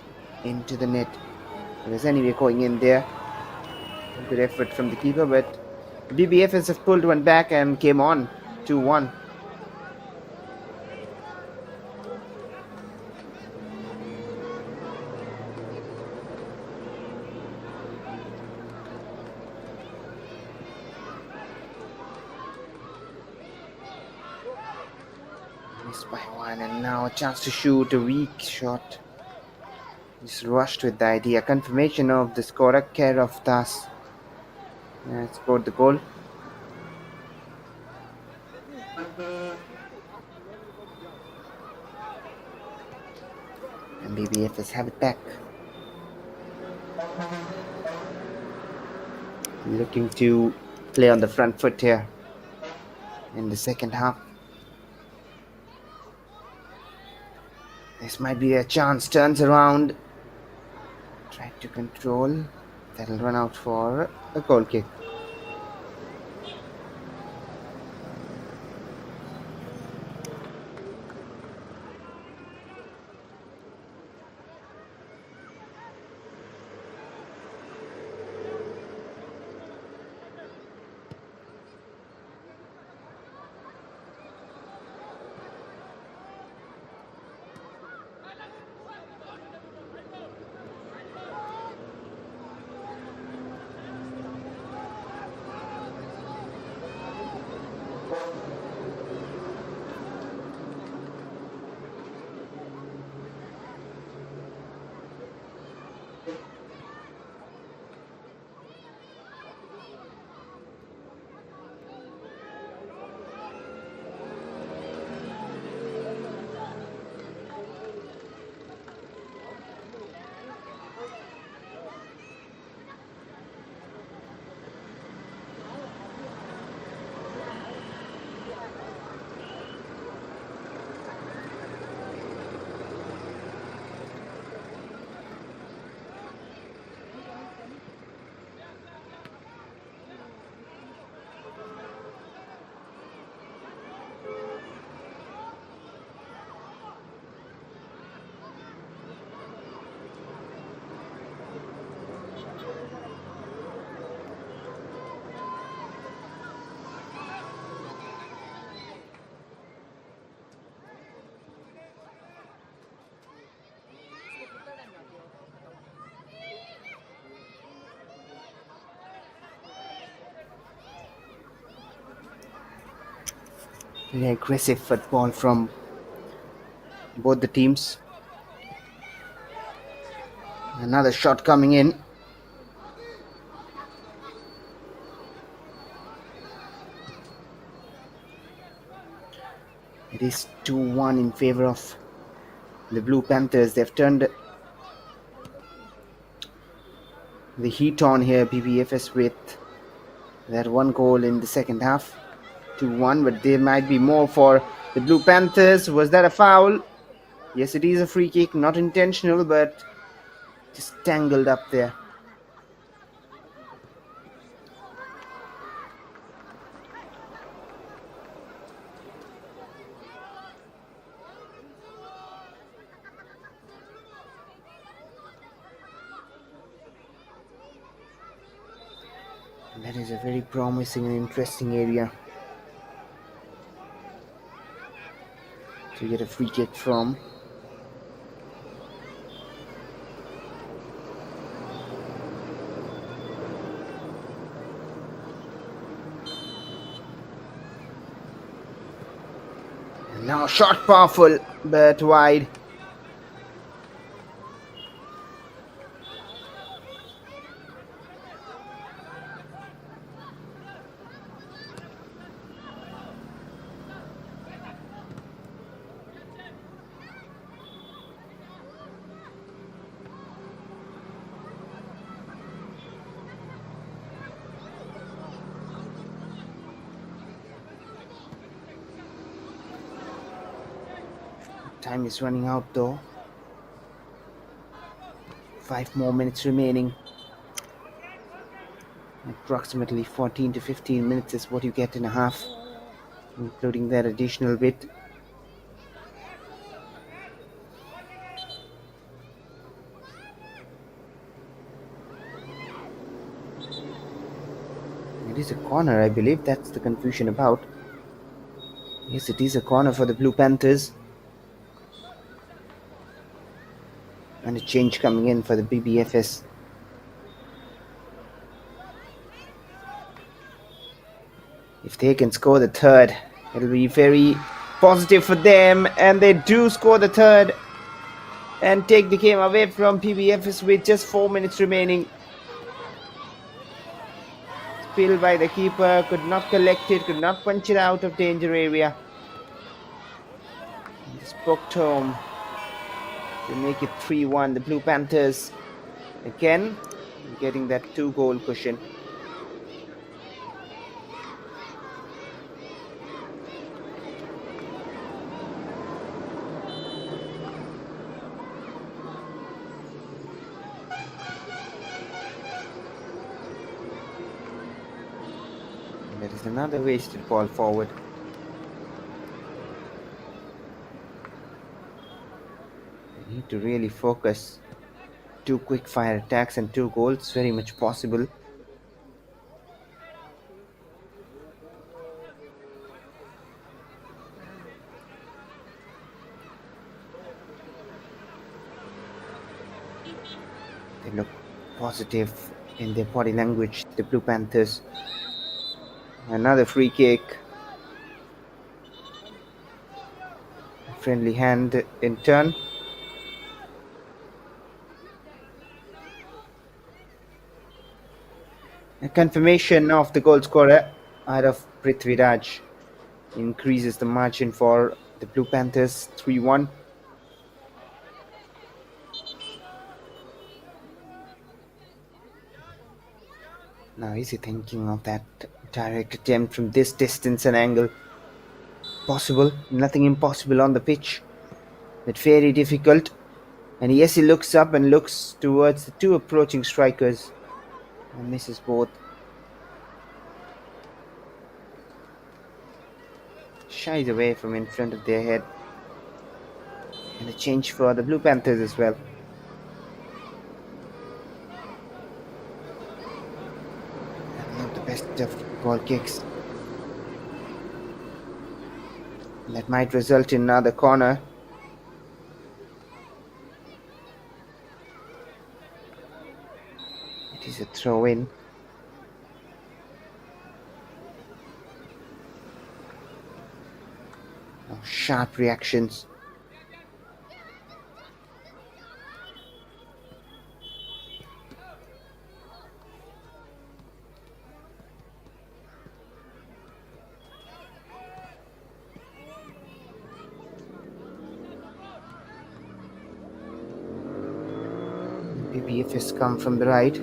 into the net. It was anyway going in there. Good effort from the keeper, but BBFS have pulled one back and came on 2-1. Missed by one, and now a chance to shoot a weak shot. Just rushed with the idea. Confirmation of the scorer, care of Das. Scored the goal. And BBFS have it back. Looking to play on the front foot here in the second half. This might be a chance. Turns around. Tried to control. That'll run out for a goal kick. Very aggressive football from both the teams. Another shot coming in. It is 2-1 in favor of the Blue Panthers. They've turned the heat on here, BBFS, with that one goal in the second half. 2-1, but there might be more for the Blue Panthers. Was that a foul? Yes, it is a free kick, not intentional, but just tangled up there. That is a very promising and interesting area to get a free kick from. And now shot powerful, but wide. Time is running out though. 5 more minutes remaining. Approximately 14 to 15 minutes is what you get in a half, including that additional bit. It is a corner, I believe. That's the confusion about. Yes, it is a corner for the Blue Panthers. And a change coming in for the BBFS. If they can score the third, it'll be very positive for them. And they do score the third and take the game away from BBFS with just 4 minutes remaining. Spill by the keeper, could not collect it, could not punch it out of danger area. Just poked home to make it 3-1. The Blue Panthers again getting that 2-goal cushion. And there is another wasted ball forward. Need to really focus. 2 quick fire attacks and 2 goals, very much possible. They look positive in their body language, the Blue Panthers. Another free kick. Friendly hand in turn. A confirmation of the goal scorer out of Prithviraj increases the margin for the Blue Panthers 3-1. Now is he thinking of that direct attempt from this distance and angle? Possible, nothing impossible on the pitch, but very difficult. And yes, he looks up and looks towards the 2 approaching strikers and misses both. Shies away from in front of their head. And a change for the Blue Panthers as well. Not the best of ball kicks. That might result in another corner. It is a throw in. Sharp reactions. BBFS come from the right.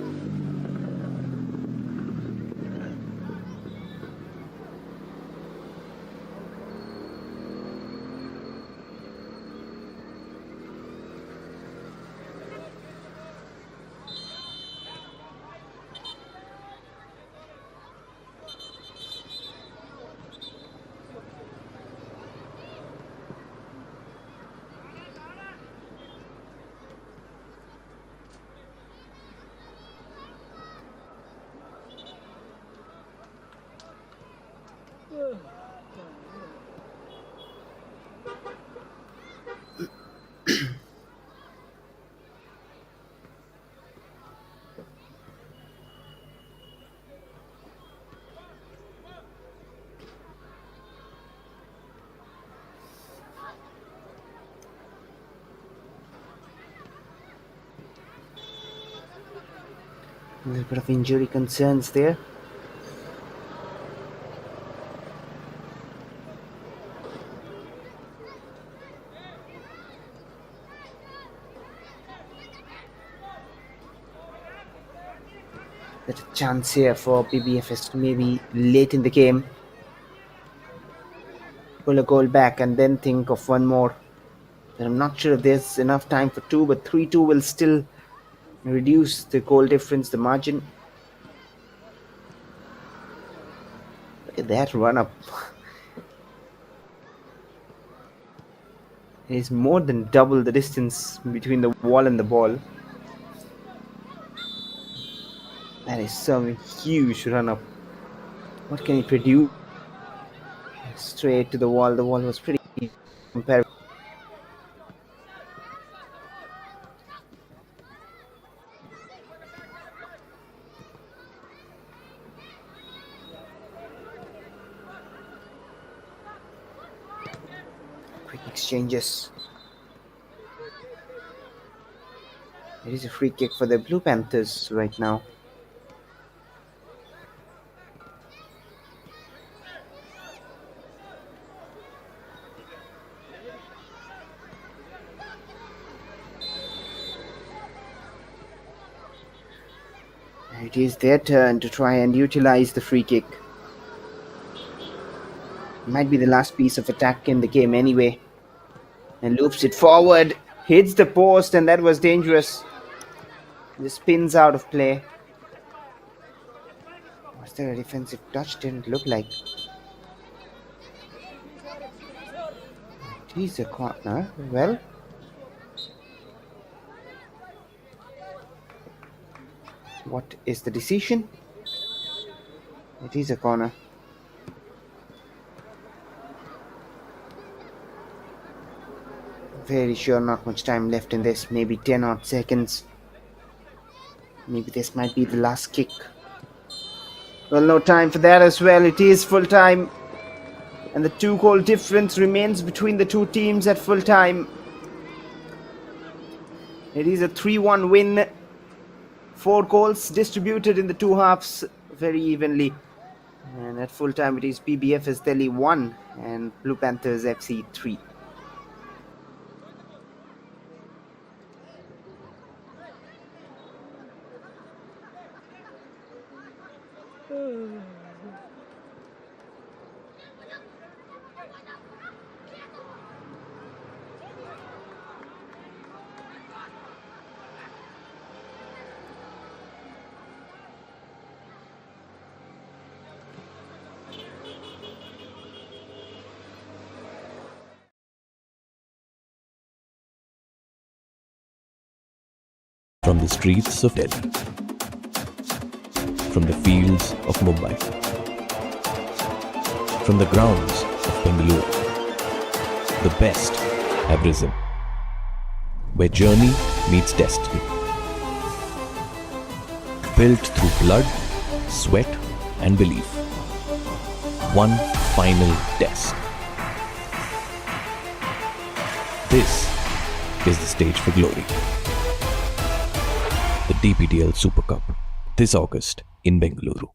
A little bit of injury concerns there. There's a chance here for BBFS to maybe late in the game pull a goal back and then think of one more. And I'm not sure if there's enough time for two, but 3-2 will still reduce the goal difference, the margin. Look at that run up. It is more than double the distance between the wall and the ball. That is some huge run up. What can he produce? Straight to the wall. The wall was pretty comparable. Quick exchanges. It is a free kick for the Blue Panthers right now. It is their turn to try and utilize the free kick. Might be the last piece of attack in the game anyway. And loops it forward, hits the post, and that was dangerous. Just spins out of play. Was there a defensive touch? Didn't look like. It is a corner. Well, what is the decision? It is a corner. Very sure not much time left in this. Maybe 10 odd seconds. Maybe this might be the last kick. Well, no time for that as well. It is full time. And the 2-goal difference remains between the two teams at full time. It is a 3-1 win. 4 goals distributed in the two halves very evenly. And at full time it is BBFS Delhi 1 and Blue Panthers FC 3.
From the streets of Delhi, from the fields of Mumbai, from the grounds of Bengaluru, the best have risen, where journey meets destiny. Built through blood, sweat and belief. One final test. This is the stage for glory. The DPDL Super Cup this August in Bengaluru.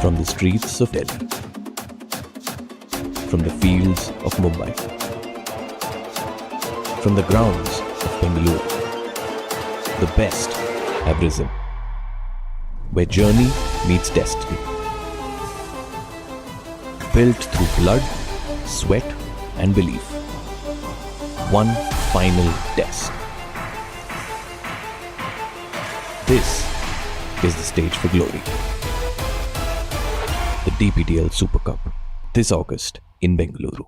From the streets of Delhi, from the fields of Mumbai, from the grounds of Bengaluru, the best have risen, where journey meets destiny. Built through blood, sweat and belief. One final test. This is the stage for glory. The DPDL Super Cup this August in Bengaluru.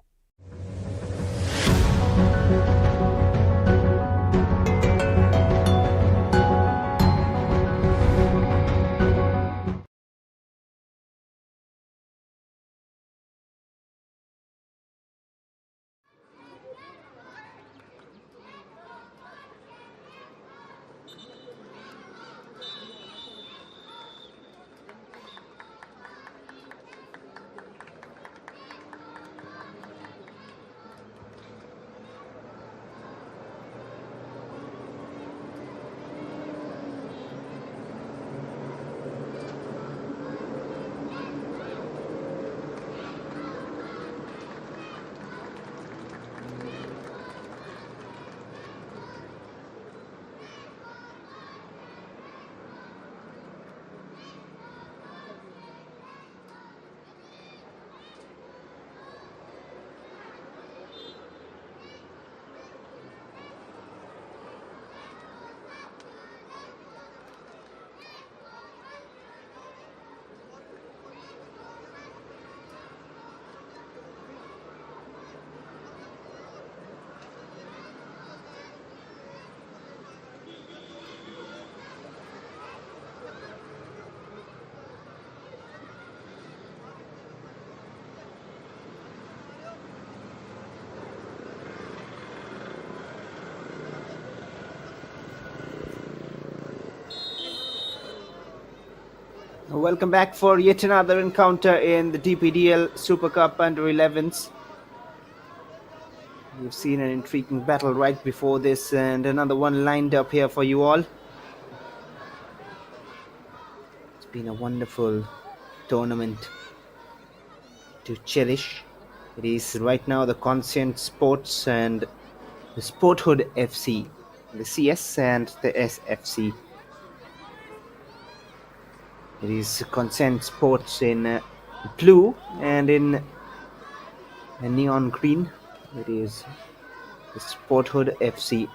Welcome back for yet another encounter in the DPDL Super Cup Under 11s. You've seen an intriguing battle right before this and another one lined up here for you all. It's been a wonderful tournament to cherish. It is right now the Concient Sports and the Sporthood FC, the CS and the SFC. It is Concient Sports in blue and in neon green. It is the Sporthood FC.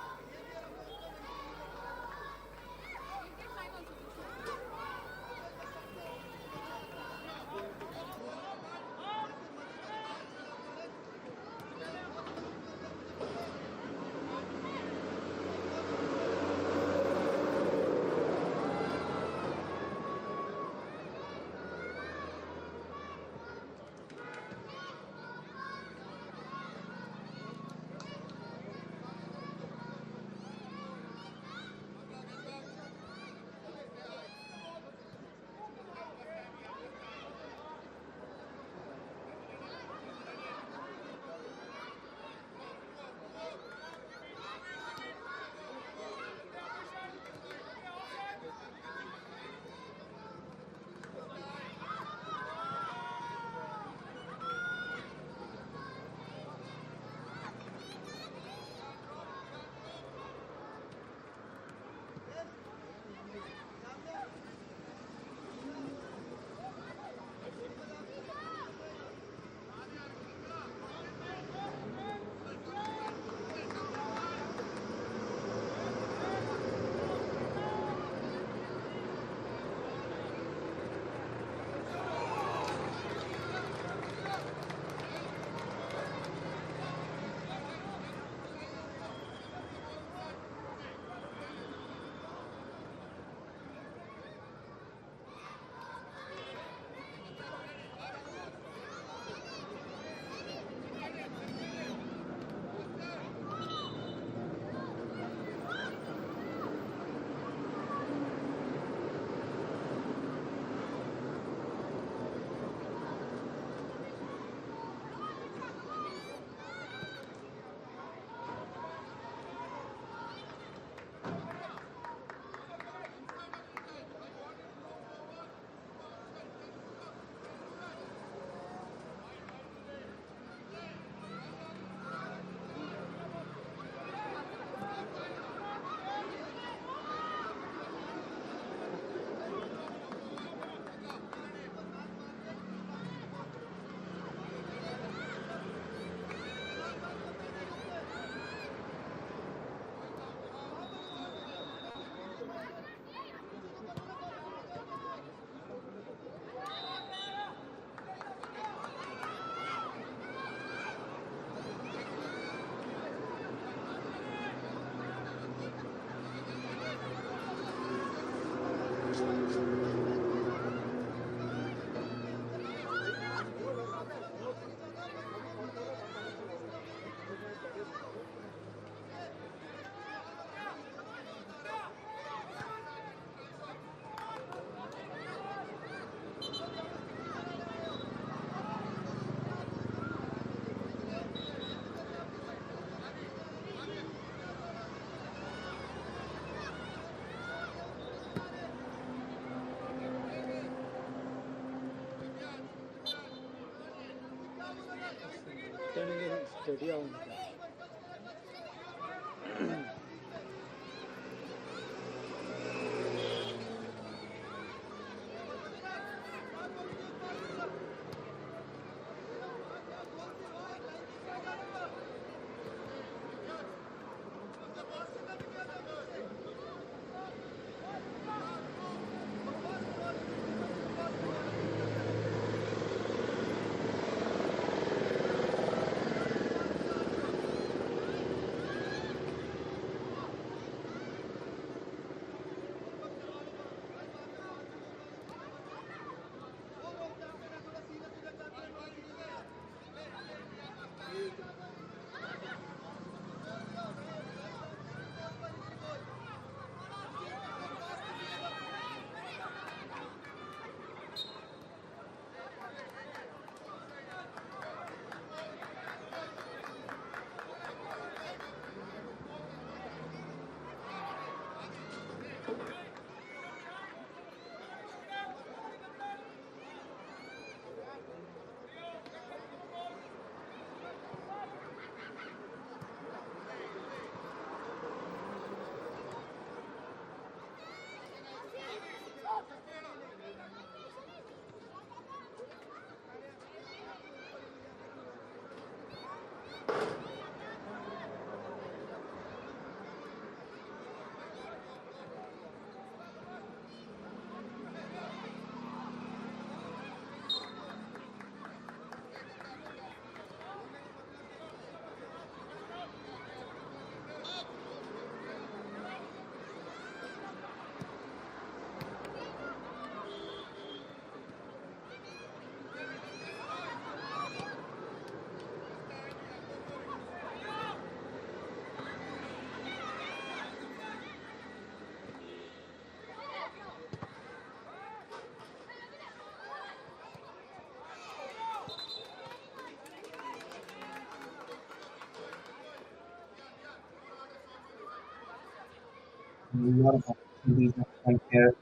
A lot of opportunities right there.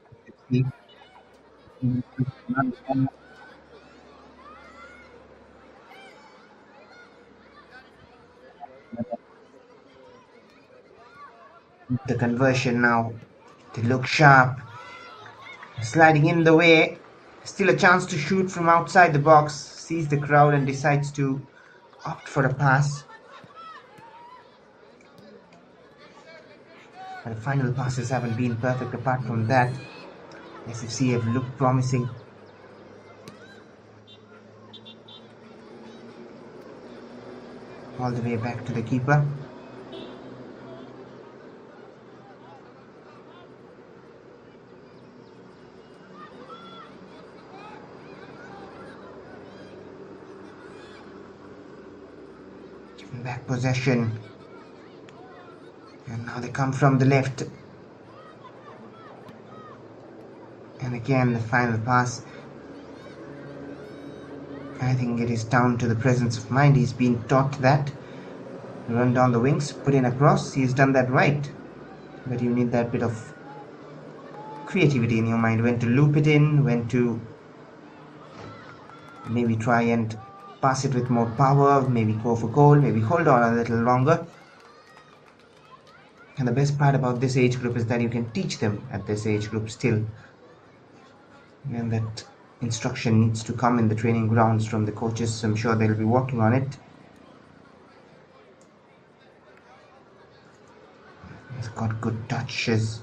See, the conversion now. They look sharp. Sliding in the way. Still a chance to shoot from outside the box. Sees the crowd and decides to opt for a pass. But the final passes haven't been perfect apart from that. SFC have looked promising. All the way back to the keeper. Back possession. And now they come from the left. And again the final pass. I think it is down to the presence of mind. He's been taught that. Run down the wings, put in a cross. He's done that right. But you need that bit of creativity in your mind. When to loop it in, when to maybe try and pass it with more power, maybe go for goal, maybe hold on a little longer. And the best part about this age group is that you can teach them at this age group still. And that instruction needs to come in the training grounds from the coaches. I'm sure they'll be working on it. He's got good touches.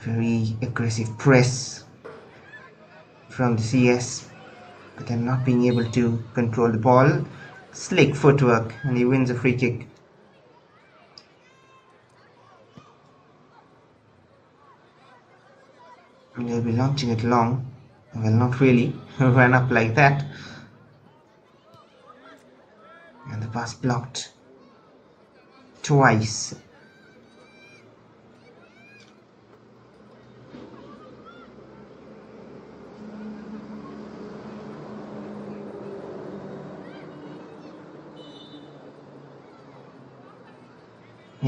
Very aggressive press from the CS, but then not being able to control the ball. Slick footwork, and he wins a free kick. And they'll be launching it long. Well, not really. Ran up like that. And the pass blocked twice.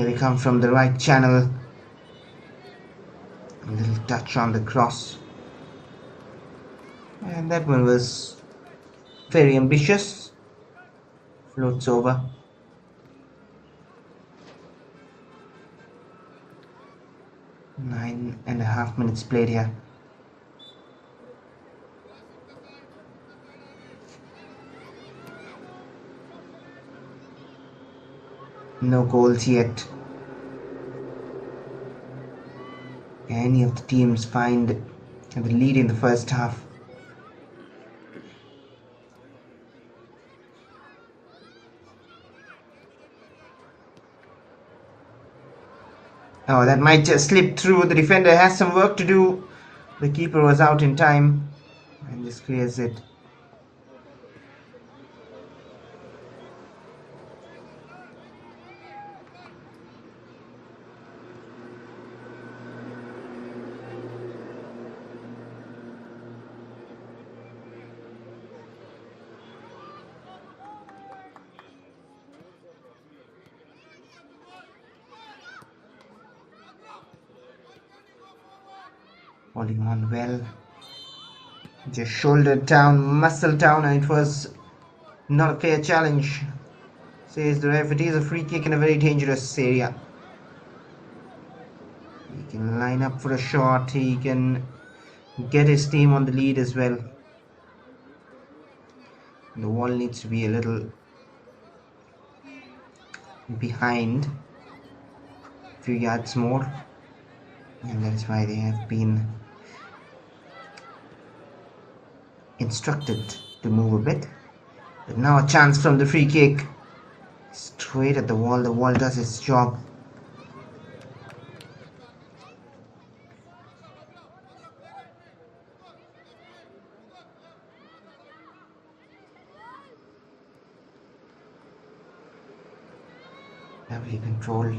Here they come from the right channel. A little touch on the cross. And that one was very ambitious. Floats over. 9.5 minutes played here. No goals yet. Any of the teams find the lead in the first half. Oh, that might just slip through. The defender has some work to do. The keeper was out in time and just clears it. Holding on well. Just shouldered down, muscled down, and it was not a fair challenge. Says the ref. It is a free kick in a very dangerous area. He can line up for a shot. He can get his team on the lead as well. The wall needs to be a little behind, a few yards more, and that is why they have been instructed to move a bit. But now a chance from the free kick. Straight at the wall. The wall does its job. Lovely control.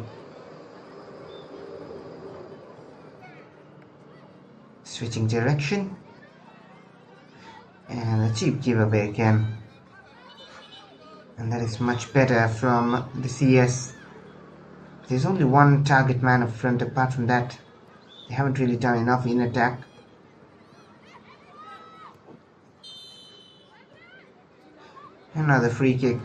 Switching direction. And a cheap giveaway again. And that is much better from the CS. There's only one target man up front. Apart from that, they haven't really done enough in attack. Another free kick.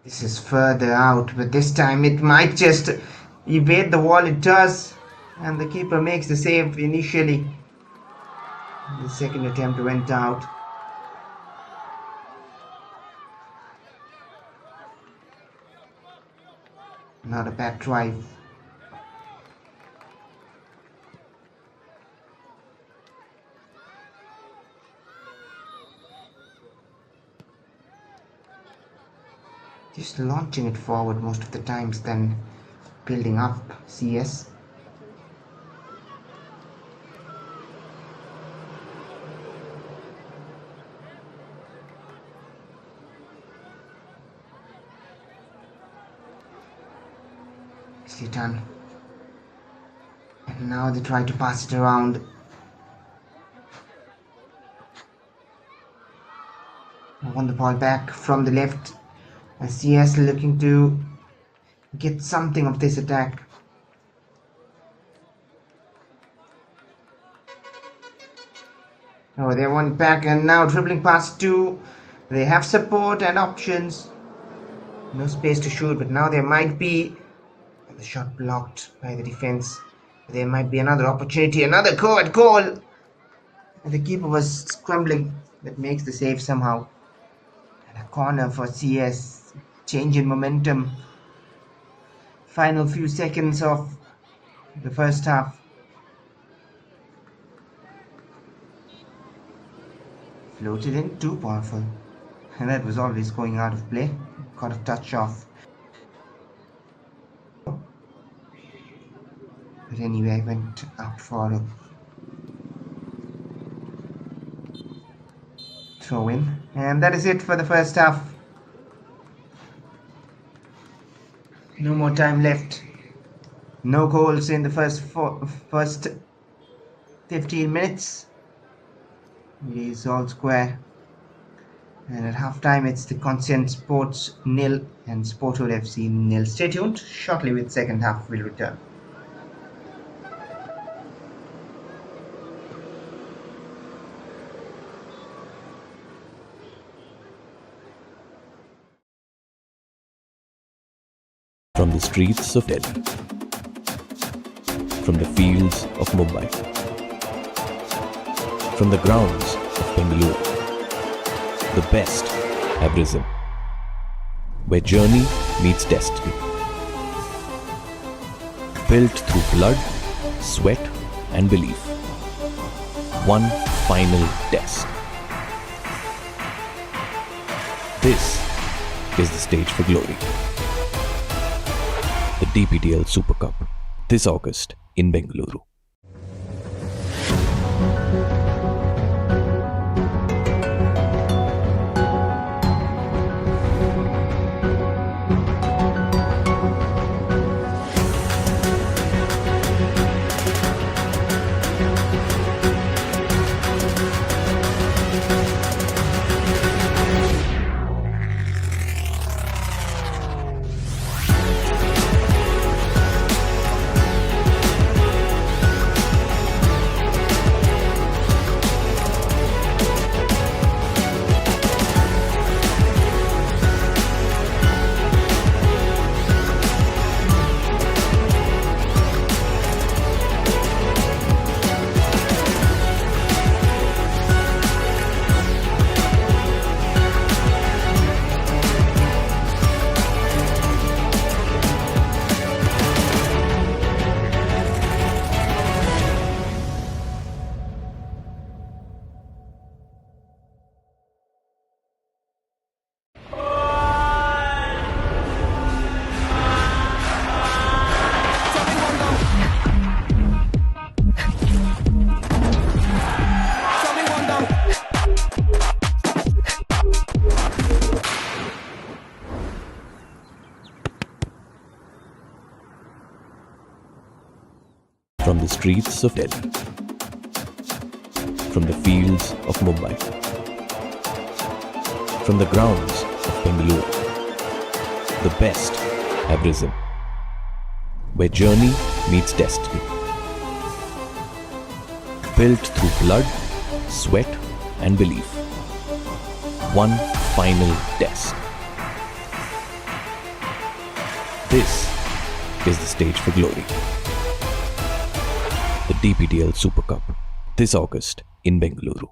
This is further out, but this time it might just evade the wall. It does, and the keeper makes the save initially. The second attempt went out. Not a bad drive. Just launching it forward most of the times, then building up CS. Nicely done. And now they try to pass it around. I want the ball back from the left. And CS looking to get something of this attack. Oh, they want back, and now dribbling past two. They have support and options. No space to shoot, but now there might be the shot blocked by the defense. There might be another opportunity, another goal. And the keeper was scrambling. That makes the save somehow. And a corner for CS. Change in momentum. Final few seconds of the first half. Floated in, too powerful. And that was always going out of play. Got a touch off. But anyway, I went out for a throw in. And that is it for the first half. No more time left. No goals in the first 15 minutes. It is all square. And at halftime, it's the Concient Sports 0 and Sporthood FC 0. Stay tuned. Shortly with second half, we'll return.
From the streets of Delhi, from the fields of Mumbai, from the grounds of Bengaluru, the best have risen, where journey meets destiny. Built through blood, sweat and belief. One final test. This is the stage for glory. The DPDL Super Cup, this August in Bengaluru. From the streets of Delhi, from the fields of Mumbai, from the grounds of Bengaluru, the best have risen, where journey meets destiny. Built through blood, sweat and belief. One final test. This is the stage for glory. The DPDL Super Cup, this August in Bengaluru.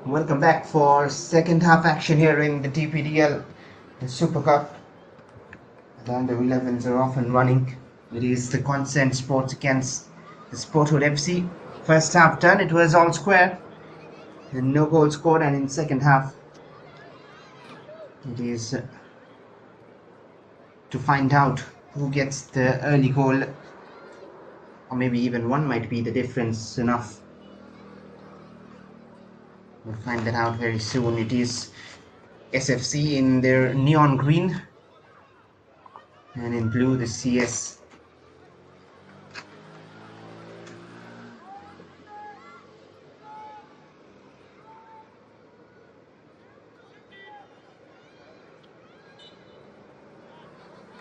Welcome back for second half action here in the DPDL, the Super Cup. The under 11s are off and running. It is the Concient Sports against the Sporthood FC. First half done, it was all square. And no goal scored, and in second half, it is to find out who gets the early goal, or maybe even one might be the difference enough. We'll find that out very soon. It is SFC in their neon green, and in blue the CS.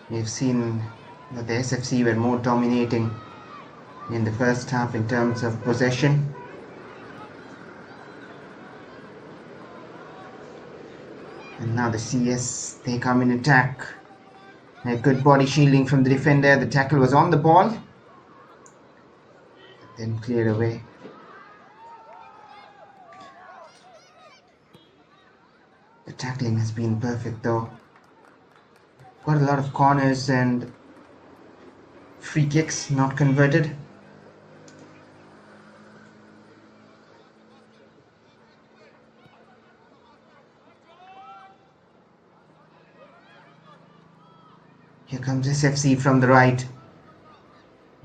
We've seen that the SFC were more dominating in the first half in terms of possession. And now the CS, they come in attack. A good body shielding from the defender. The tackle was on the ball, then cleared away. The tackling has been perfect though. Got a lot of corners and free kicks not converted. Here comes SFC from the right.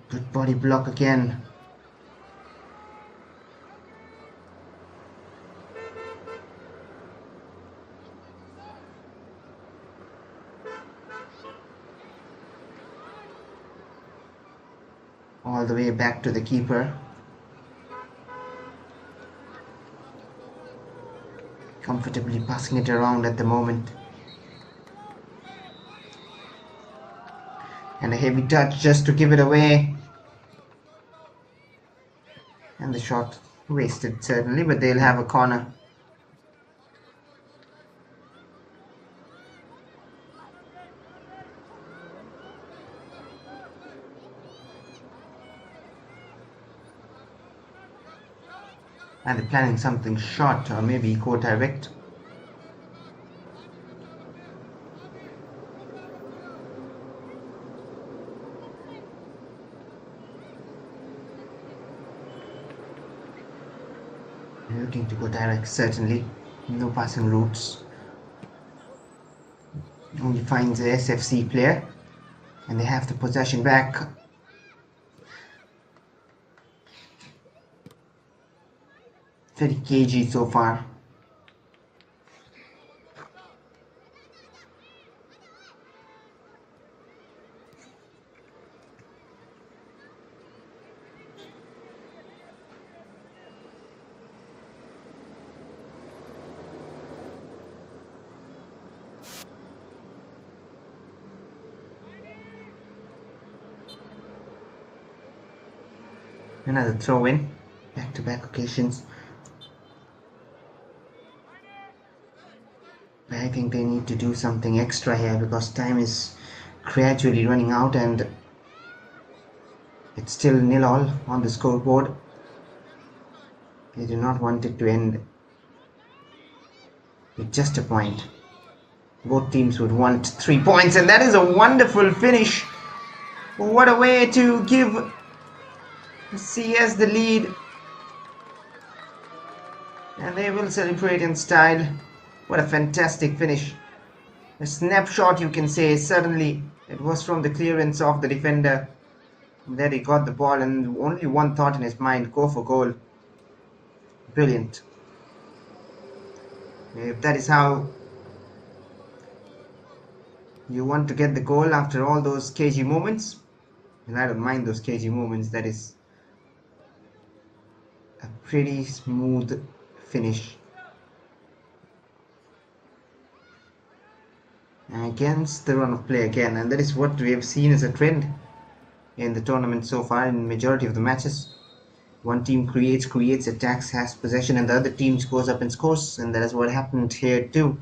Good body block again. All the way back to the keeper. Comfortably passing it around at the moment. And a heavy touch just to give it away. And the shot wasted certainly, but they'll have a corner. And they're planning something short or maybe co-direct. Looking to go direct, certainly. No passing routes. Only finds the SFC player. And they have the possession back. Very cagey so far. Another throw in, back-to-back occasions. But I think they need to do something extra here because time is gradually running out and it's still 0-0 on the scoreboard. They do not want it to end with just a point. Both teams would want 3 points, and that is a wonderful finish. What a way to give CS the lead, and they will celebrate in style. What a fantastic finish. A snapshot, you can say. Certainly it was from the clearance of the defender. There he got the ball and only one thought in his mind: go for goal. Brilliant. If that is how you want to get the goal after all those cagey moments, and I don't mind those cagey moments, that is a pretty smooth finish. Against the run of play again, and that is what we have seen as a trend in the tournament so far in majority of the matches. One team creates, attacks, has possession, and the other team goes up and scores, and that is what happened here too.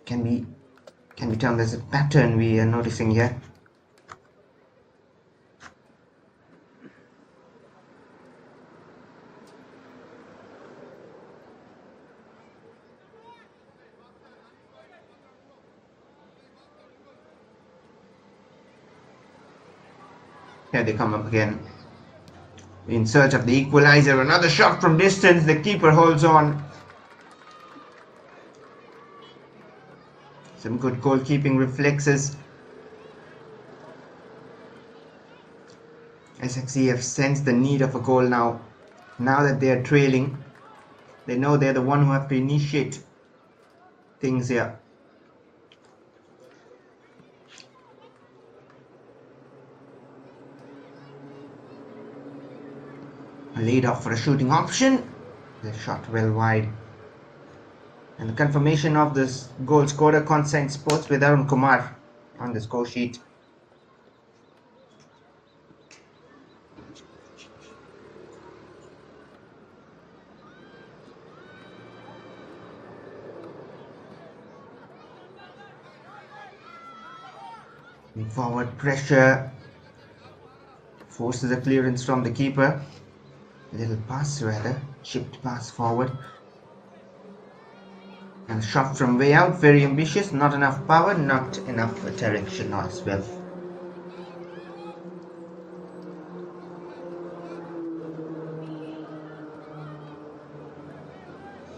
Can be termed as a pattern we are noticing here. Here they come up again in search of the equalizer. Another shot from distance. The keeper holds on. Some good goalkeeping reflexes. SXE have sensed the need of a goal now that they are trailing. They know they're the one who have to initiate things here. Laid off for a shooting option. The shot well wide. And the confirmation of this goal scorer, Concient Sports, with Arun Kumar on the score sheet. Forward pressure forces a clearance from the keeper. A little pass rather, chipped pass forward. And a shot from way out, very ambitious, not enough power, not enough direction as well.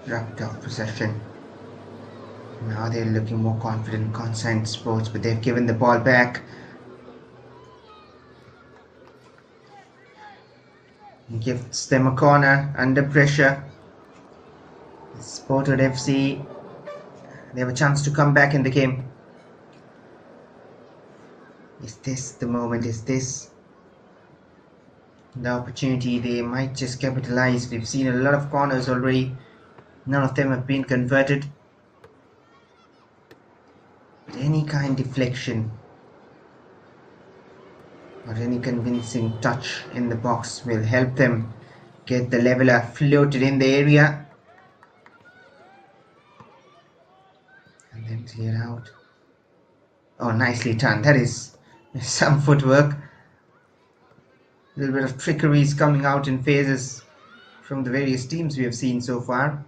Wrapped off possession. Now they're looking more confident, Concient Sports, but they've given the ball back. Gives them a corner under pressure. Sporthood FC, they have a chance to come back in the game. Is this the moment? Is this the opportunity they might just capitalize? We've seen a lot of corners already. None of them have been converted. But any kind of deflection or any convincing touch in the box will help them get the leveler floated in the area and then clear out. Oh, nicely done. That is some footwork. A little bit of trickery is coming out in phases from the various teams we have seen so far.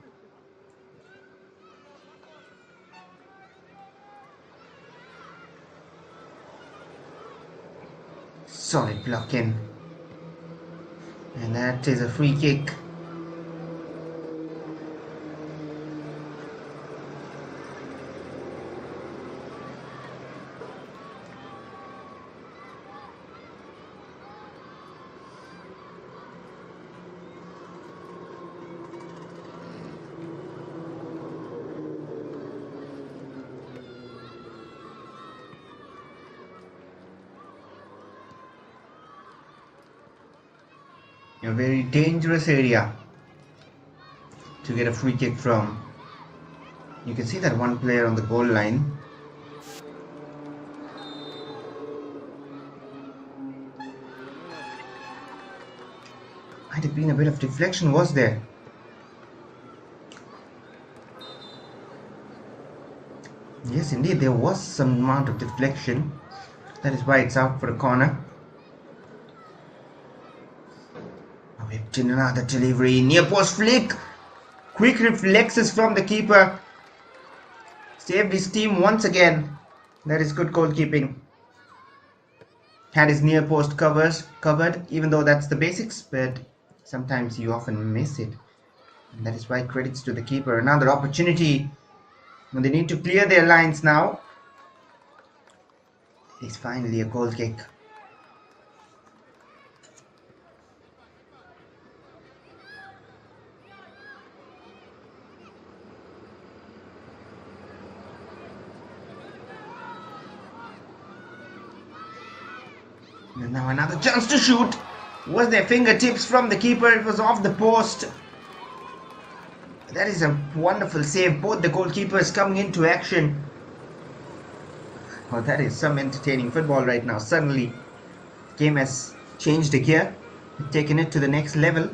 Solid block in. And that is a free kick. A very dangerous area to get a free kick from. You can see that one player on the goal line. Might have been a bit of deflection, was there? Yes, indeed, there was some amount of deflection. That is why it's out for a corner. Whipped in another delivery, near post flick. Quick reflexes from the keeper. Saved his team once again. That is good goalkeeping. Had his near post covered, even though that's the basics, but sometimes you often miss it. And that is why credits to the keeper. Another opportunity. They need to clear their lines now. It's finally a goal kick. And now another chance to shoot. Was their fingertips from the keeper? It was off the post. That is a wonderful save. Both the goalkeepers coming into action. Oh, that is some entertaining football right now. Suddenly, the game has changed a gear, taken it to the next level.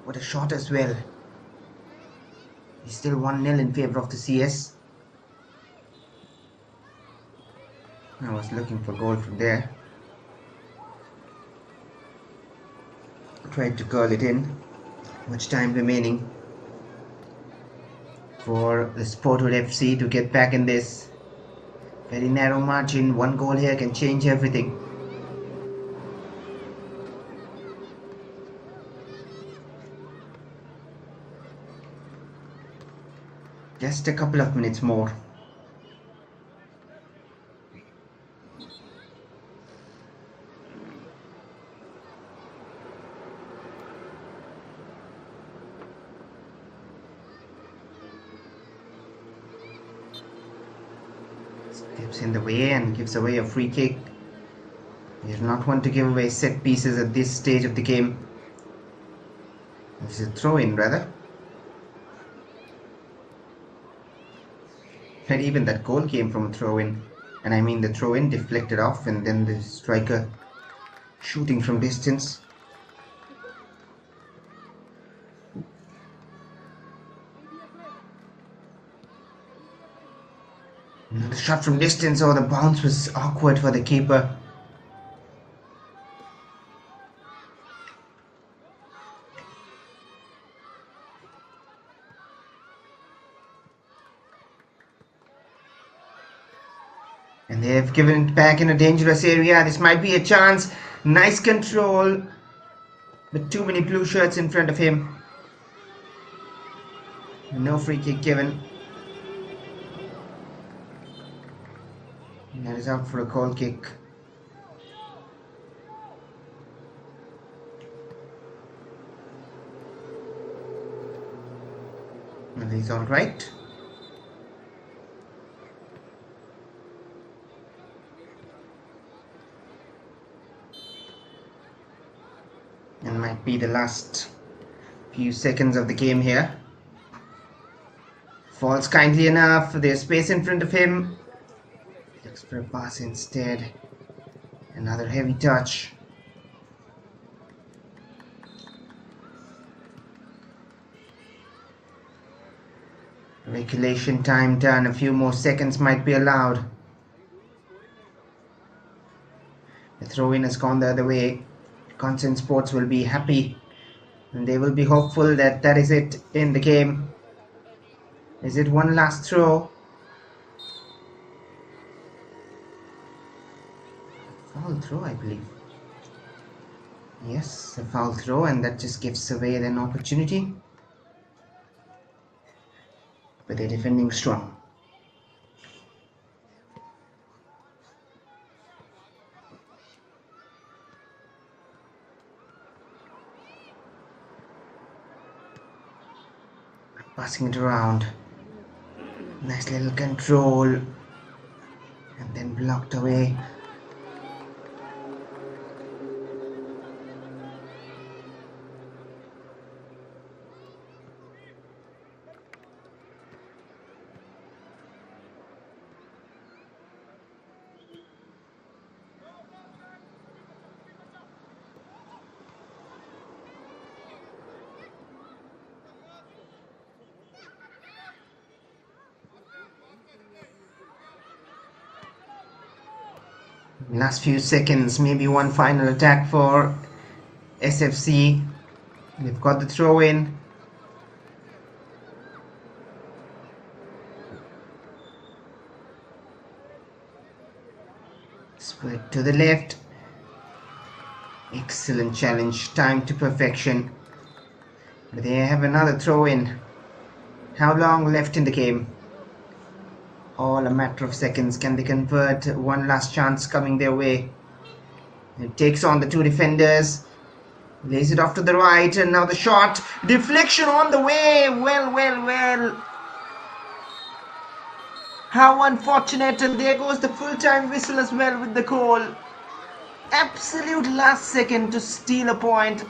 What a shot as well. He's still 1-0 in favor of the CS. I was looking for goal from there. Tried to curl it in. Much time remaining for the Sporthood FC to get back in this. Very narrow margin. One goal here can change everything. Just a couple of minutes more. Dips in the way and gives away a free kick. You do not want to give away set pieces at this stage of the game. It's a throw-in, rather. And even that goal came from a throw-in. And I mean the throw-in deflected off and then the striker shooting from distance. The shot from distance, the bounce was awkward for the keeper. And they have given it back in a dangerous area. This might be a chance. Nice control. But too many blue shirts in front of him. No free kick given. And that is out for a goal kick. And he's all right. And might be the last few seconds of the game here. Falls kindly enough. There's space in front of him. Looks for a pass instead. Another heavy touch. Regulation time done. A few more seconds might be allowed. The throw-in has gone the other way. Concient Sports will be happy. And they will be hopeful that that is it in the game. Is it one last throw? Foul throw, I believe. Yes, a foul throw, and that just gives away an opportunity. But they're defending strong. Passing it around. Nice little control. And then blocked away. Last few seconds, maybe one final attack for SFC. They've got the throw in. Split to the left. Excellent challenge, timed to perfection. But they have another throw in. How long left in the game? All a matter of seconds. Can they convert? One last chance coming their way. It takes on the two defenders. Lays it off to the right, and now the shot. Deflection on the way. Well. How unfortunate, and there goes the full-time whistle as well with the goal. Absolute last second to steal a point.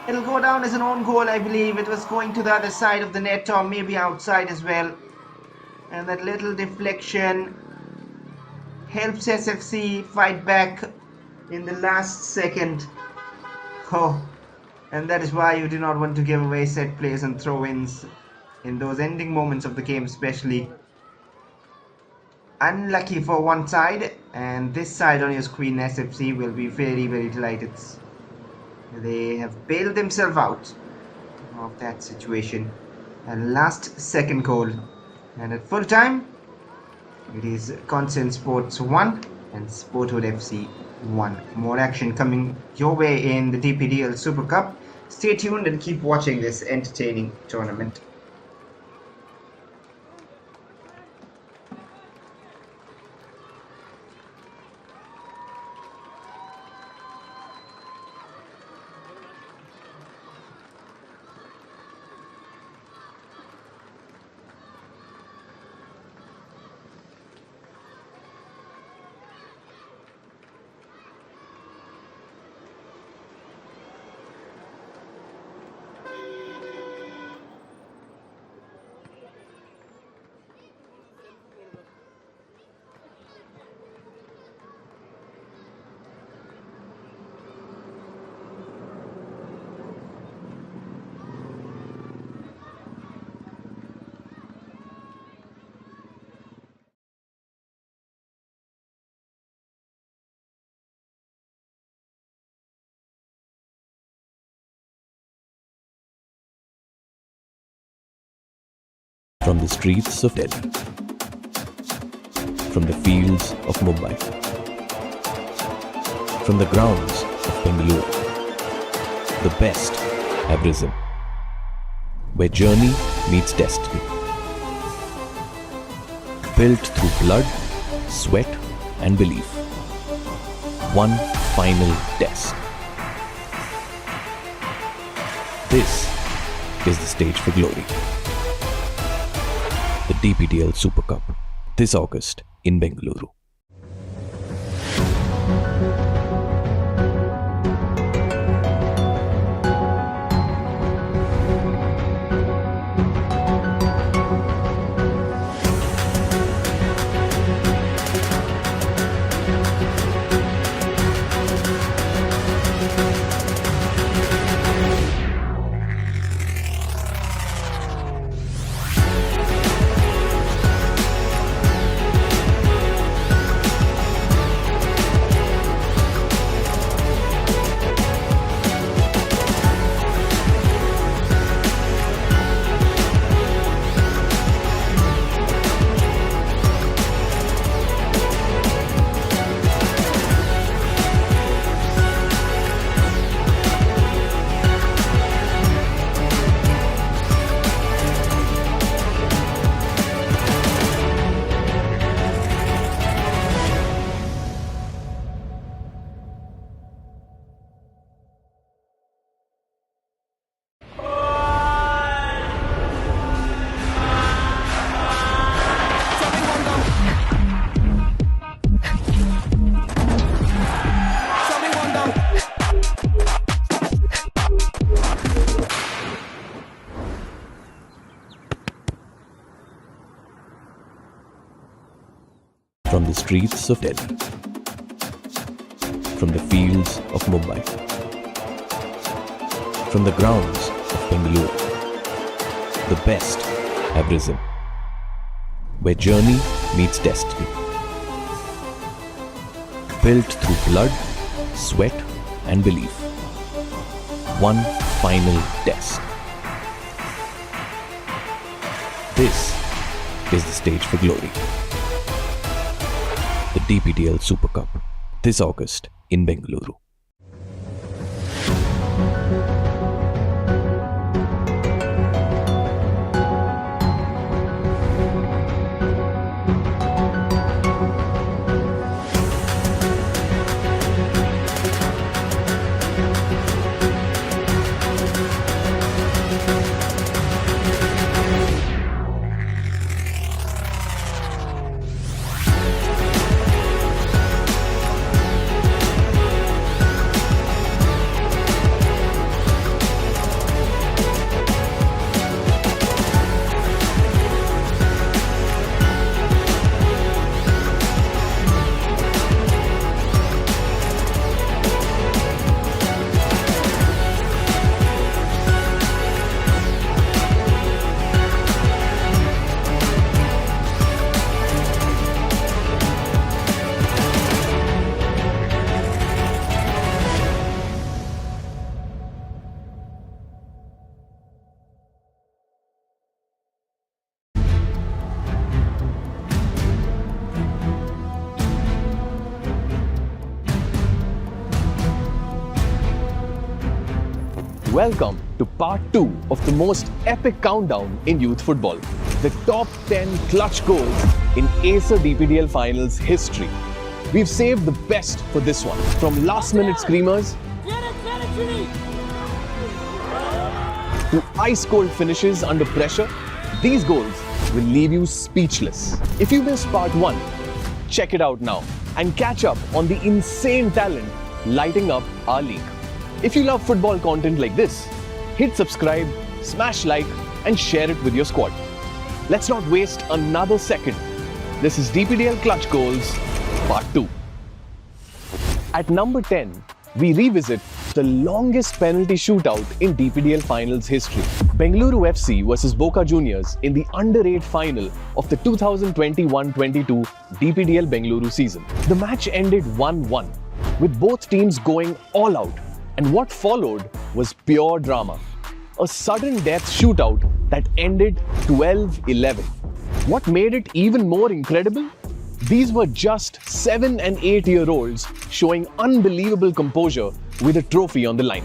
It'll go down as an own goal, I believe. It was going to the other side of the net, or maybe outside as well. And that little deflection helps SFC fight back in the last second. Oh, and that is why you do not want to give away set plays and throw-ins in those ending moments of the game especially. Unlucky for one side, and this side on your screen, SFC, will be very, very delighted. They have bailed themselves out of that situation. And last second goal. And at full time, it is Concient Sports 1 and Sporthood FC 1. More action coming your way in the DPDL Super Cup. Stay tuned and keep watching this entertaining tournament.
From the streets of Delhi, from the fields of Mumbai, from the grounds of Bengaluru, the best have risen, where journey meets destiny. Built through blood, sweat and belief. One final test. This is the stage for glory. The DPDL Super Cup, this August in Bengaluru. From the streets of Delhi, from the fields of Mumbai, from the grounds of Bengaluru, the best have risen, where journey meets destiny. Built through blood, sweat and belief. One final test. This is the stage for glory. The DPDL Super Cup, this August in Bengaluru.
Welcome to part 2 of the most epic countdown in youth football. The top 10 clutch goals in Acer DPDL finals history. We've saved the best for this one. From last minute screamers to ice cold finishes under pressure, these goals will leave you speechless. If you missed part 1, check it out now and catch up on the insane talent lighting up our league. If you love football content like this, hit subscribe, smash like and share it with your squad. Let's not waste another second. This is DPDL Clutch Goals Part 2. At number 10, we revisit the longest penalty shootout in DPDL finals history. Bengaluru FC versus Boca Juniors in the under-8 final of the 2021-22 DPDL Bengaluru season. The match ended 1-1, with both teams going all out. And what followed was pure drama. A sudden death shootout that ended 12-11. What made it even more incredible? These were just 7 and 8-year-olds showing unbelievable composure with a trophy on the line.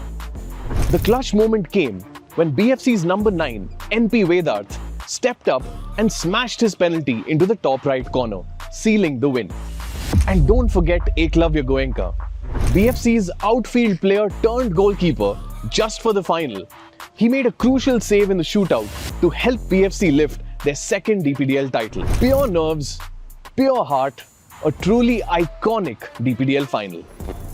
The clutch moment came when BFC's number 9, NP Vedarth, stepped up and smashed his penalty into the top right corner, sealing the win. And don't forget Eklavya Goenka, BFC's outfield player turned goalkeeper just for the final. He made a crucial save in the shootout to help BFC lift their second DPDL title. Pure nerves, pure heart, a truly iconic DPDL final.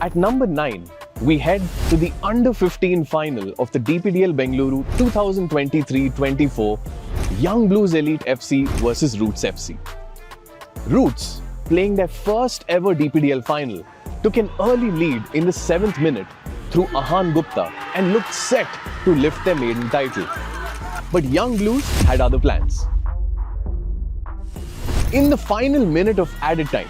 At number 9, we head to the under-15 final of the DPDL Bengaluru 2023-24 Young Blues Elite FC versus Roots FC. Roots, playing their first ever DPDL final, took an early lead in the 7th minute through Ahan Gupta and looked set to lift their maiden title. But Young Blues had other plans. In the final minute of added time,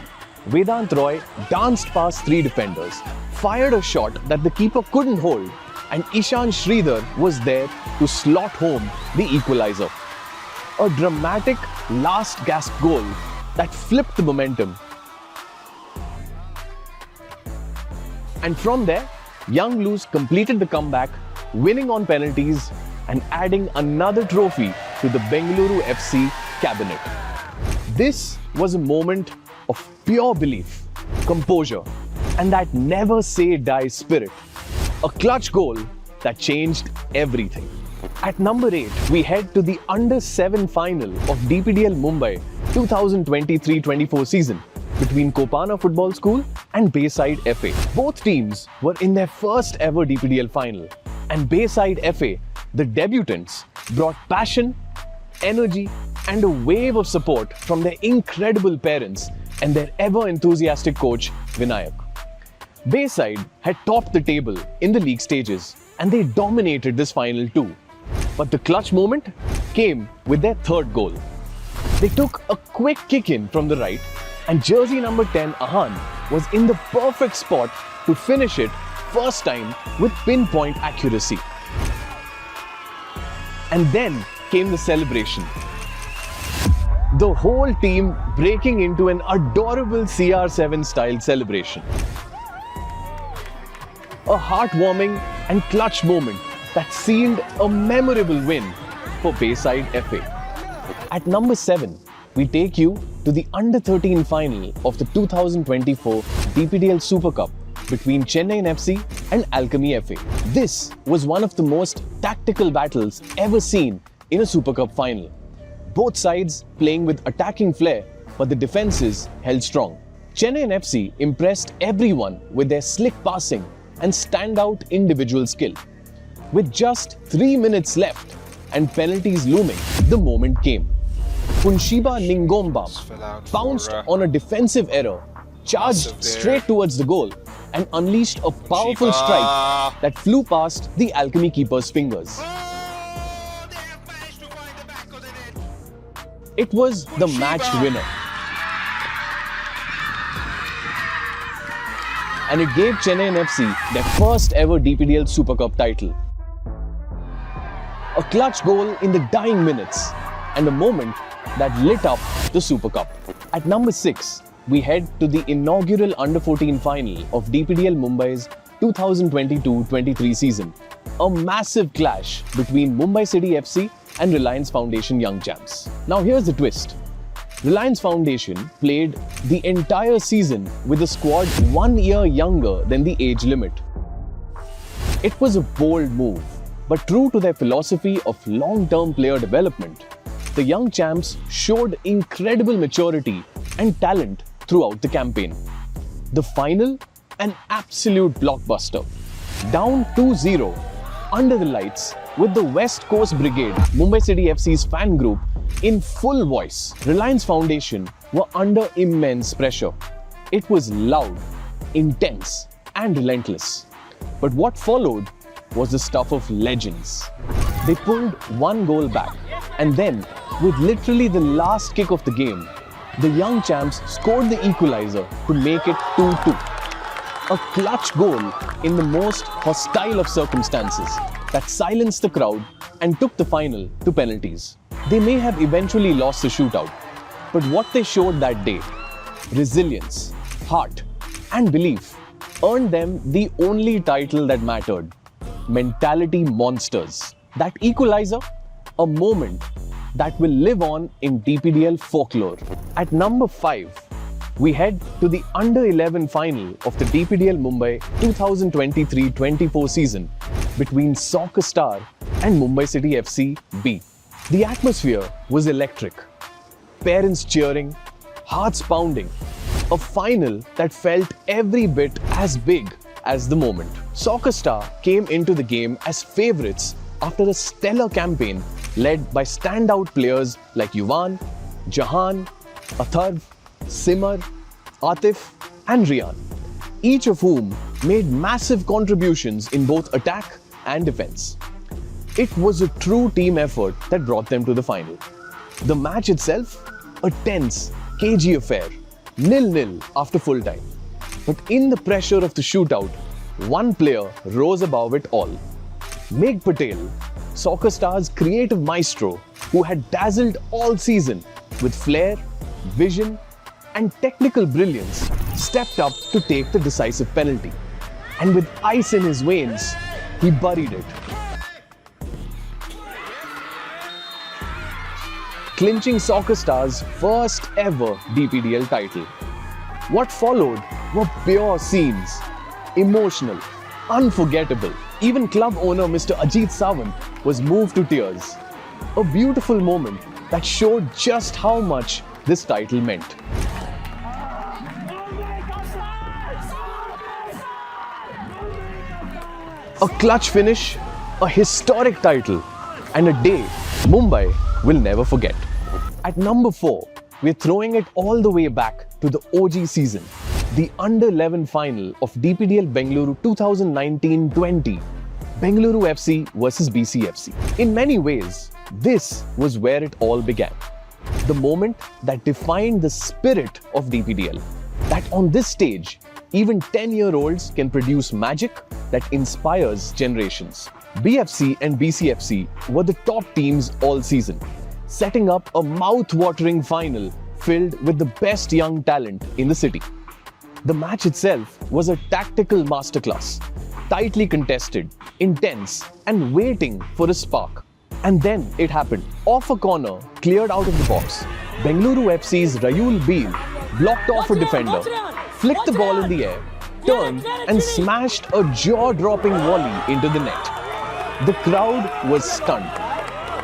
Vedant Roy danced past 3 defenders, fired a shot that the keeper couldn't hold, and Ishan Sridhar was there to slot home the equalizer. A dramatic last gasp goal that flipped the momentum. And from there, Young Blues completed the comeback, winning on penalties and adding another trophy to the Bengaluru FC cabinet. This was a moment of pure belief, composure, and that never say die spirit. A clutch goal that changed everything. At number 8, we head to the under-7 final of DPDL Mumbai 2023-24 season between Kopana Football School and Bayside FA. Both teams were in their first ever DPDL final, and Bayside FA, the debutants, brought passion, energy, and a wave of support from their incredible parents and their ever-enthusiastic coach, Vinayak. Bayside had topped the table in the league stages, and they dominated this final too. But the clutch moment came with their third goal. They took a quick kick in from the right, and jersey number 10, Ahan, was in the perfect spot to finish it first time with pinpoint accuracy. And then came the celebration. The whole team breaking into an adorable CR7 style celebration. A heartwarming and clutch moment that sealed a memorable win for Bayside FA. At number 7, we take you to the under-13 final of the 2024 DPDL Super Cup between Chennai FC and Alchemy FA. This was one of the most tactical battles ever seen in a Super Cup final. Both sides playing with attacking flair, but the defenses held strong. Chennai FC impressed everyone with their slick passing and standout individual skill. With just 3 minutes left and penalties looming, the moment came. Punshiba Ningombam pounced on a defensive error, charged straight towards the goal, and unleashed a powerful strike that flew past the Alchemy keeper's fingers. It was the match winner. And it gave Chennai FC their first ever DPDL Super Cup title. A clutch goal in the dying minutes and a moment that lit up the Super Cup. At number 6, we head to the inaugural Under-14 final of DPDL Mumbai's 2022-23 season. A massive clash between Mumbai City FC and Reliance Foundation Young Champs. Now here's the twist. Reliance Foundation played the entire season with a squad 1 year younger than the age limit. It was a bold move, but true to their philosophy of long-term player development, the Young Champs showed incredible maturity and talent throughout the campaign. The final, an absolute blockbuster. Down 2-0, under the lights, with the West Coast Brigade, Mumbai City FC's fan group, in full voice, Reliance Foundation were under immense pressure. It was loud, intense, and relentless. But what followed was the stuff of legends. They pulled 1 goal back, and then, with literally the last kick of the game, the Young Champs scored the equalizer to make it 2-2. A clutch goal in the most hostile of circumstances that silenced the crowd and took the final to penalties. They may have eventually lost the shootout, but what they showed that day, resilience, heart, and belief, earned them the only title that mattered, Mentality Monsters. That equalizer, a moment that will live on in DPDL folklore. At number 5, we head to the Under-11 final of the DPDL Mumbai 2023-24 season between Soccer Star and Mumbai City FC B. The atmosphere was electric. Parents cheering, hearts pounding. A final that felt every bit as big as the moment. Soccer Star came into the game as favourites after a stellar campaign led by standout players like Yuvan, Jahan, Atharv, Simar, Atif, and Rian, each of whom made massive contributions in both attack and defense. It was a true team effort that brought them to the final. The match itself, a tense, cagey affair, 0-0 after full time. But in the pressure of the shootout, one player rose above it all. Meg Patel, Soccer Star's creative maestro, who had dazzled all season with flair, vision, and technical brilliance, stepped up to take the decisive penalty. And with ice in his veins, he buried it, clinching Soccer Star's first ever DPDL title. What followed were pure scenes, emotional, unforgettable. Even club owner Mr. Ajit Sawant was moved to tears. A beautiful moment that showed just how much this title meant. A clutch finish, a historic title, and a day Mumbai will never forget. At number 4, we're throwing it all the way back to the OG season, the Under-11 final of DPDL Bengaluru 2019-20, Bengaluru FC versus BCFC. In many ways, this was where it all began. The moment that defined the spirit of DPDL, that on this stage, even 10-year-olds can produce magic that inspires generations. BFC and BCFC were the top teams all season, setting up a mouth-watering final filled with the best young talent in the city. The match itself was a tactical masterclass, tightly contested, intense, and waiting for a spark. And then it happened. Off a corner, cleared out of the box, Bengaluru FC's Ariël blocked off a defender, flicked the ball in the air, turned and smashed a jaw-dropping volley into the net. The crowd was stunned.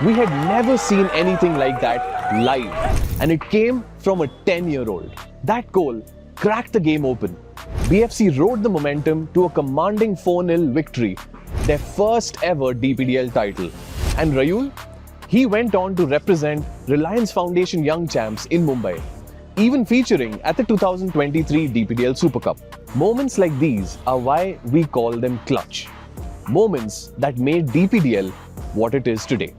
We had never seen anything like that live, and it came from a 10-year-old. That goal cracked the game open. BFC rode the momentum to a commanding 4-0 victory, their first ever DPDL title. And Ariël, he went on to represent Reliance Foundation Young Champs in Mumbai, even featuring at the 2023 DPDL Super Cup. Moments like these are why we call them clutch. Moments that made DPDL what it is today.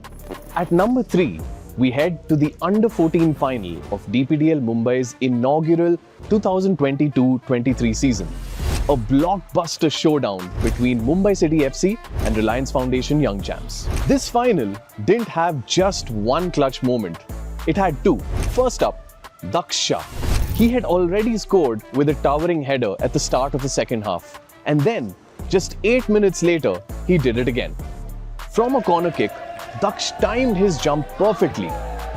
At number 3, we head to the Under-14 final of DPDL Mumbai's inaugural 2022-23 season. A blockbuster showdown between Mumbai City FC and Reliance Foundation Young Champs. This final didn't have just one clutch moment. It had two. First up, Daksha. He had already scored with a towering header at the start of the second half. And then, just 8 minutes later, he did it again. From a corner kick, Daksh timed his jump perfectly,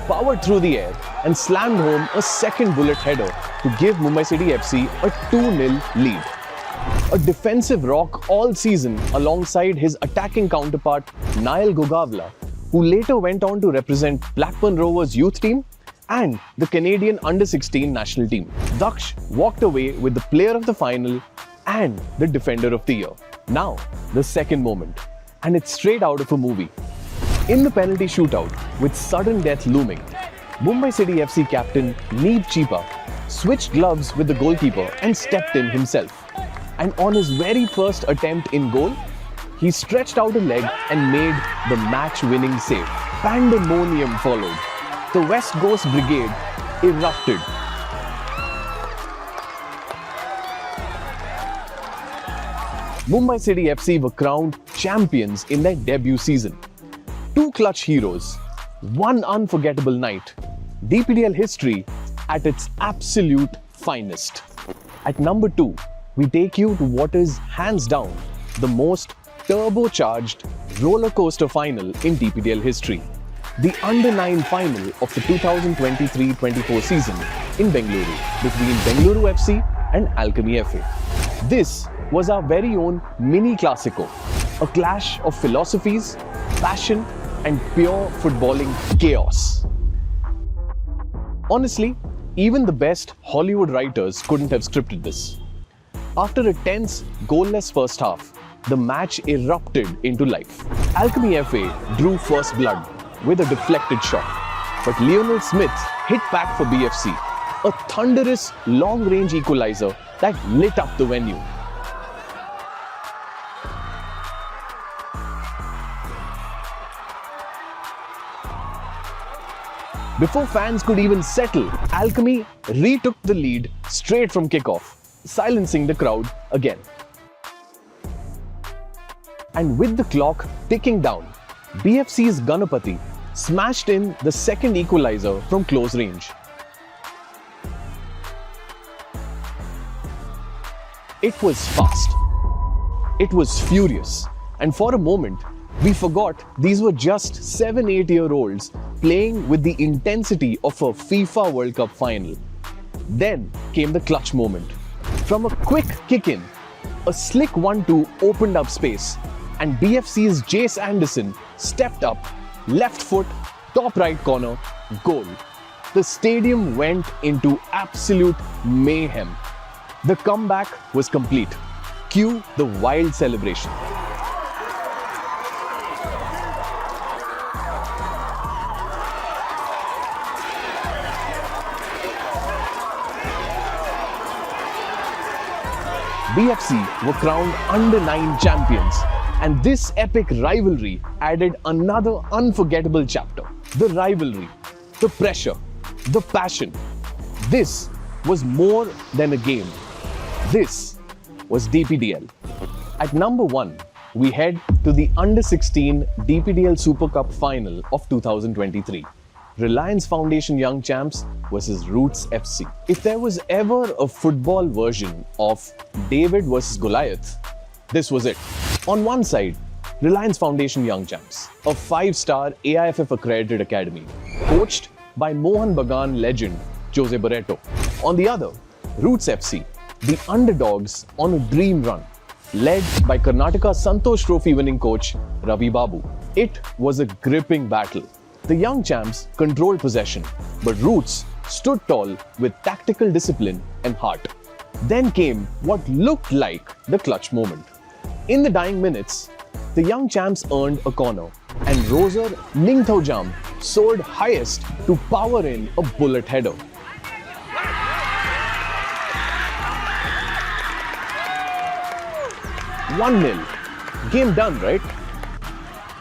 powered through the air, and slammed home a second bullet header to give Mumbai City FC a 2-0 lead. A defensive rock all season alongside his attacking counterpart Niall Gogavla, who later went on to represent Blackburn Rovers youth team and the Canadian Under-16 national team. Daksh walked away with the player of the final and the defender of the year. Now, the second moment, and it's straight out of a movie. In the penalty shootout, with sudden death looming, Mumbai City FC captain Neeb Chipa switched gloves with the goalkeeper and stepped in himself. And on his very first attempt in goal, he stretched out a leg and made the match-winning save. Pandemonium followed. The West Coast Brigade erupted. Mumbai City FC were crowned champions in their debut season. Two clutch heroes, one unforgettable night. DPDL history at its absolute finest. At number 2, we take you to what is hands down the most turbocharged roller coaster final in DPDL history. The Under-9 final of the 2023-24 season in Bengaluru between Bengaluru FC and Alchemy FA. This was our very own mini classico, a clash of philosophies, passion and pure footballing chaos. Honestly, even the best Hollywood writers couldn't have scripted this. After a tense, goalless first half, the match erupted into life. Alchemy FA drew first blood with a deflected shot, but Lionel Smith hit back for BFC, a thunderous long-range equalizer that lit up the venue. Before fans could even settle, Alchemy retook the lead straight from kickoff, silencing the crowd again. And with the clock ticking down, BFC's Ganapati smashed in the second equalizer from close range. It was fast. It was furious. And for a moment, we forgot these were just 7-8-year-olds playing with the intensity of a FIFA World Cup final. Then came the clutch moment. From a quick kick-in, a slick 1-2 opened up space, and BFC's Jace Anderson stepped up, left foot, top right corner, goal. The stadium went into absolute mayhem. The comeback was complete. Cue the wild celebration. BFC were crowned Under-9 champions, and this epic rivalry added another unforgettable chapter. The rivalry, the pressure, the passion. This was more than a game. This was DPDL. At number 1, we head to the Under-16 DPDL Super Cup final of 2023. Reliance Foundation Young Champs versus Roots FC. If there was ever a football version of David versus Goliath, this was it. On one side, Reliance Foundation Young Champs, a 5-star AIFF accredited academy, coached by Mohan Bagan legend Jose Barreto. On the other, Roots FC, the underdogs on a dream run, led by Karnataka's Santosh Trophy winning coach Ravi Babu. It was a gripping battle. The young champs controlled possession, but Roots stood tall with tactical discipline and heart. Then came what looked like the clutch moment. In the dying minutes, the young champs earned a corner, and Roser Ningthaujam soared highest to power in a bullet header. "1-0. Game done, right?"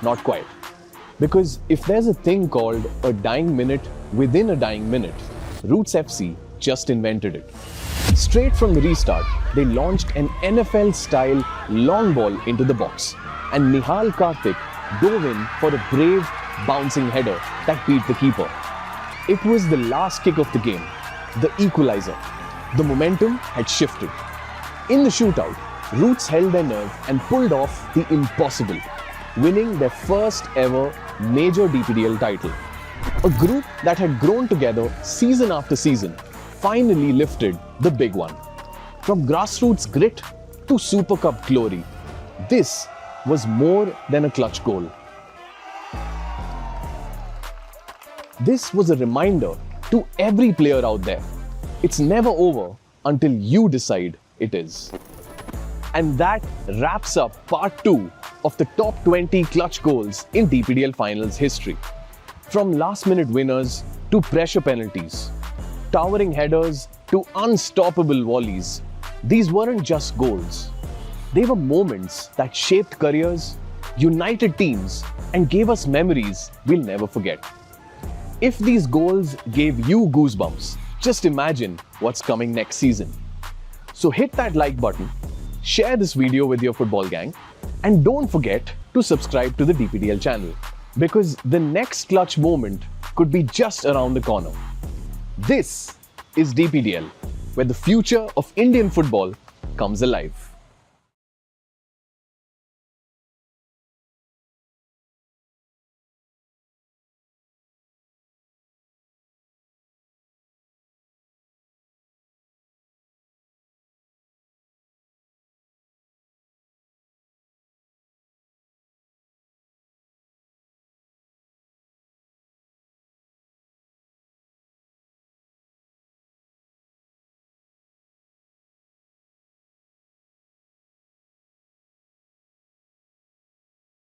Not quite. Because if there's a thing called a dying minute within a dying minute, Roots FC just invented it. Straight from the restart, they launched an NFL-style long ball into the box, and Nihal Karthik dove in for a brave bouncing header that beat the keeper. It was the last kick of the game, the equalizer. The momentum had shifted. In the shootout, Roots held their nerve and pulled off the impossible, winning their first ever major DPDL title. A group that had grown together season after season finally lifted the big one. From grassroots grit to Super Cup glory, this was more than a clutch goal. This was a reminder to every player out there. It's never over until you decide it is. And that wraps up part 2 of the top 20 clutch goals in DPDL finals history. From last-minute winners to pressure penalties, towering headers to unstoppable volleys, these weren't just goals. They were moments that shaped careers, united teams, and gave us memories we'll never forget. If these goals gave you goosebumps, just imagine what's coming next season. So hit that like button, share this video with your football gang, and don't forget to subscribe to the DPDL channel. because the next clutch moment could be just around the corner. This is DPDL, where the future of Indian football comes alive.